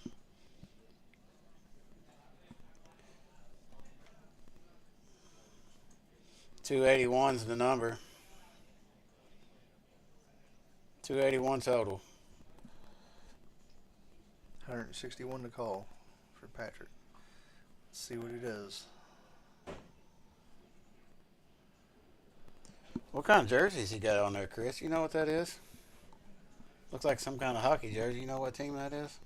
$281's the number. 281 total. 161 to call for Patrick. Let's see what he does. What kind of jerseys he got on there, Chris? You know what that is? Looks like some kind of hockey jersey. You know what team that is?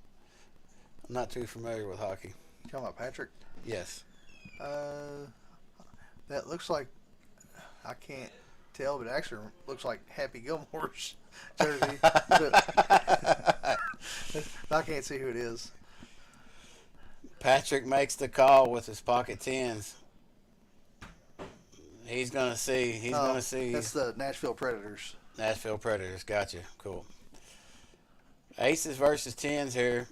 I'm not too familiar with hockey. You talking about Patrick? Yes. That looks like, I can't tell, but it actually looks like Happy Gilmore's jersey. But I can't see who it is. Patrick makes the call with his pocket 10s. He's going to see. He's going to see. That's the Nashville Predators. Nashville Predators. Gotcha. Cool. Aces versus 10s here.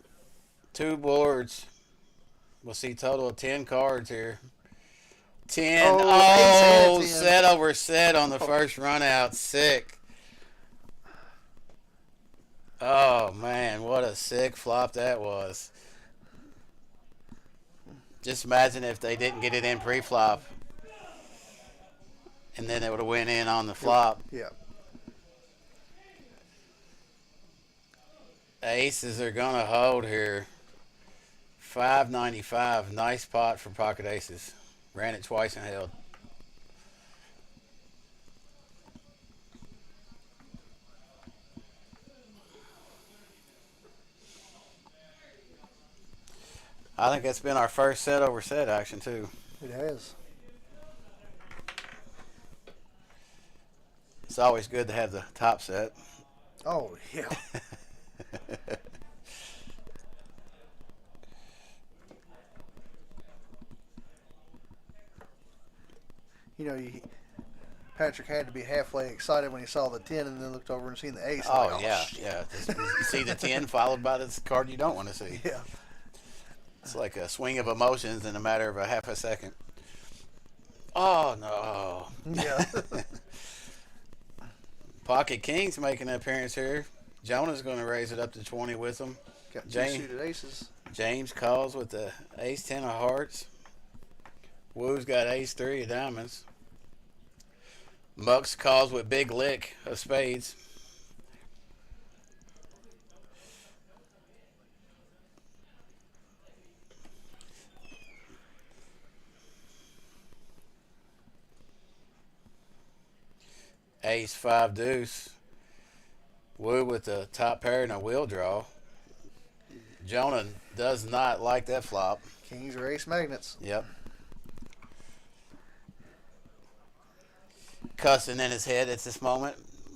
2 boards. We'll see total of 10 cards here. 10. Oh, 10. Set over set on the first run out. Sick. Oh, man. What a sick flop that was. Just imagine if they didn't get it in pre-flop. And then it would have went in on the flop. Yeah. Aces are going to hold here. $5.95. Nice pot for pocket aces. Ran it twice and held. I think that's been our first set over set action too. It has. It's always good to have the top set. Oh, yeah. You know, Patrick had to be halfway excited when he saw the 10 and then looked over and seen the ace. Oh, like, yeah, shit. yeah. You see the 10 followed by this card you don't want to see. Yeah. It's like a swing of emotions in a matter of a half a second. Oh, no. Yeah. Pocket Kings making an appearance here. Jonah's going to raise it up to 20 with them. Got 2 suited aces. James calls with the ace 10 of hearts. Woo's got ace 3 of diamonds. Mux calls with big lick of spades. Ace 5 deuce. Woo with the top pair and a wheel draw. Jonah does not like that flop. Kings are ace magnets. Yep. Cussing in his head at this moment.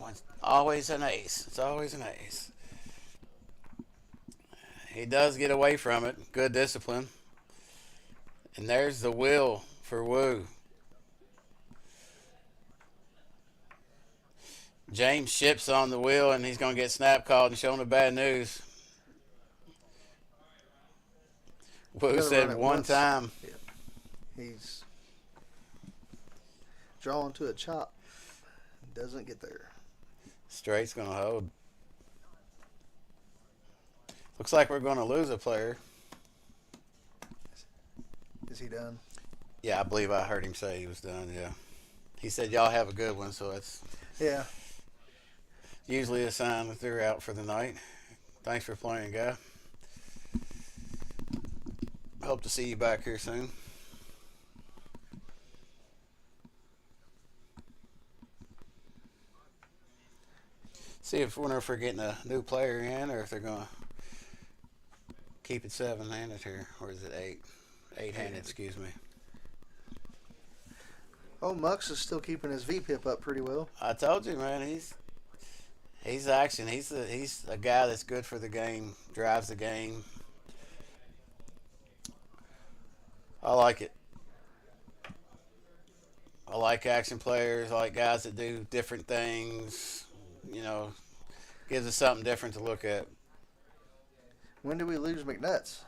It's always an ace. It's always an ace. He does get away from it. Good discipline. And there's the wheel for Woo. James ships on the wheel, and he's going to get snap called and shown the bad news. Woo said one time. Yeah. He's drawing to a chop. Doesn't get there. Straight's going to hold. Looks like we're going to lose a player. Is he done? Yeah, I believe I heard him say he was done, yeah. He said, y'all have a good one, so it's Yeah. usually a sign that they're out for the night. Thanks for playing, guy. Hope to see you back here soon. See if we're getting a new player in, or if they're going to keep it 7-handed here. Or is it 8? 8-handed, excuse me. Oh, Mux is still keeping his VPIP up pretty well. I told you, man. He's action. He's a guy that's good for the game. Drives the game. I like it. I like action players. I like guys that do different things. You know, gives us something different to look at. When do we lose McNuts?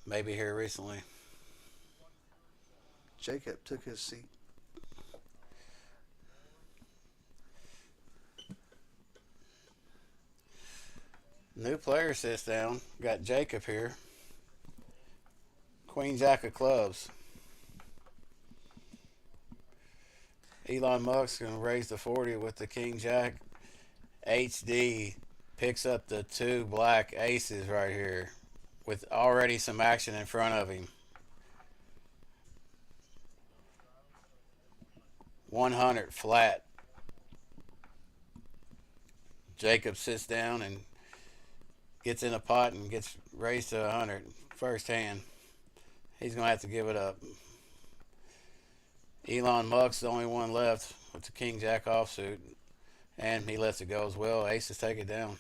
Maybe here recently. JAQK took his seat. New player sits down. Got JAQK here. Queen Jack of clubs. Elon Musk's going to raise the 40 with the King Jack. HD picks up the 2 black aces right here with already some action in front of him. 100 flat. Jacob sits down and gets in a pot and gets raised to 100 first hand. He's going to have to give it up. Elon Musk's the only one left with the King Jack offsuit, and he lets it go as well. Aces take it down.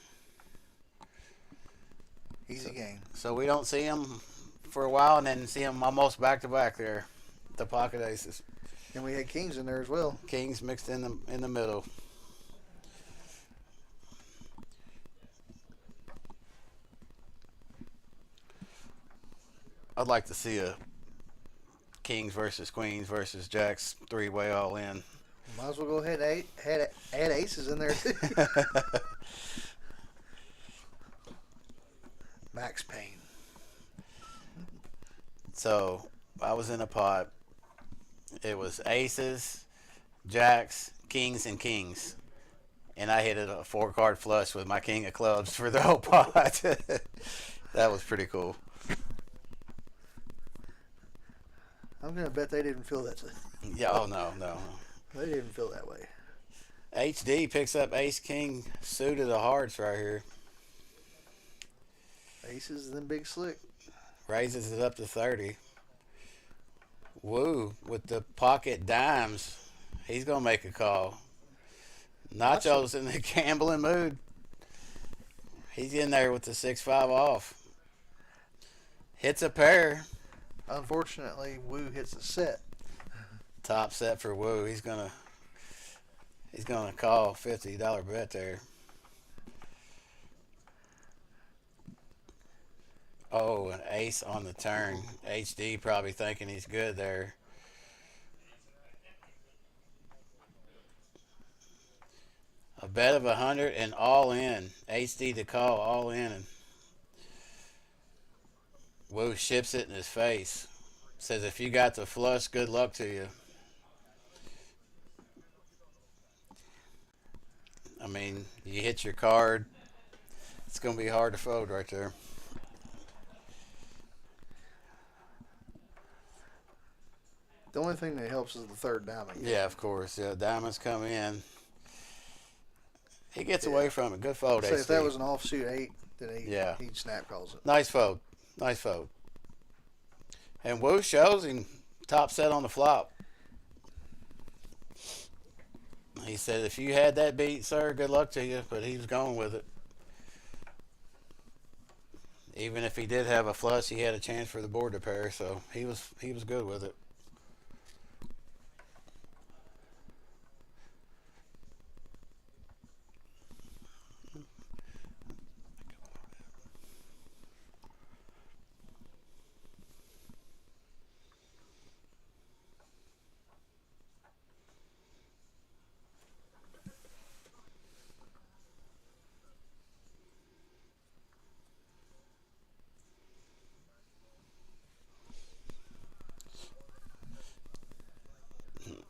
Easy game. So we don't see him for a while, and then see him almost back to back there. The pocket aces. And we had kings in there as well. Kings mixed in the middle. I'd like to see a Kings versus Queens versus Jacks 3-way all in. Might as well go ahead and add aces in there too. Max Payne. So I was in a pot. It was aces, jacks, kings, and kings. And I hit it a 4-card flush with my king of clubs for the whole pot. That was pretty cool. I'm going to bet they didn't feel that. Yeah, oh no. They didn't feel that way. HD picks up ace king suited of hearts right here. Aces and then big slick. Raises it up to 30. Woo with the pocket dimes. He's going to make a call. Nacho's in the gambling mood. He's in there with the 6-5 off. Hits a pair. Unfortunately, Woo hits a set. Top set for Woo. He's gonna call $50 bet there. Oh, an ace on the turn. HD probably thinking he's good there. A bet of 100 and all in. HD to call all in. And Woo ships it in his face. Says if you got the flush, good luck to you. I mean, you hit your card. It's going to be hard to fold right there. The only thing that helps is the third diamond. Yeah, of course. Yeah, diamonds come in. He gets away from it. Good fold, So HD. if that was an offsuit 8, then Yeah. he'd snap calls it. Nice fold. Nice fold. And Wu shows him top set on the flop. He said, if you had that beat, sir, good luck to you. But he was going with it. Even if he did have a flush, he had a chance for the board to pair. So he was good with it.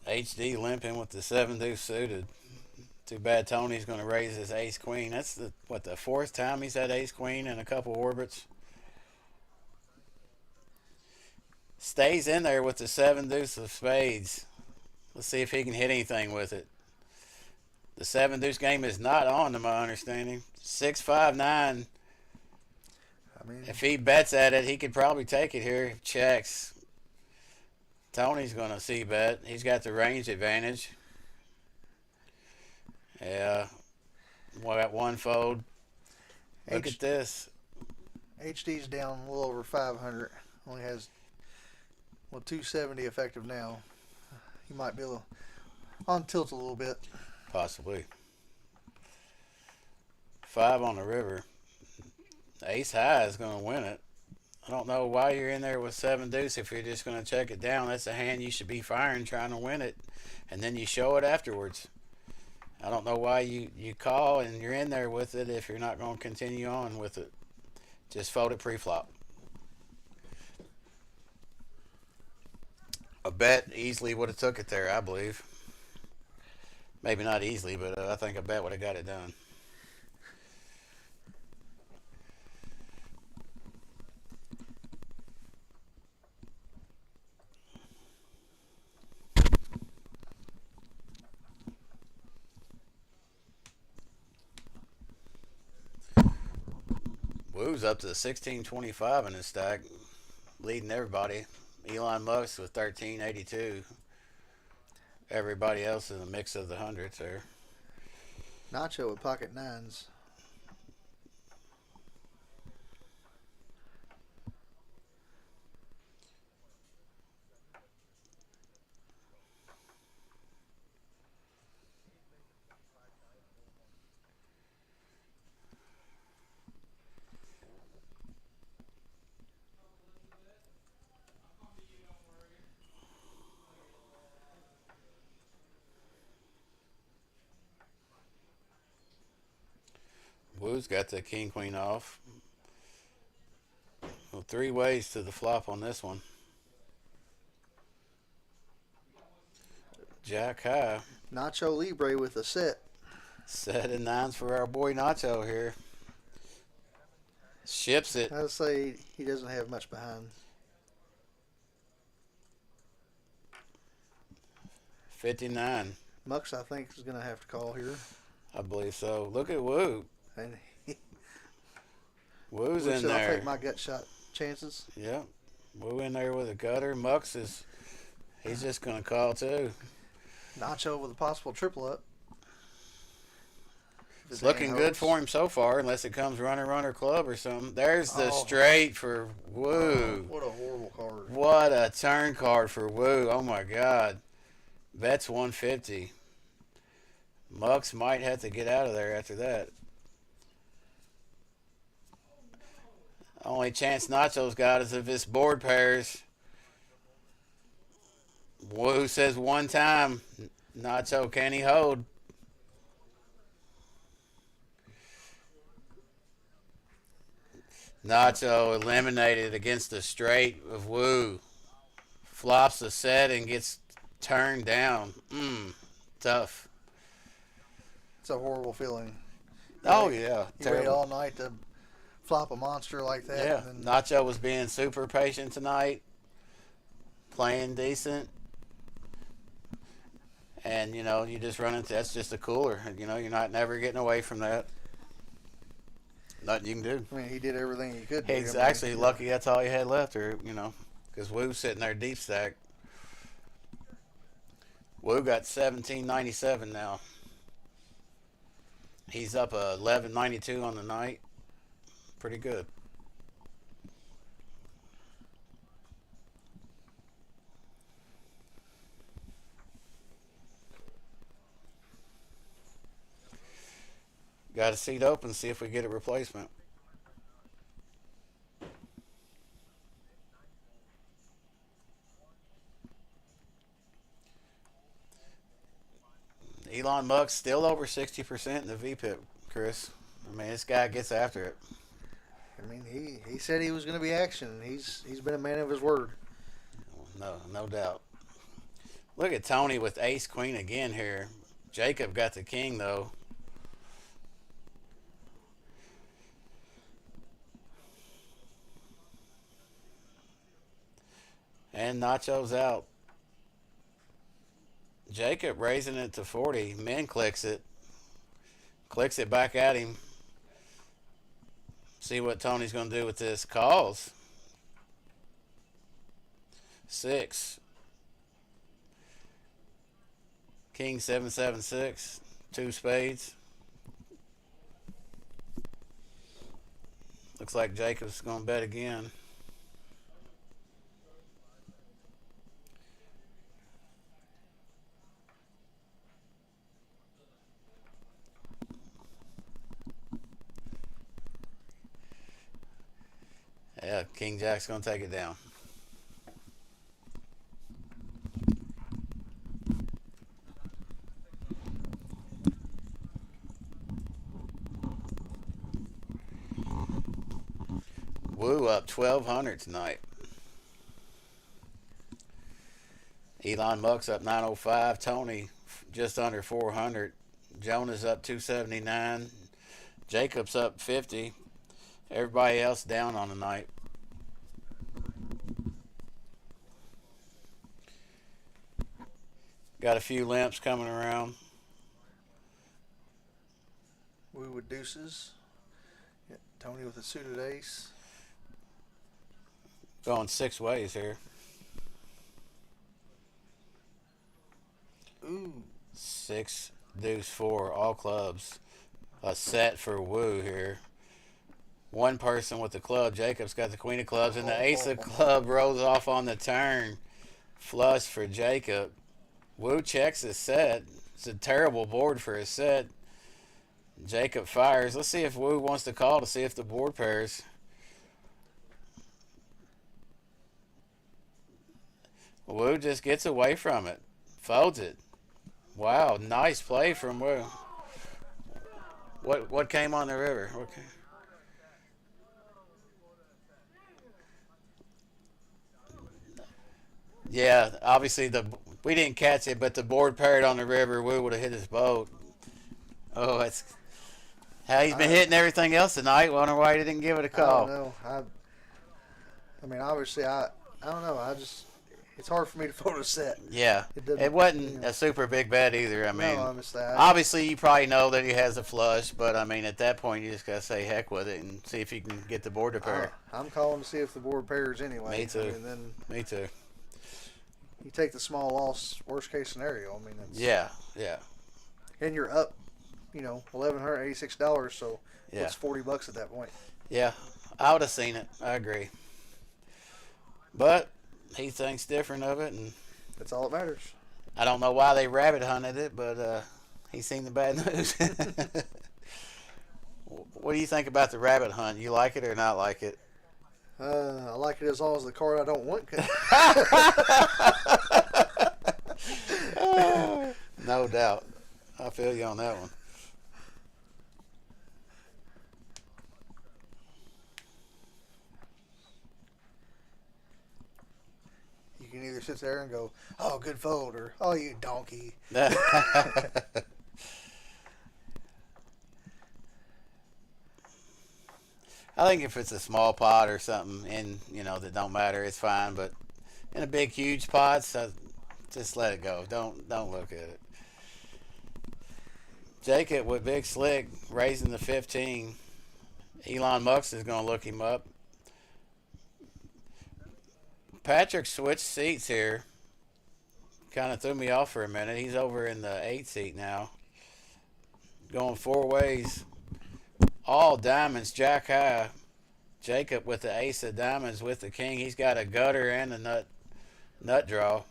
HD limping with the 7 deuce suited. Too bad Tony's going to raise his ace queen. That's the 4th time he's had ace queen in a couple orbits. Stays in there with the 7 deuce of spades. Let's see if he can hit anything with it. The 7 deuce game is not on, to my understanding. 6, 5, 9. I mean, If he bets at it, he could probably take it here. Checks. Tony's going to see bet. He's got the range advantage. Yeah. Got one fold. Look at this. HD's down a little over 500. Only has 270 effective now. He might be on tilt a little bit. Possibly. 5 on the river. Ace high is going to win it. I don't know why you're in there with 7 deuce if you're just going to check it down. That's a hand you should be firing, trying to win it, and then you show it afterwards. I don't know why you call and you're in there with it if you're not going to continue on with it. Just fold it pre-flop. A bet easily would have took it there, I believe. Maybe not easily, but I think a bet would have got it done. Wu's up to 1625 in his stack, leading everybody. Elon Musk with 1382. Everybody else is a mix of the hundreds there. Nacho with pocket 9s. Wu's got the king queen off. Well, 3 ways to the flop on this one. Jack high. Nacho Libre with a set. 7 9s for our boy Nacho here. Ships it. I'd say he doesn't have much behind. 59. Mux, I think, is going to have to call here. I believe so. Look at Wu. And Wu's in I'll there. take my gut shot chances. Yep. Wu in there with a gutter. Mux he's just going to call too. Nacho with a possible triple up. It's looking good for him so far, unless it comes runner club or something. There's the straight for Wu. What a horrible card. What a turn card for Wu. Oh my God. Bet's 150. Mux might have to get out of there after that. Only chance Nacho's got is if this board pairs. Wu says one time. Nacho, can he hold? Nacho eliminated against the straight of Wu. Flops the set and gets turned down. Tough. It's a horrible feeling. Oh, yeah. You wait all night to flop a monster like that. Yeah. And then Nacho was being super patient tonight. Playing decent. And you just run into that's just a cooler. You're not never getting away from that. Nothing you can do. I mean, he did everything he could do. He's I mean, actually lucky that's all he had left, or because Woo's sitting there deep stack. Woo got 1797 now. He's up 1192 on the night. Pretty good. Got a seat open, see if we get a replacement. Elon Musk's still over 60% in the VPIP, Chris. I mean, this guy gets after it. I mean, he said he was going to be action. He's been a man of his word. No doubt. Look at Tony with ace queen again here. JAQK got the king though. And Nacho's out. JAQK raising it to 40. Min clicks it. Clicks it back at him. See what Tony's going to do with this. Calls. 6. King 776. 2 spades. Looks like Jacob's going to bet again. Yeah, King Jack's going to take it down. Woo up 1,200 tonight. Elon Musk's up 905. Tony just under 400. Jonah's up 279. Jacob's up 50. Everybody else down on the night. Got a few limps coming around. Woo with deuces. Yeah, Tony with a suited ace. Going 6 ways here. Ooh. 6, deuce, 4, all clubs. A set for Woo here. One person with the club. Jacob's got the queen of clubs, and the ace of club rolls off on the turn. Flush for Jacob. Woo checks his set. It's a terrible board for his set. Jacob fires. Let's see if Woo wants to call to see if the board pairs. Woo just gets away from it. Folds it. Wow, nice play from Woo. What came on the river? Okay. Yeah, obviously we didn't catch it, but the board paired on the river. Woo would have hit his boat. Oh, that's how he's been hitting everything else tonight. Wonder why he didn't give it a call. I don't know. I mean, obviously, I don't know. It's hard for me to fold a set. Yeah, it wasn't a super big bet either. I mean, no, obviously you probably know that he has a flush, but I mean at that point you just gotta say heck with it and see if you can get the board to pair. I'm calling to see if the board pairs anyway. Me too. And then Me too. you take the small loss, worst case scenario. I mean, Yeah. And you're up, $1,186. So Yeah. it's $40 at that point. Yeah, I would have seen it. I agree. But he thinks different of it, and That's all that matters. I don't know why they rabbit hunted it, but he's seen the bad news. What do you think about the rabbit hunt? You like it or not like it? I like it as long as the card I don't want. No doubt. I feel you on that one. You can either sit there and go, "Oh, good fold," or "Oh, you donkey." I think if it's a small pot or something, and that don't matter, it's fine. But in a big, huge pot, so just let it go. Don't look at it. JAQK with Big Slick raising the 15. Elon Musk is going to look him up. Patrick switched seats here. Kind of threw me off for a minute. He's over in the 8 seat now. Going 4 ways. All diamonds, jack high. JAQK with the ace of diamonds with the king. He's got a gutter and a nut draw.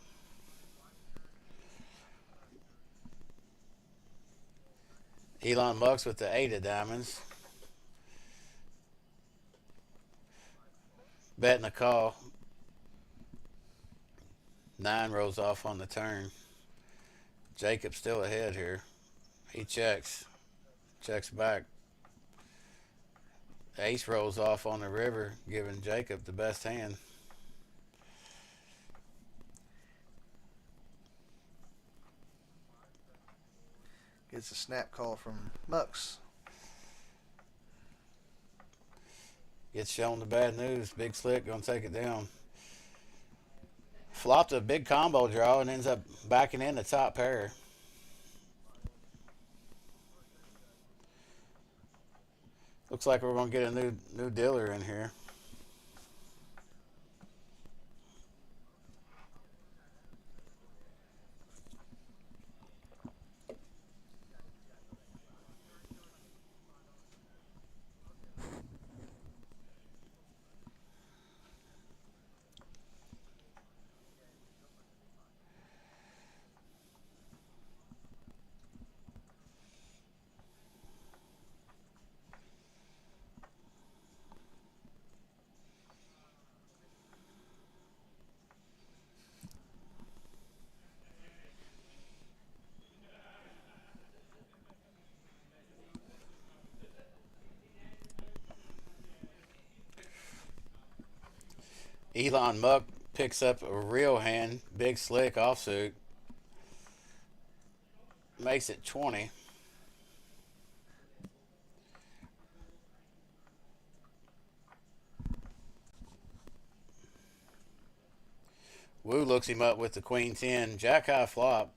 Elon Musk with the 8 of diamonds. Betting a call. 9 rolls off on the turn. JAQK's still ahead here. He checks. Checks back. Ace rolls off on the river, giving JAQK the best hand. Gets a snap call from Mux. Gets shown the bad news. Big Slick gonna take it down. Flopped a big combo draw and ends up backing in the top pair. Looks like we're gonna get a new dealer in here. Elon Musk picks up a real hand. Big Slick offsuit. Makes it 20. Wu looks him up with the queen 10. Jack high flop.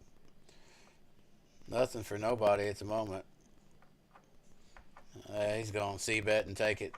Nothing for nobody at the moment. He's going to c-bet and take it.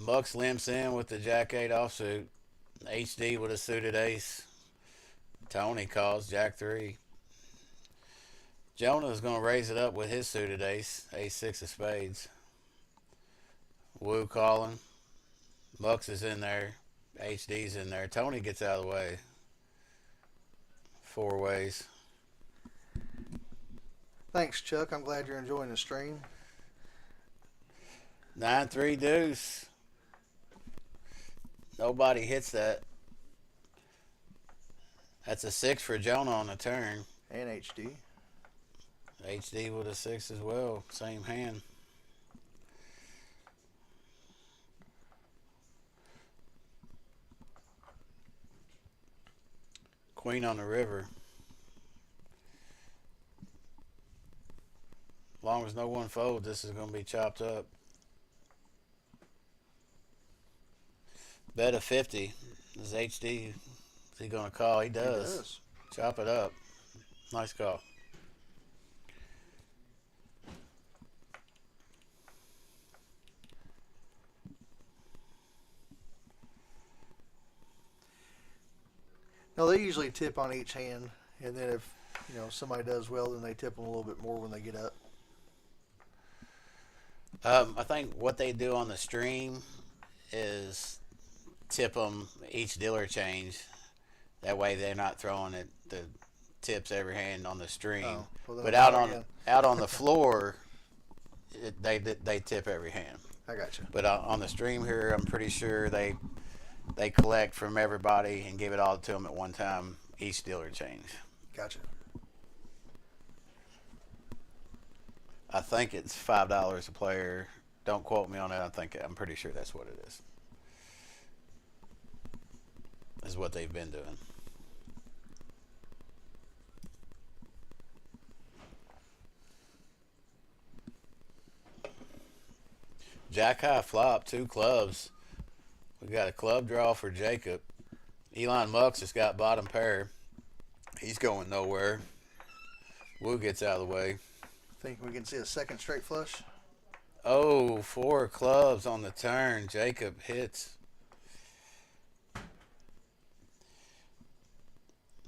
Bucks limps in with the Jack 8 offsuit. HD with a suited ace. Tony calls Jack 3. Jonah is going to raise it up with his suited ace. Ace 6 of spades. Wu calling. Bucks is in there. HD's in there. Tony gets out of the way. 4 ways. Thanks, Chuck. I'm glad you're enjoying the stream. 9-3 deuce. Nobody hits that. That's a 6 for Jonah on the turn. And HD. HD with a 6 as well. Same hand. Queen on the river. As long as no one folds, this is going to be chopped up. Bet of 50. Is HD, is he going to call? He does. He does. Chop it up. Nice call. No, they usually tip on each hand, and then if somebody does well, then they tip them a little bit more when they get up. I think what they do on the stream is tip them each dealer change. That way they're not throwing the tips every hand on the stream. Oh, well, but out on the floor, they tip every hand. I got you. But on the stream here, I'm pretty sure they collect from everybody and give it all to them at one time, each dealer change. Gotcha. I think it's $5 a player. Don't quote me on it. I'm pretty sure that's what it is. Is what they've been doing. JAQK flop, 2 clubs. We got a club draw for Jacob. Elon Musk has got bottom pair. He's going nowhere. Wu gets out of the way. Think we can see a second straight flush? Oh, 4 clubs on the turn. Jacob hits.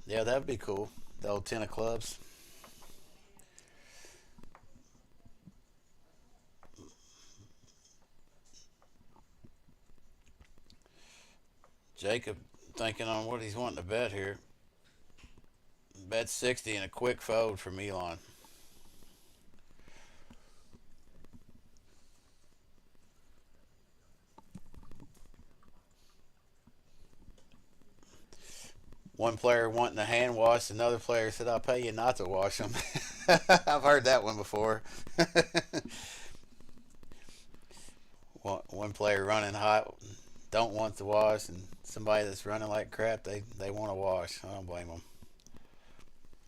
Yeah, that'd be cool. The old 10 of clubs. Jacob thinking on what he's wanting to bet here. Bet 60 and a quick fold from Elon. One player wanting a hand wash, another player said, I'll pay you not to wash them. I've heard that one before. One player running hot, don't want to wash, and somebody that's running like crap, they want to wash. I don't blame them.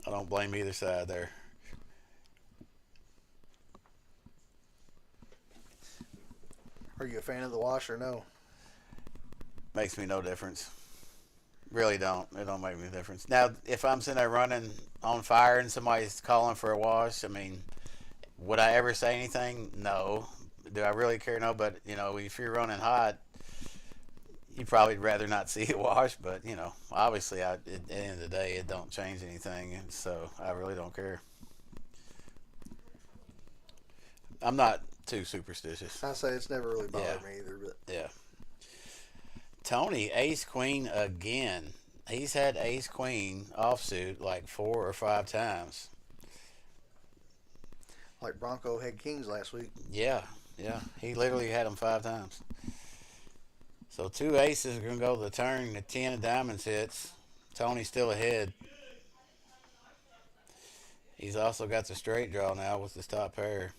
I don't blame either side there. Are you a fan of the wash or no? Makes me no difference. Really don't. It don't make me a difference. Now, if I'm sitting there running on fire and somebody's calling for a wash, I mean, would I ever say anything? No. Do I really care? No. But, you know, if you're running hot, you probably rather not see it wash. But, you know, obviously, at the end of the day, it don't change anything. And so I really don't care. I'm not too superstitious. I say it's never really bothered me either. But yeah. Tony, ace queen again. He's had ace queen offsuit like 4 or 5 times. Like Bronco had kings last week. Yeah. He literally had them 5 times. So 2 aces are going to go to the turn. The 10 of diamonds hits. Tony's still ahead. He's also got the straight draw now with his top pair.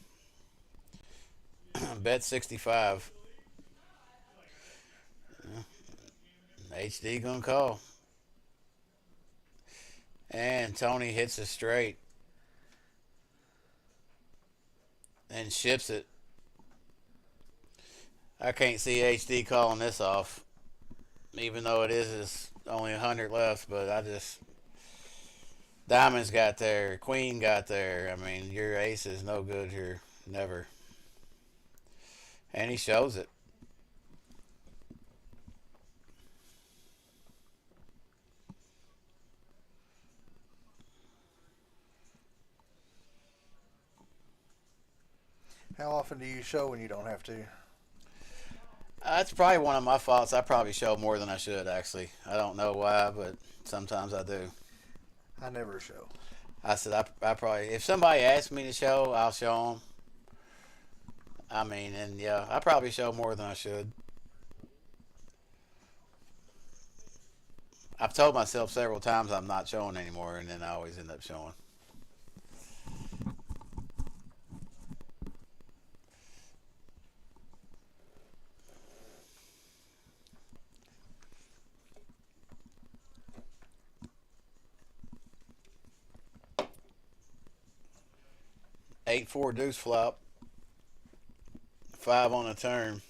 Bet 65. HD gonna call. And Tony hits a straight. And ships it. I can't see HD calling this off. Even though it is only 100 left, but I just... Diamonds got there. Queen got there. I mean, your ace is no good here. Never. And he shows it. How often do you show when you don't have to? That's probably one of my faults. I probably show more than I should, actually. I don't know why, but sometimes I do. I never show. I said I probably... If somebody asks me to show, I'll show them. I mean, and yeah, I probably show more than I should. I've told myself several times I'm not showing anymore, and then I always end up showing. Eight, 4 deuce flop. 5 on the turn.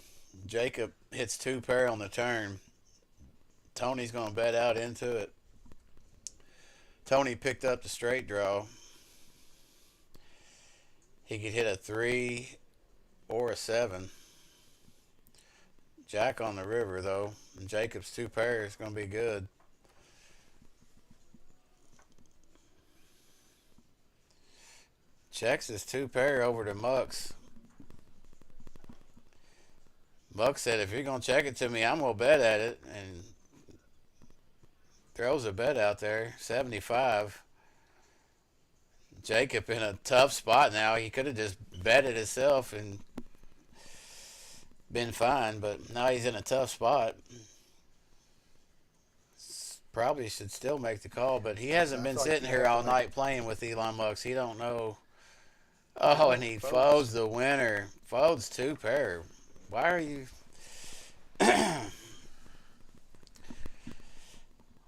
Jacob hits 2 pair on the turn. Tony's going to bet out into it. Tony picked up the straight draw. He could hit a 3 or a 7. Jack on the river, though. And Jacob's 2 pair is going to be good. Checks his 2 pair over to Mux. Buck said, if you're going to check it to me, I'm going to bet at it. And throws a bet out there, 75. Jacob in a tough spot now. He could have just bet it himself and been fine, but now he's in a tough spot. Probably should still make the call, but he hasn't been sitting here all night playing with Elon Musk. He don't know. Oh, and he Folds. folds the winner. Folds two pair. Why are you? I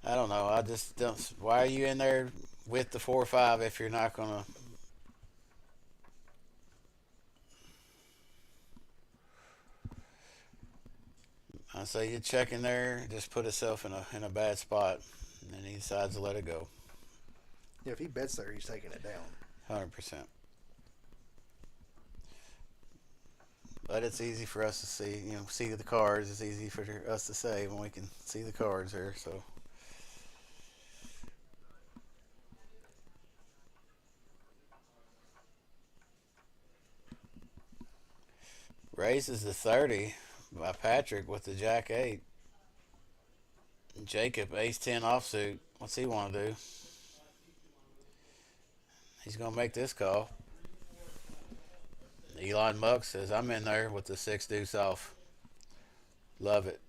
don't know. I just don't. Why are you in there with the 4-5 if you're not gonna? I say you check in there. Just put himself in a bad spot, and then he decides to let it go. Yeah, if he bets there, he's taking it down. 100%. But it's easy for us to see, see the cards. It's easy for us to say when we can see the cards here. So raises the 30 by Patrick with the Jack 8. Jacob ace 10 offsuit. What's he want to do? He's gonna make this call. Elon Musk says I'm in there with the 6 deuce off. Love it.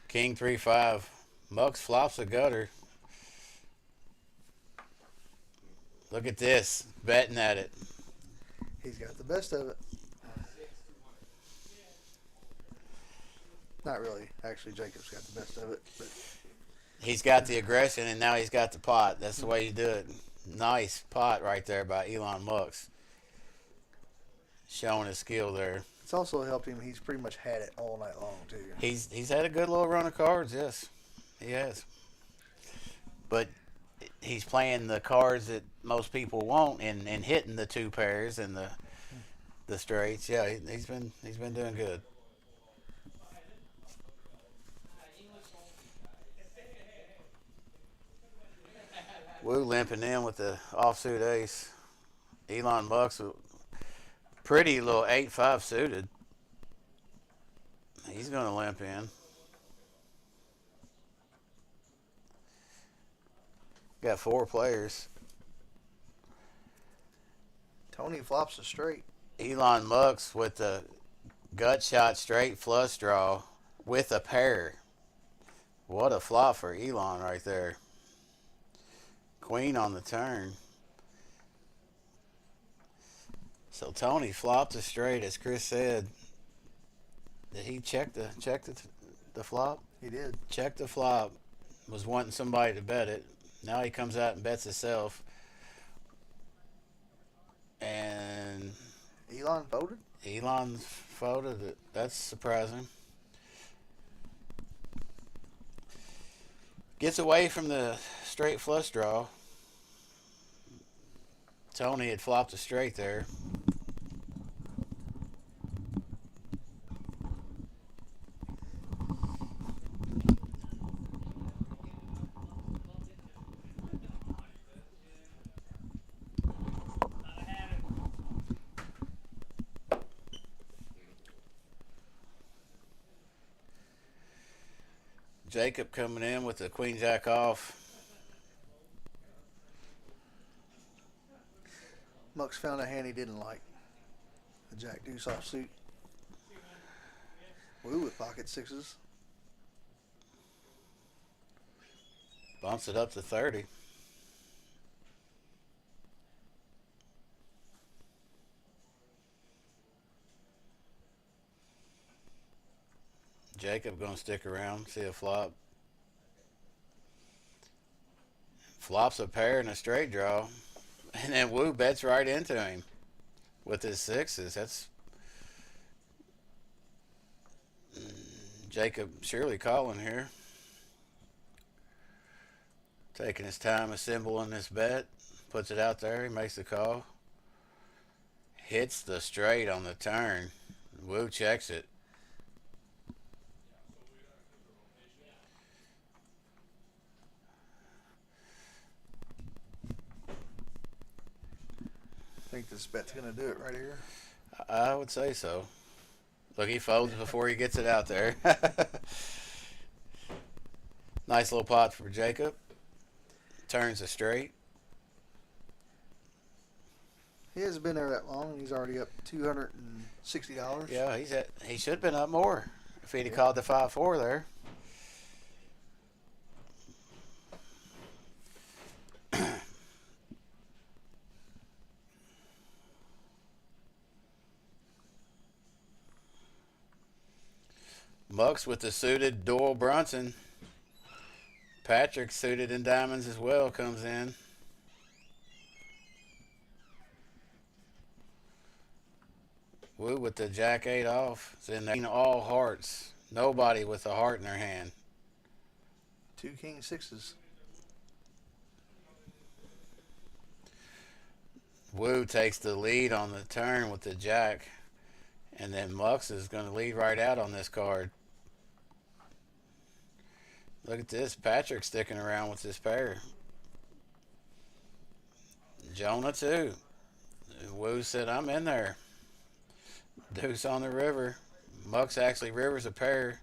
King 3-5. Mux flops a gutter. Look at this. Betting at it. He's got the best of it. Not really. Actually, Jacob's got the best of it. But He's got the aggression, and now he's got the pot. That's the way you do it. Nice pot right there by Elon Musk. Showing his skill there. it's also helped him. He's pretty much had it all night long, too. He's had a good little run of cards, yes. He has. But he's playing the cards that most people want and hitting the 2 pairs and the straights. Yeah, he's been doing good. Wu limping in with the offsuit ace. Elon Musk, pretty little 8-5 suited. He's going to limp in. Got 4 players. Tony flops a straight. Elon Musk with the gut shot straight flush draw with a pair. What a flop for Elon right there. Queen on the turn. So Tony flopped a straight, as Chris said. Did he check the flop? He did. Checked the flop. Was wanting somebody to bet it. Now he comes out and bets himself. And Elon folded? Elon folded it. That's surprising. Gets away from the straight flush draw. Tony had flopped a straight there. Jacob coming in with the queen jack off. Muck's found a hand he didn't like. The Jack deuce offsuit. Woo with pocket sixes. Bumps it up to 30. Jacob gonna stick around, see a flop. Flops a pair and a straight draw. And then Wu bets right into him with his 6s. That's Jacob surely calling here. Taking his time assembling this bet. Puts it out there. He makes the call. Hits the straight on the turn. Wu checks it. I think this bet's going to do it right here. I would say so. Look, he folds before he gets it out there. Nice little pot for Jacob. Turns a straight. He hasn't been there that long, and he's already up $260. Yeah, he should have been up more if he'd have called the 5-4 there. Mucks with the suited Doyle Brunson. Patrick suited in diamonds as well comes in. Woo with the Jack 8 off. It's in there. All hearts. Nobody with a heart in their hand. 2 king sixes. Woo takes the lead on the turn with the Jack. And then Mucks is going to lead right out on this card. Look at this. Patrick sticking around with this pair. Jonah too. Woo said, I'm in there. Deuce on the river. Mucks actually rivers a pair.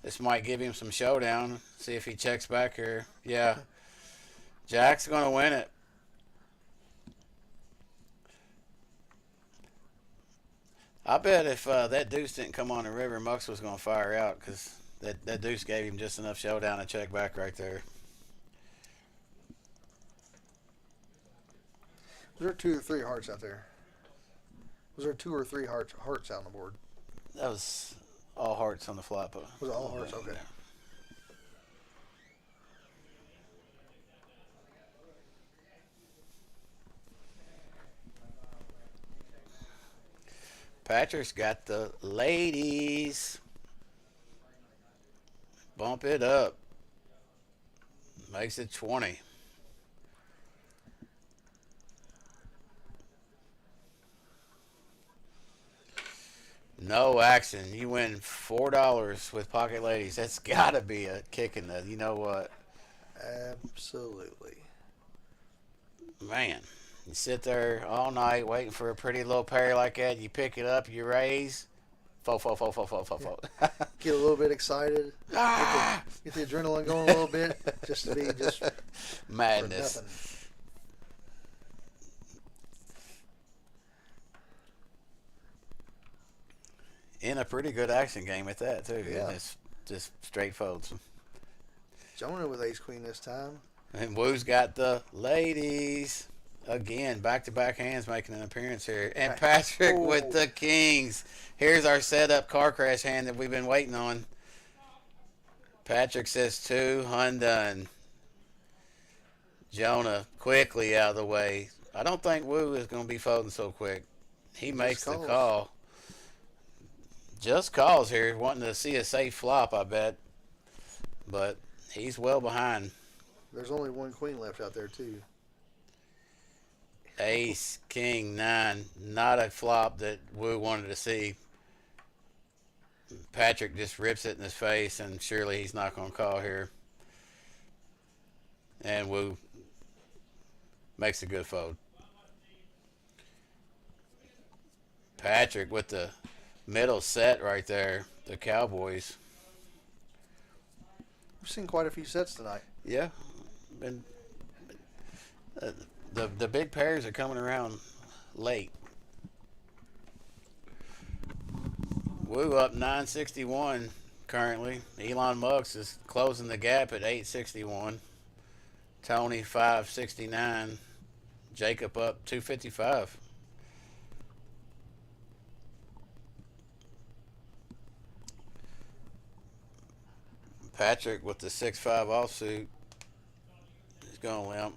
This might give him some showdown. See if he checks back here. Yeah. Jack's going to win it. I bet if that deuce didn't come on the river, Mucks was going to fire out because that deuce gave him just enough showdown to check back right there. Was there 2 or 3 hearts out there? Was there 2 or 3 hearts out on the board? That was all hearts on the flop. Was it all hearts? Okay. Patrick's got the ladies. Bump it up. Makes it 20. No action. You win $4 with Pocket Ladies. That's got to be a kick in the, you know what? Absolutely. Man, you sit there all night waiting for a pretty little pair like that. You pick it up, you raise. Fo. Get a little bit excited. Ah! Get the adrenaline going a little bit. Just to be just madness. For nothing. In a pretty good action game at that too. Yeah. It's just straight folds. Jonah with ace queen this time. And Woo's got the ladies. Again, back-to-back hands making an appearance here. And Patrick with the kings. Here's our setup car crash hand that we've been waiting on. Patrick says 2 undone. Jonah quickly out of the way. I don't think Woo is going to be folding so quick. He makes the call. Just calls here, wanting to see a safe flop, I bet. But he's well behind. There's only 1 queen left out there, too. Ace, king, 9. Not a flop that Woo wanted to see. Patrick just rips it in his face, and surely he's not going to call here. And Woo makes a good fold. Patrick with the middle set right there, the Cowboys. We've seen quite a few sets tonight. Yeah. Been, the big pairs are coming around late. Woo up 961 currently. Elon Musk is closing the gap at 861. Tony 569. Jacob up 255. Patrick with the 6-5 offsuit is going to limp.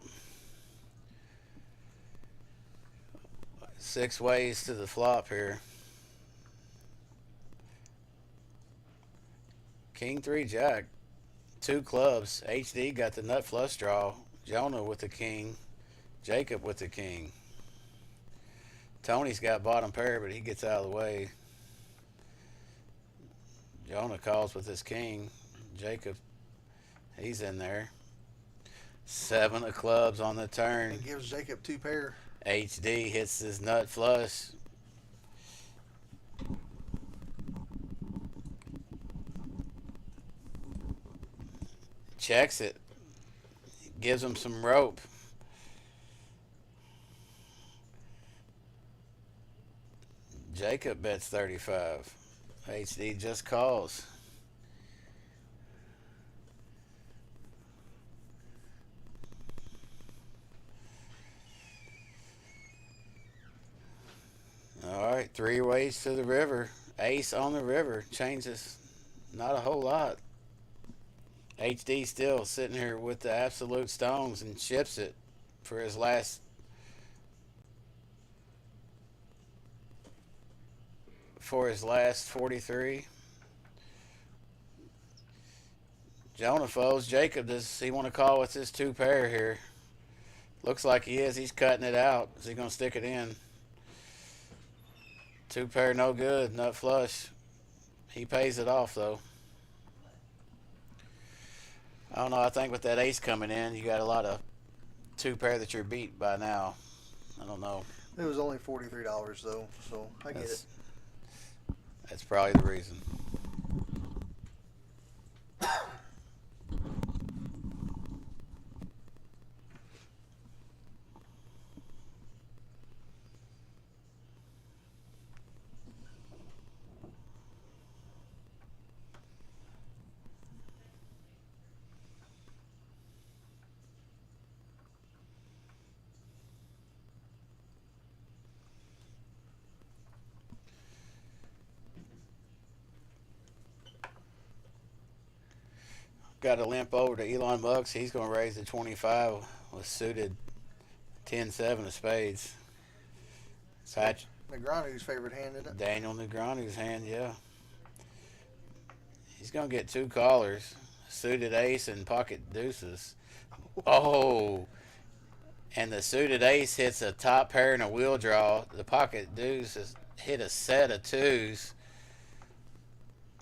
6 ways to the flop here. King 3 Jack. 2 clubs. HD got the nut flush draw. Jonah with the king. Jacob with the king. Tony's got bottom pair, but he gets out of the way. Jonah calls with his king. Jacob, he's in there. 7 of clubs on the turn. And gives Jacob 2 pair. HD hits his nut flush. Checks it. Gives him some rope. Jacob bets 35. HD just calls. All right, 3 ways to the river. Ace on the river changes Not a whole lot. HD still sitting here with the absolute stones and ships it for his last 43. Jonah folks, Jacob, does he want to call with this 2 pair here? Looks like he is. He's cutting it out. Is he going to stick it in? 2 pair, no good. Nut flush. He pays it off, though. I don't know. I think with that ace coming in, you got a lot of 2 pair that you're beat by now. I don't know. It was only $43 though, so I get it. That's probably the reason. Got to limp over to Elon Bucks. He's going to raise the 25 with suited 10-7 of spades. Patch Negreanu's favorite hand, isn't it? Daniel Negreanu's hand, yeah. He's going to get 2 callers, suited ace and pocket deuces. Oh, and the suited ace hits a top pair and a wheel draw. The pocket deuce has hit a set of 2s.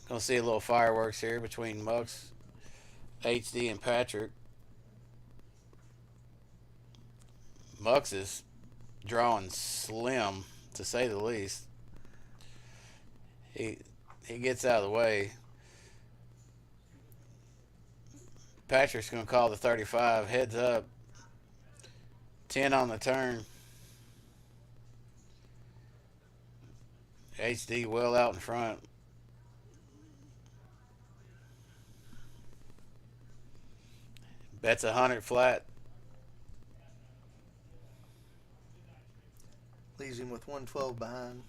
Going to see a little fireworks here between Bucks, HD, and Patrick. Mux is drawing slim, to say the least. He gets out of the way. Patrick's going to call the 35. Heads up. 10 on the turn. HD well out in front. Bets 100 flat. Leaves him with 112 behind.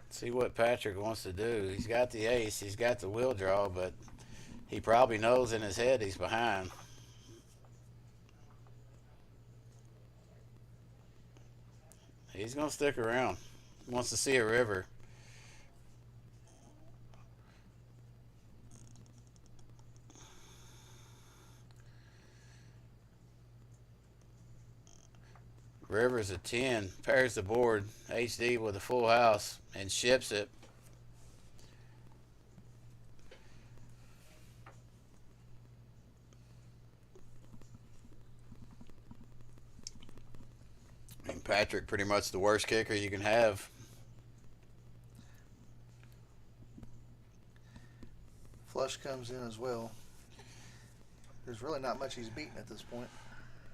See what Patrick wants to do. He's got the ace. He's got the wheel draw, but he probably knows in his head he's behind. He's going to stick around. He wants to see a river. River's a 10, pairs the board, HD with a full house, and ships it. And Patrick, pretty much the worst kicker you can have. Flush comes in as well. There's really not much he's beaten at this point.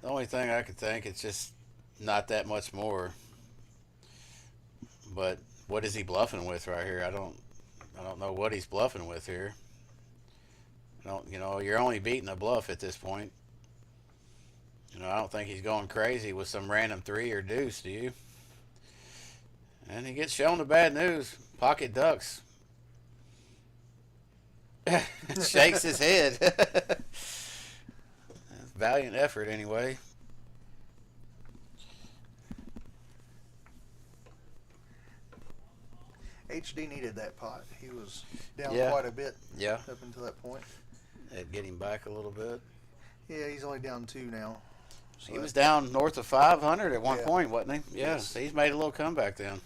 The only thing I could think, it's just not that much more. But what is he bluffing with right here? I don't know what he's bluffing with here. You're only beating a bluff at this point. I don't think he's going crazy with some random 3 or deuce, do you? And he gets shown the bad news. Pocket ducks. Shakes his head. Valiant effort anyway. HD needed that pot. He was down Yeah. quite a bit Yeah. up until that point. It'd get him back a little bit. Yeah, he's only down 2 now. So He was down north of 500 at one Yeah. point, wasn't he? Yeah. Yes. He's made a little comeback then.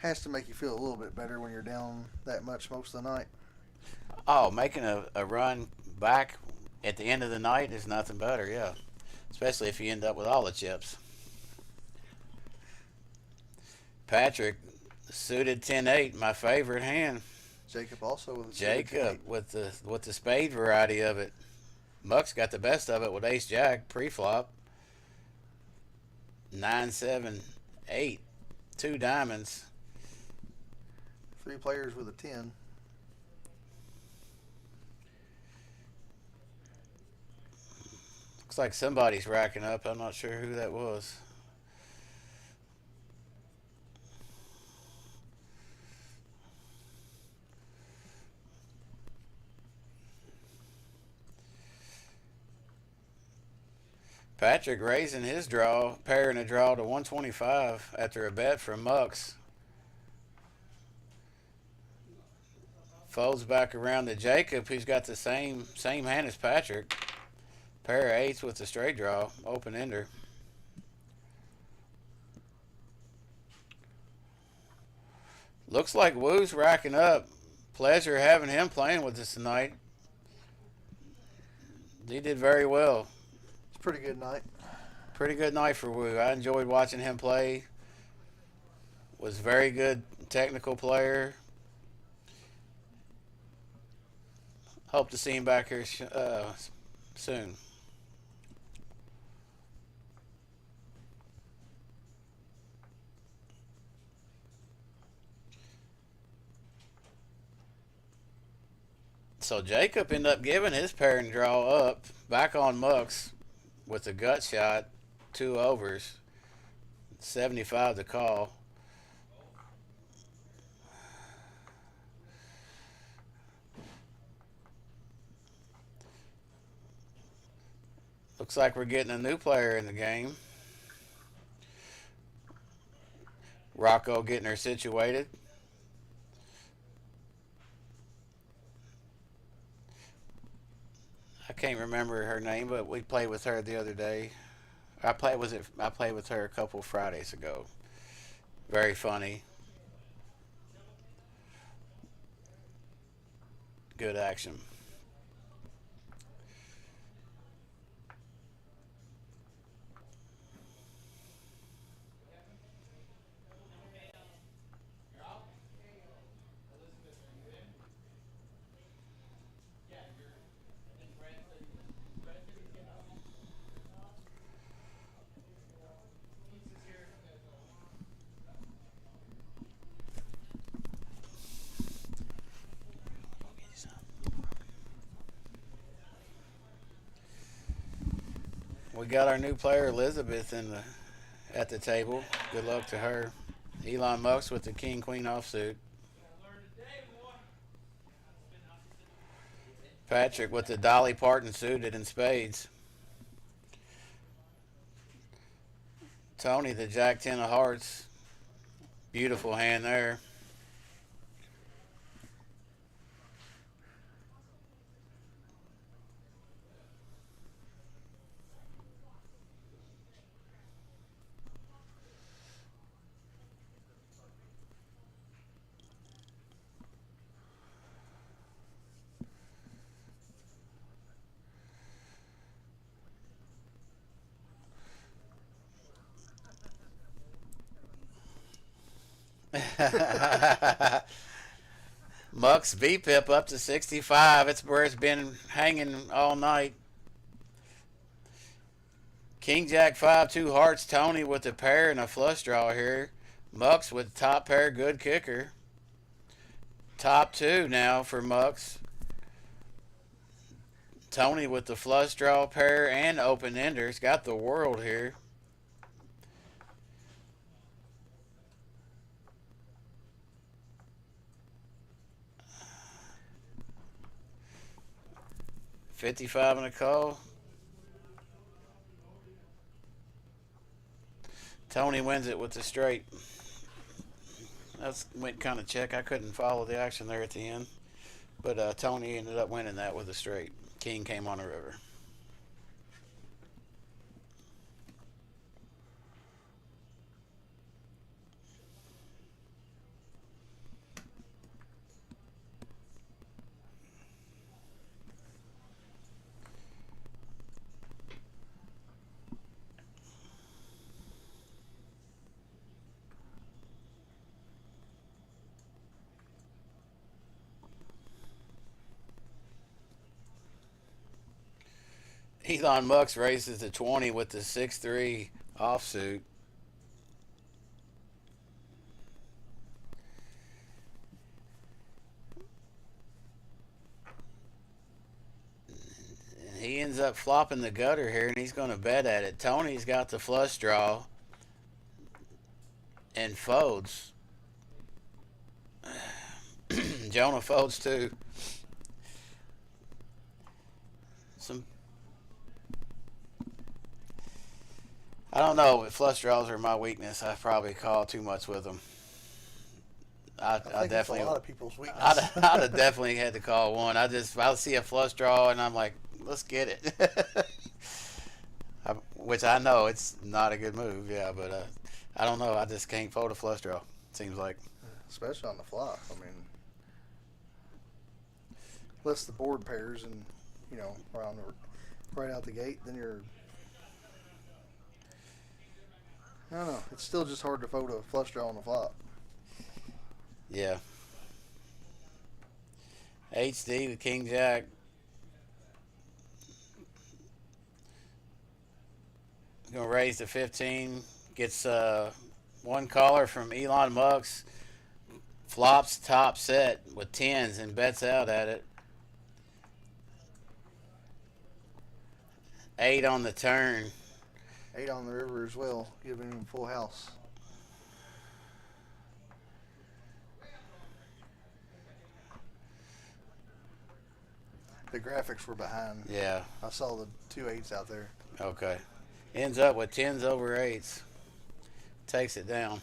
has to make you feel a little bit better when you're down that much most of the night. Oh, making a run back at the end of the night is nothing better, yeah. Especially if you end up with all the chips. Patrick, suited 10-8, my favorite hand. Jacob also with a Jacob with the spade variety of it. Muck's got the best of it with ace jack pre-flop. 9-7-8, 2 diamonds. 3 players with a 10. Looks like somebody's racking up. I'm not sure who that was. Patrick raising his draw, pairing a draw to 125 after a bet from Mucks. Folds back around to Jacob, who's got the same hand as Patrick. Pair of eights with the straight draw, open ender. Looks like Woo's racking up. Pleasure having him playing with us tonight. He did very well. It's a pretty good night. Pretty good night for Woo. I enjoyed watching him play. Was very good technical player. Hope to see him back here soon. So Jacob ended up giving his pairing draw up back on Mucks with a gut shot, 2 overs, 75 to call. Looks like we're getting a new player in the game. Rocco getting her situated. I can't remember her name, but we played with her the other day. I played with her a couple Fridays ago. Very funny. Good action. We got our new player Elizabeth at the table. Good luck to her. Elon Musk with the King Queen offsuit. Patrick with the Dolly Parton suited in spades. Tony the Jack 10 of hearts. Beautiful hand there. Mucks VPIP up to 65. It's where it's been hanging all night. King Jack 5, 2 hearts. Tony with the pair and a flush draw here. Mucks with top pair, good kicker. Top 2 now for Mucks. Tony with the flush draw pair and open enders. Got the world here. $55 and a call. Tony wins it with the straight. That went kind of check. I couldn't follow the action there at the end. But Tony ended up winning that with a straight. King came on the river. Elon Musk races to 20 with the 6-3 offsuit. And he ends up flopping the gutter here, and he's going to bet at it. Tony's got the flush draw and folds. Jonah folds too. I don't know. Flush draws are my weakness. I probably call too much with them. I think definitely. it's a lot of people's weakness. I'd have definitely had to call one. I see a flush draw and I'm like, let's get it. Which I know it's not a good move. Yeah, but I don't know. I just can't fold a flush draw. Seems like. Especially on the flop. I mean, unless the board pairs and right out the gate, then you're. I don't know. It's still just hard to fold a flush draw on the flop. Yeah. HD with King Jack. Gonna raise to 15. Gets one caller from Elon Musk. Flops top set with 10s and bets out at it. 8 on the turn. 8 on the river as well, giving him full house. The graphics were behind. Yeah. I saw the 2 8s out there. Okay. Ends up with 10s over 8s. Takes it down.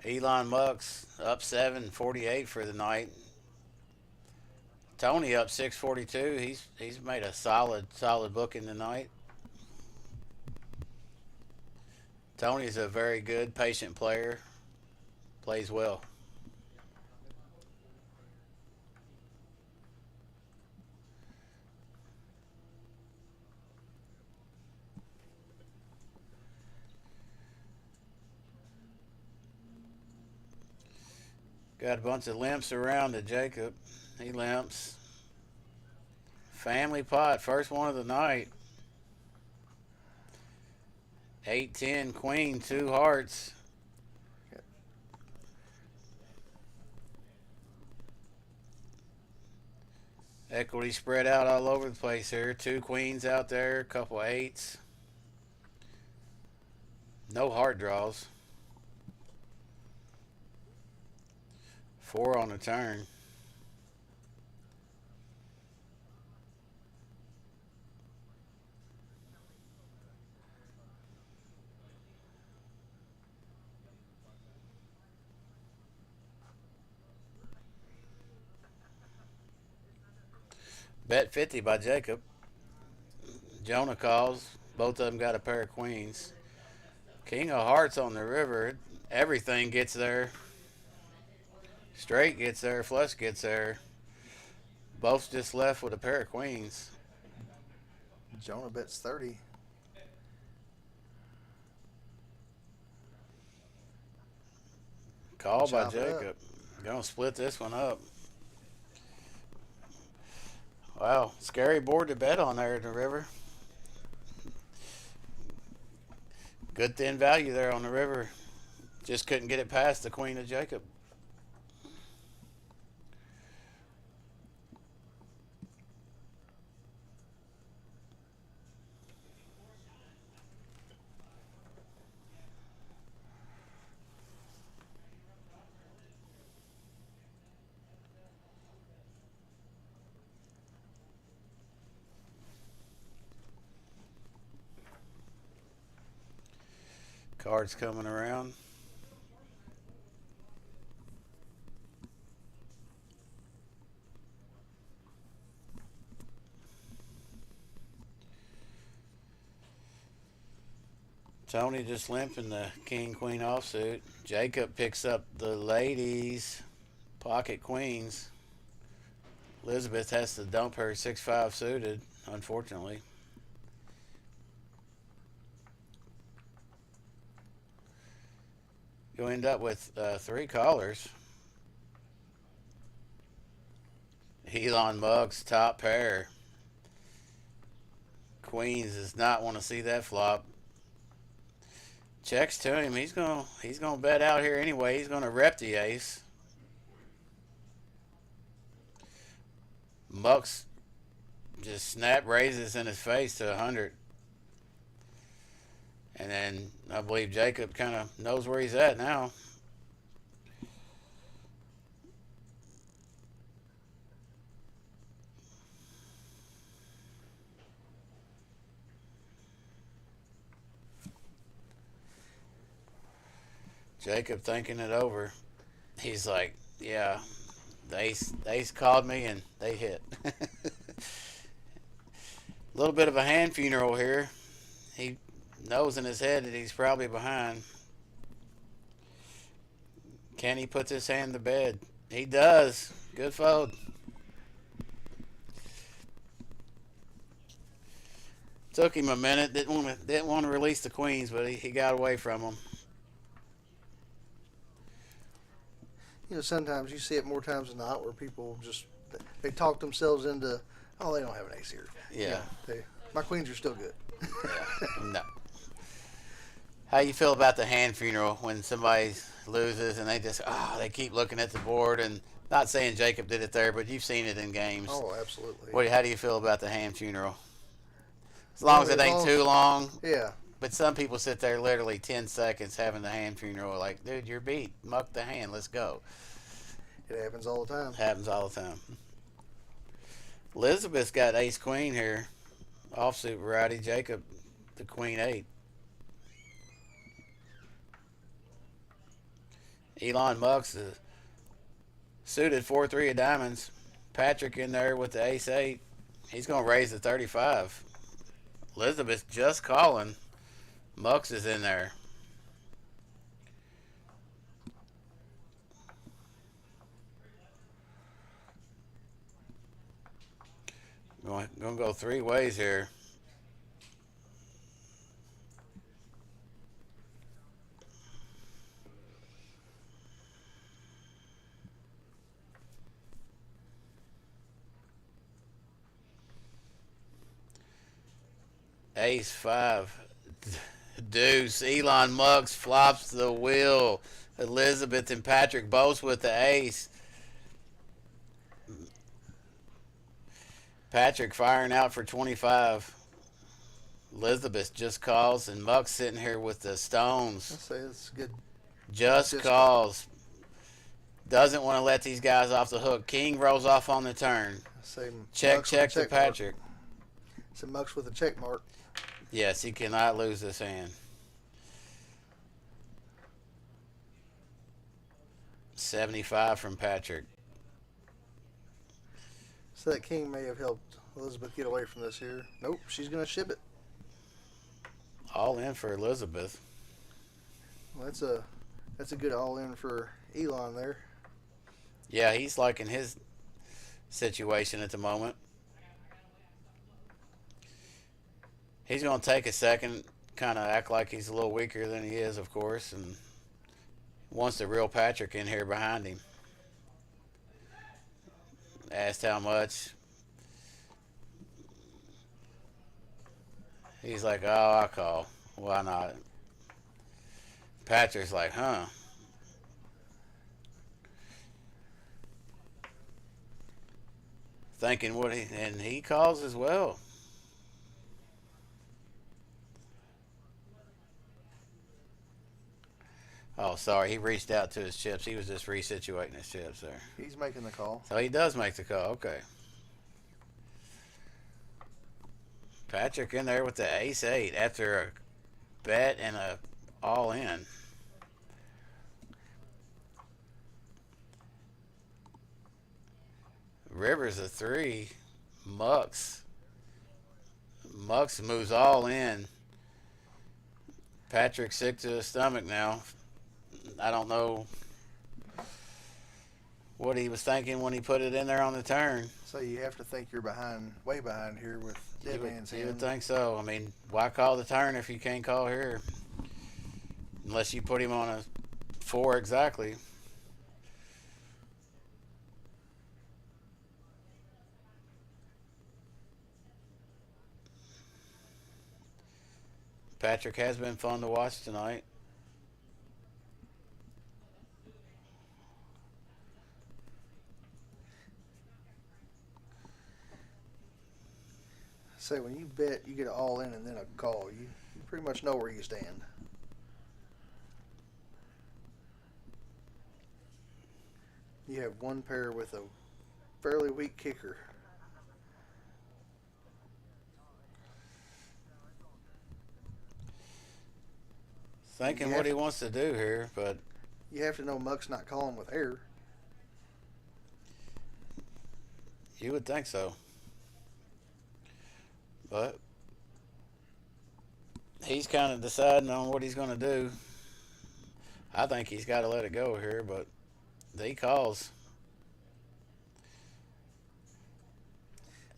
Elon Musk up 748 for the night. Tony up 642. He's made a solid booking tonight. Tony's a very good, patient player. Plays well. Got a bunch of limps around the JAQK. He limps. Family pot, first one of the night. 8, 10, queen, 2 hearts. Equity spread out all over the place here. 2 queens out there, a couple 8s. No heart draws. 4 on the turn. Bet 50 by JAQK. Jonah calls. Both of them got a pair of queens. King of hearts on the river. Everything gets there. Straight gets there. Flush gets there. Both just left with a pair of queens. Jonah bets 30. Call by JAQK. Gonna split this one up. Wow, scary board to bet on there in the river. Good thin value there on the river. Just couldn't get it past the queen of JAQK. Cards coming around. Tony just limping the king queen offsuit. JAQK picks up the ladies pocket queens. Elizabeth has to dump her 6-5 suited, unfortunately. You'll end up with 3 callers. Elon Musk's top pair. Queens does not want to see that flop. Checks to him. He's gonna bet out here anyway. He's gonna rep the ace. Muck's just snap raises in his face to 100. And then I believe JAQK kind of knows where he's at now. JAQK thinking it over. He's like, yeah, the ace called me and they hit. A little bit of a hand funeral here. He knows in his head that he's probably behind. Can he put this hand to bed? He does. Good fold. Took him a minute. Didn't want to release the queens, but he got away from them. You know, sometimes you see it more times than not where people just they talk themselves into, oh, they don't have an ace here. Yeah. My queens are still good. Yeah. No. How you feel about the hand funeral when somebody loses and they keep looking at the board, and not saying JAQK did it there, but you've seen it in games. Oh, absolutely. How do you feel about the hand funeral? As long as it ain't too long. Yeah. But some people sit there literally 10 seconds having the hand funeral like, dude, you're beat. Muck the hand. Let's go. It happens all the time. Happens all the time. Elizabeth's got ace queen here. Offsuit variety. JAQK, the queen 8. Elon Musk's the suited 4-3 of diamonds. Patrick in there with the ace 8. He's going to raise to 35. Elizabeth just calling. Muck's is in there. Going to go 3 ways here. Ace 5. Deuce. Elon Musk flops the wheel. Elizabeth and Patrick both with the ace. Patrick firing out for 25. Elizabeth just calls, and Muck's sitting here with the stones. I'll say it's good. Just calls. Doesn't want to let these guys off the hook. King rolls off on the turn. I say Check to Patrick. So Muck's with a check mark. Yes, he cannot lose this hand. 75 from Patrick. So that king may have helped Elizabeth get away from this here. Nope, she's going to ship it. All in for Elizabeth. Well, that's a good all in for Elon there. Yeah, he's liking his situation at the moment. He's going to take a second, kind of act like he's a little weaker than he is, of course, and wants the real Patrick in here behind him. Asked how much. He's like, oh, I'll call. Why not? Patrick's like, huh? Thinking and he calls as well. Oh, sorry. He reached out to his chips. He was just resituating his chips there. He's making the call. So he does make the call. Okay. Patrick in there with the ace 8 after a bet and a all in. Rivers a 3. Mucks moves all in. Patrick sick to his stomach now. I don't know what he was thinking when he put it in there on the turn. So you have to think you're behind, way behind here with dead man's hand. You would think so. I mean, why call the turn if you can't call here? Unless you put him on a 4 exactly. Patrick has been fun to watch tonight. Say, when you bet, you get an all in and then a call. You pretty much know where you stand. You have one pair with a fairly weak kicker. Thinking what he wants to do here, but you have to know Muck's not calling with air. you would think so. But he's kind of deciding on what he's going to do. I think he's got to let it go here, but he calls.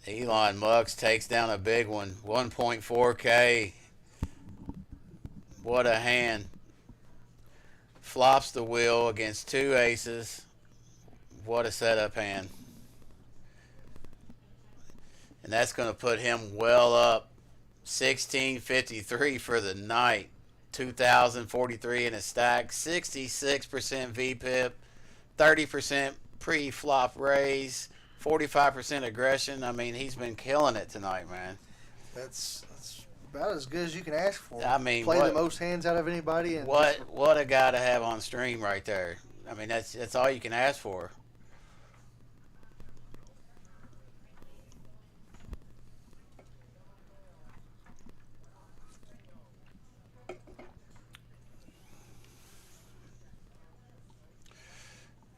Elon Musk takes down a big one. 1.4K. What a hand. Flops the wheel against two aces. What a setup hand. And that's going to put him well up. 1653 for the night. 2043 in a stack. 66% VPIP. 30% pre-flop raise. 45% aggression. I mean, he's been killing it tonight, man. That's about as good as you can ask for. I mean, play the most hands out of anybody. And what a guy to have on stream right there. I mean, that's all you can ask for.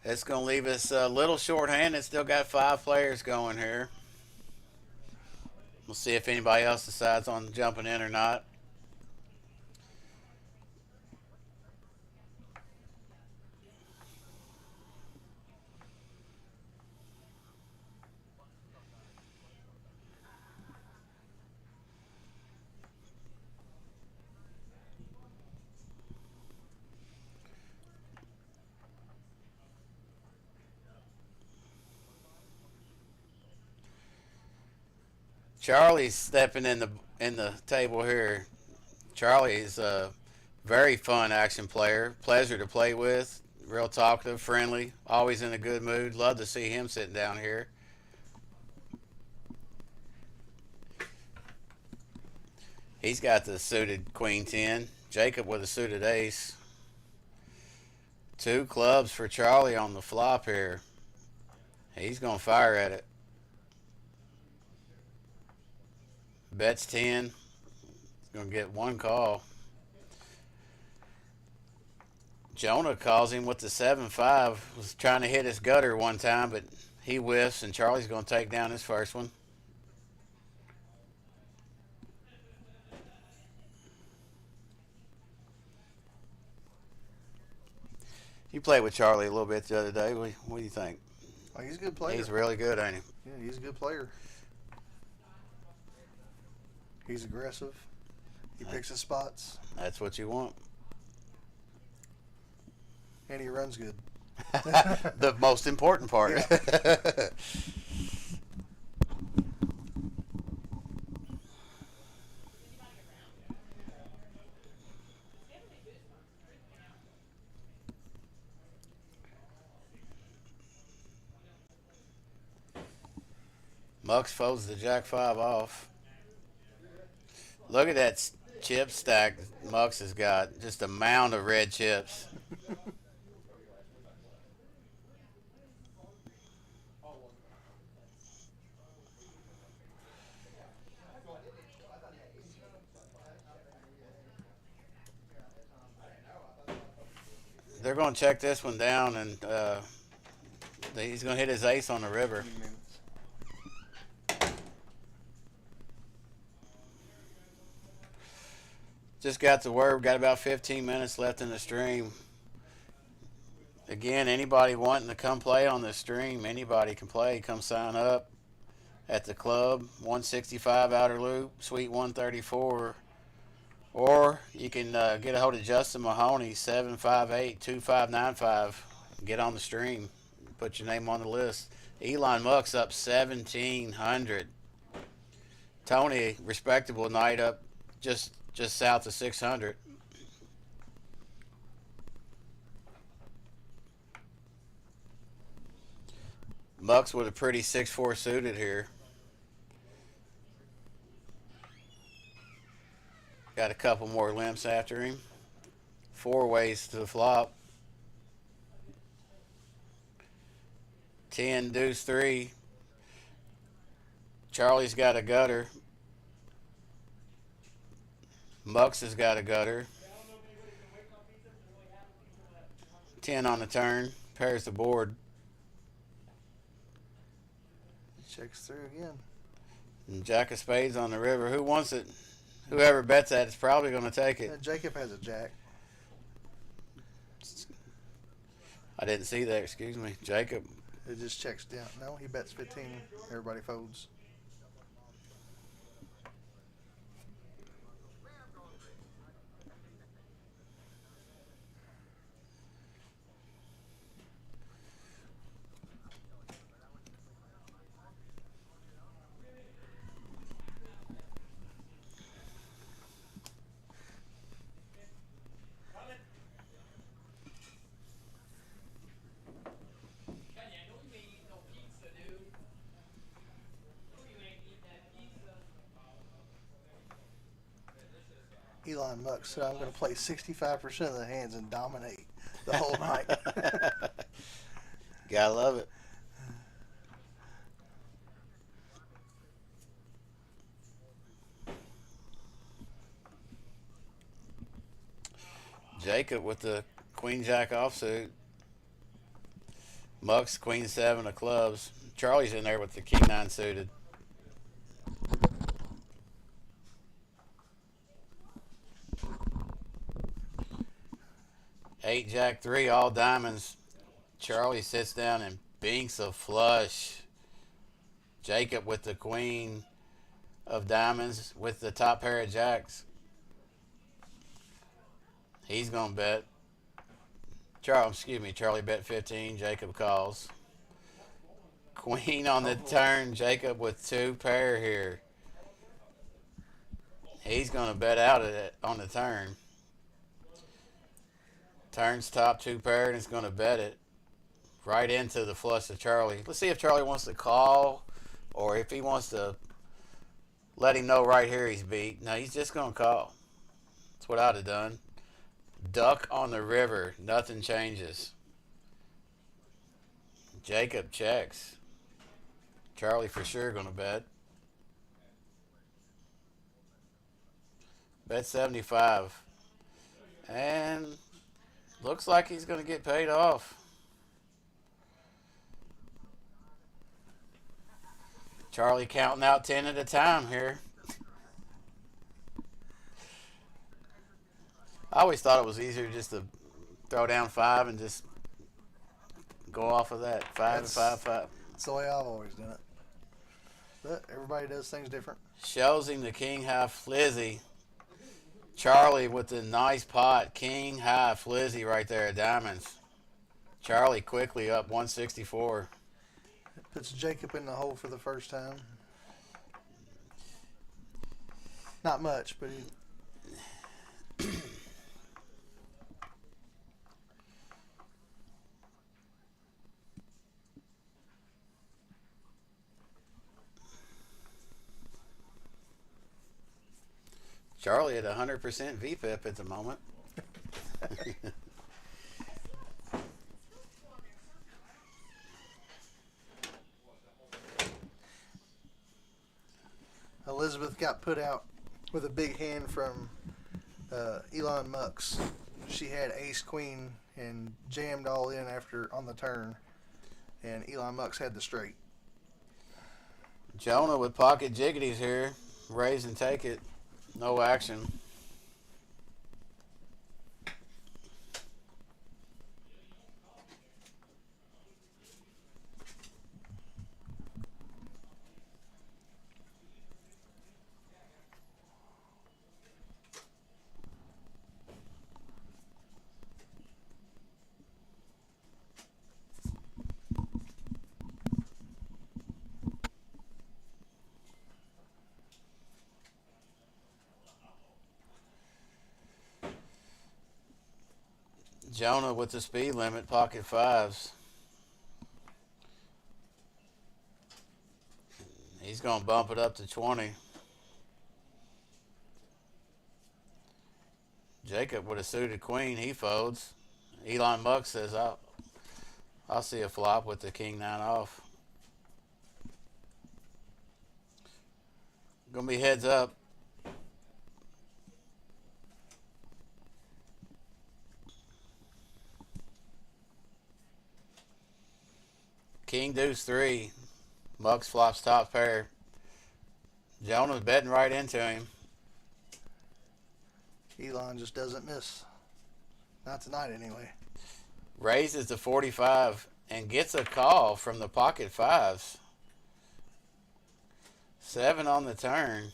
It's going to leave us a little short-handed. Still got 5 players going here. We'll see if anybody else decides on jumping in or not. Charlie's stepping in the table here. Charlie is a very fun action player. Pleasure to play with. Real talkative, friendly, always in a good mood. Love to see him sitting down here. He's got the suited queen 10. Jacob with a suited ace. 2 clubs for Charlie on the flop here. He's going to fire at it. Bets 10. He's going to get 1 call. Jonah calls him with the 7-5. Was trying to hit his gutter one time, but he whiffs, and Charlie's going to take down his first one. You played with Charlie a little bit the other day. What do you think? Oh, he's a good player. He's really good, ain't he? Yeah, he's a good player. He's aggressive. He picks his spots. That's what you want. And he runs good. The most important part. Yeah. Mux folds the Jack 5 off. Look at that chip stack Mux has got. Just a mound of red chips. They're going to check this one down, and he's going to hit his ace on the river. Just got the word. Got about 15 minutes left in the stream. Again, anybody wanting to come play on the stream, anybody can play. Come sign up at the club. 165 Outer Loop, Suite 134. Or you can get a hold of Justin Mahoney, 758-2595. Get on the stream. Put your name on the list. Elon Musk's up 1,700. Tony, respectable night, up just just south of 600. Mucks with a pretty 6'4" suited here. Got a couple more limps after him. 4 ways to the flop. 10 deuce 3. Charlie's got a gutter. Mucks has got a gutter. 10 on the turn. Pairs the board. Checks through again. And Jack of spades on the river. Who wants it? Whoever bets that is probably going to take it. Jacob has a jack. I didn't see that. Excuse me. Jacob. It just checks down. No, he bets 15. Everybody folds. Elon Musk said, I'm going to play 65% of the hands and dominate the whole night. Gotta love it. Jacob with the queen jack offsuit. Mucks queen 7 of clubs. Charlie's in there with the king 9 suited. Eight jack 3 all diamonds. Charlie sits down and binks a flush. Jacob with the queen of diamonds with the top pair of jacks. He's gonna bet. Charlie bet 15. Jacob calls. Queen on the turn. Jacob with 2 pair here. He's gonna bet out of it on the turn. Turns top 2 pair and is going to bet it right into the flush of Charlie. Let's see if Charlie wants to call or if he wants to let him know right here he's beat. No, he's just going to call. That's what I'd have done. Duck on the river. Nothing changes. Jacob checks. Charlie for sure going to bet. Bet 75. And looks like he's going to get paid off. Charlie counting out 10 at a time here. I always thought it was easier just to throw down 5 and just go off of that. 5 and 5, 5. That's the way I've always done it. But everybody does things different. Shows him the king high flizzy. Charlie with the nice pot. King high flizzy right there at diamonds. Charlie quickly up 164. Puts Jacob in the hole for the first time. Not much, but he... Charlie at 100% VPIP at the moment. Elizabeth got put out with a big hand from Elon Musk. She had ace queen and jammed all in after on the turn, and Elon Musk had the straight. Jonah with pocket jiggities here. Raise and take it. No action. Jonah with the speed limit, pocket fives. He's going to bump it up to 20. Jacob with a suited queen, he folds. Elon Musk says, I'll see a flop with the king nine off. Gonna be heads up. King deuce 3. Musk flops top pair. Jonah's betting right into him. Elon just doesn't miss. Not tonight, anyway. Raises to 45 and gets a call from the pocket fives. 7 on the turn.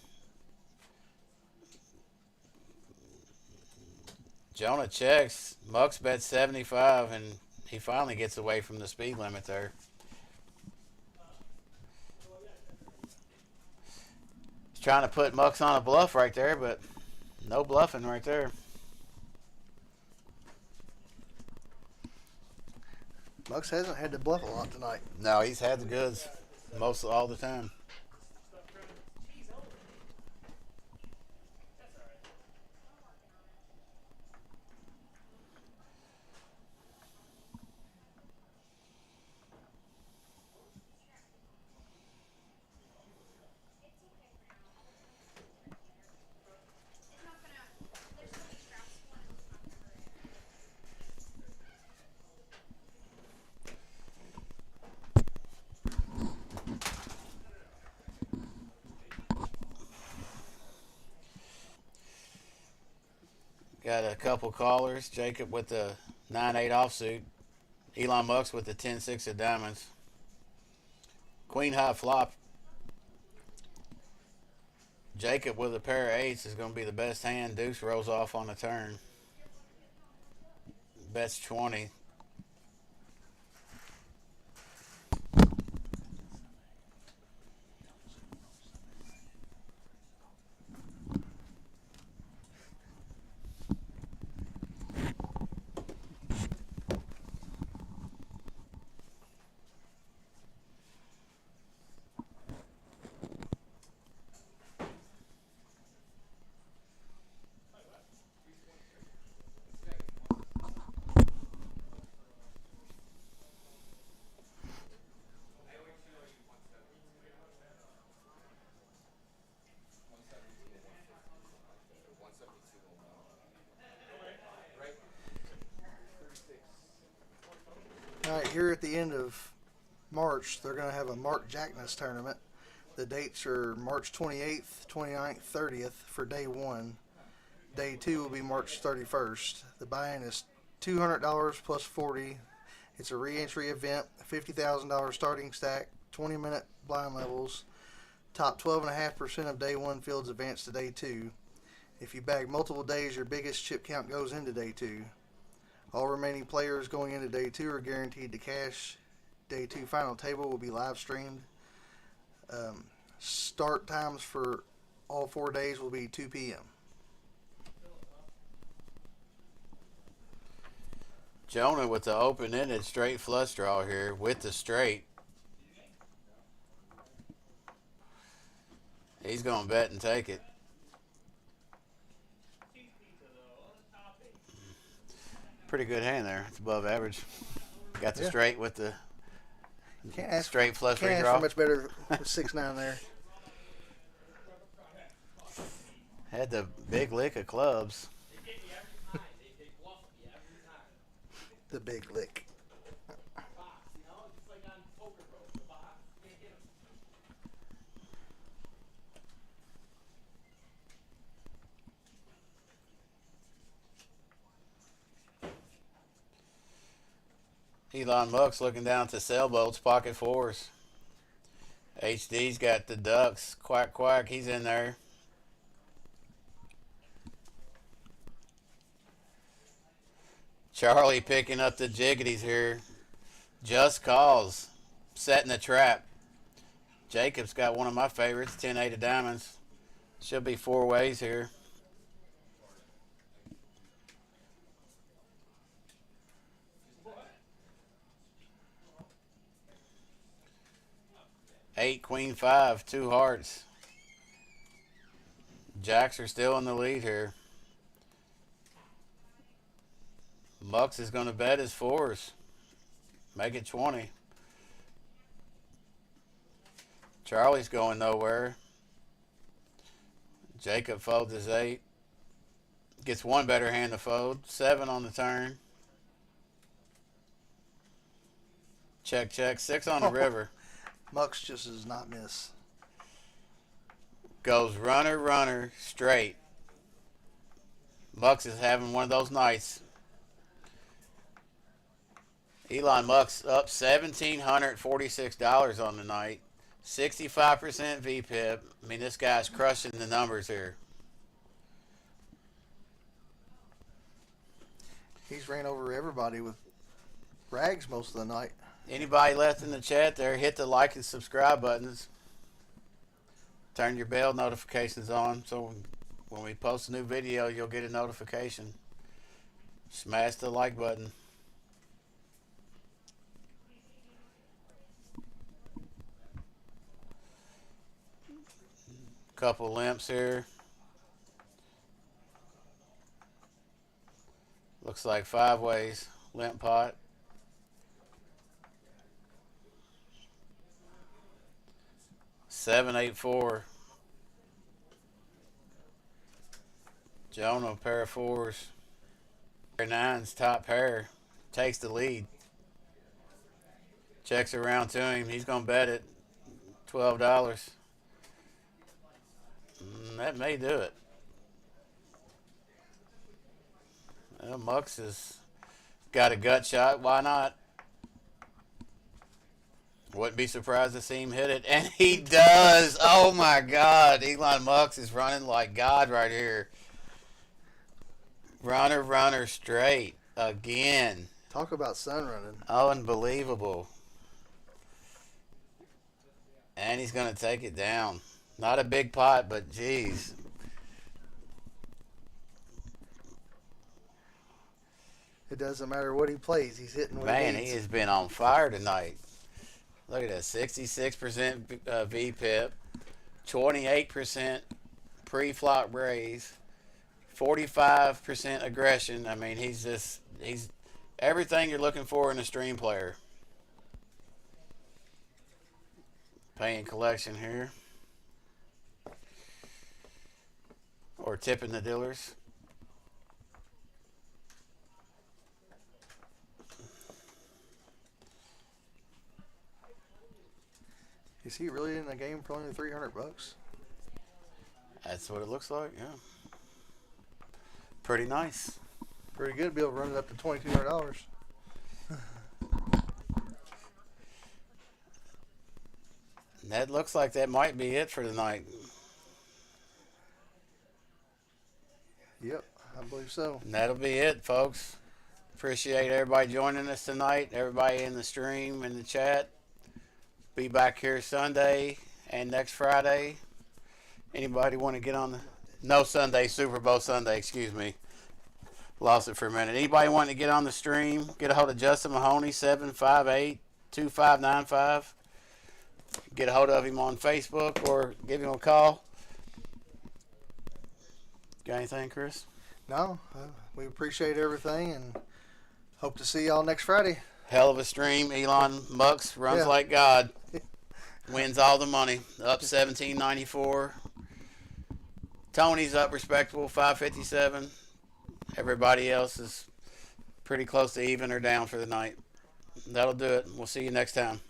Jonah checks. Muck's bet 75, and he finally gets away from the speed limit there. He's trying to put Muck's on a bluff right there, but no bluffing right there. Mucks hasn't had to bluff a lot tonight. No, he's had the goods most all the time. Got a couple callers. Jacob with the 9-8 offsuit. Elon Musk with the 10-6 of diamonds. Queen high flop. Jacob with a pair of eights is going to be the best hand. Deuce rolls off on the turn. Bets 20. All right, here at the end of March, they're going to have a Mark Jackness tournament. The dates are March 28th, 29th, 30th for day 1. Day 2 will be March 31st. The buy-in is $200 plus 40. It's a re-entry event, $50,000 starting stack, 20-minute blind levels. Top 12.5% of day 1 fields advance to day 2. If you bag multiple days, your biggest chip count goes into day 2. All remaining players going into day 2 are guaranteed to cash. Day 2 final table will be live streamed. Start times for all 4 days will be 2 p.m. Jonah with the open-ended straight flush draw here with the straight. He's going to bet and take it. Pretty good hand there. It's above average. Got the straight with the straight flush Can't ask redraw. for much better with 6-9 there. Had the big lick of clubs. The big lick. Elon Musk's looking down at the sailboats, pocket fours. HD's got the ducks. Quack, quack. He's in there. Charlie picking up the jiggities here. Just calls. Setting the trap. Jacob's got one of my favorites, 10-8 of diamonds. Should be 4 ways here. 8, queen 5, 2 hearts. Jacks are still in the lead here. Mucks is going to bet his 4s. Make it 20. Charlie's going nowhere. JAQK folds his 8. Gets one better hand to fold. 7 on the turn. Check, check. 6 on the river. Mucks just does not miss. Goes runner, runner, straight. Mucks is having one of those nights. Elon Muck's up $1,746 on the night. 65% VPIP. I mean, this guy's crushing the numbers here. He's ran over everybody with rags most of the night. Anybody left in the chat there, hit the like and subscribe buttons. Turn your bell notifications on so when we post a new video, you'll get a notification. Smash the like button. Couple limps here. Looks like 5 ways. Limp pot. Seven, 8, 4. Jonah, pair of 4s. Pair 9's top pair. Takes the lead. Checks around to him. He's going to bet it. $12. That may do it. Well, Mucks has got a gut shot. Why not? Wouldn't be surprised to see him hit it. And he does. Oh, my God. Elon Musk is running like God right here. Runner, runner, straight. Again. Talk about sun running. Unbelievable. And he's going to take it down. Not a big pot, but geez. It doesn't matter what he plays. He's hitting what Man, he needs. he has been on fire tonight. Look at that. 66% VPIP. 28% pre-flop raise. 45% aggression. I mean, he's everything you're looking for in a stream player. Paying collection here. Or tipping the dealers. Is he really in the game for only $300? That's what it looks like, yeah. Pretty nice. Pretty good to be able to run it up to $2,200. That looks like that might be it for tonight. Yep, I believe so. And that'll be it, folks. Appreciate everybody joining us tonight. Everybody in the stream, in the chat. Be back here Sunday and next Friday. Anybody want to get on the... No, Sunday, Super Bowl Sunday, excuse me. Lost it for a minute. Anybody want to get on the stream, get a hold of Justin Mahoney, 758-2595. Get a hold of him on Facebook or give him a call. Got anything, Chris? No, we appreciate everything and hope to see y'all next Friday. Hell of a stream. Elon Musk runs like God. Wins all the money. Up 1794. Tony's up respectable, 557. Everybody else is pretty close to even or down for the night. That'll do it. We'll see you next time.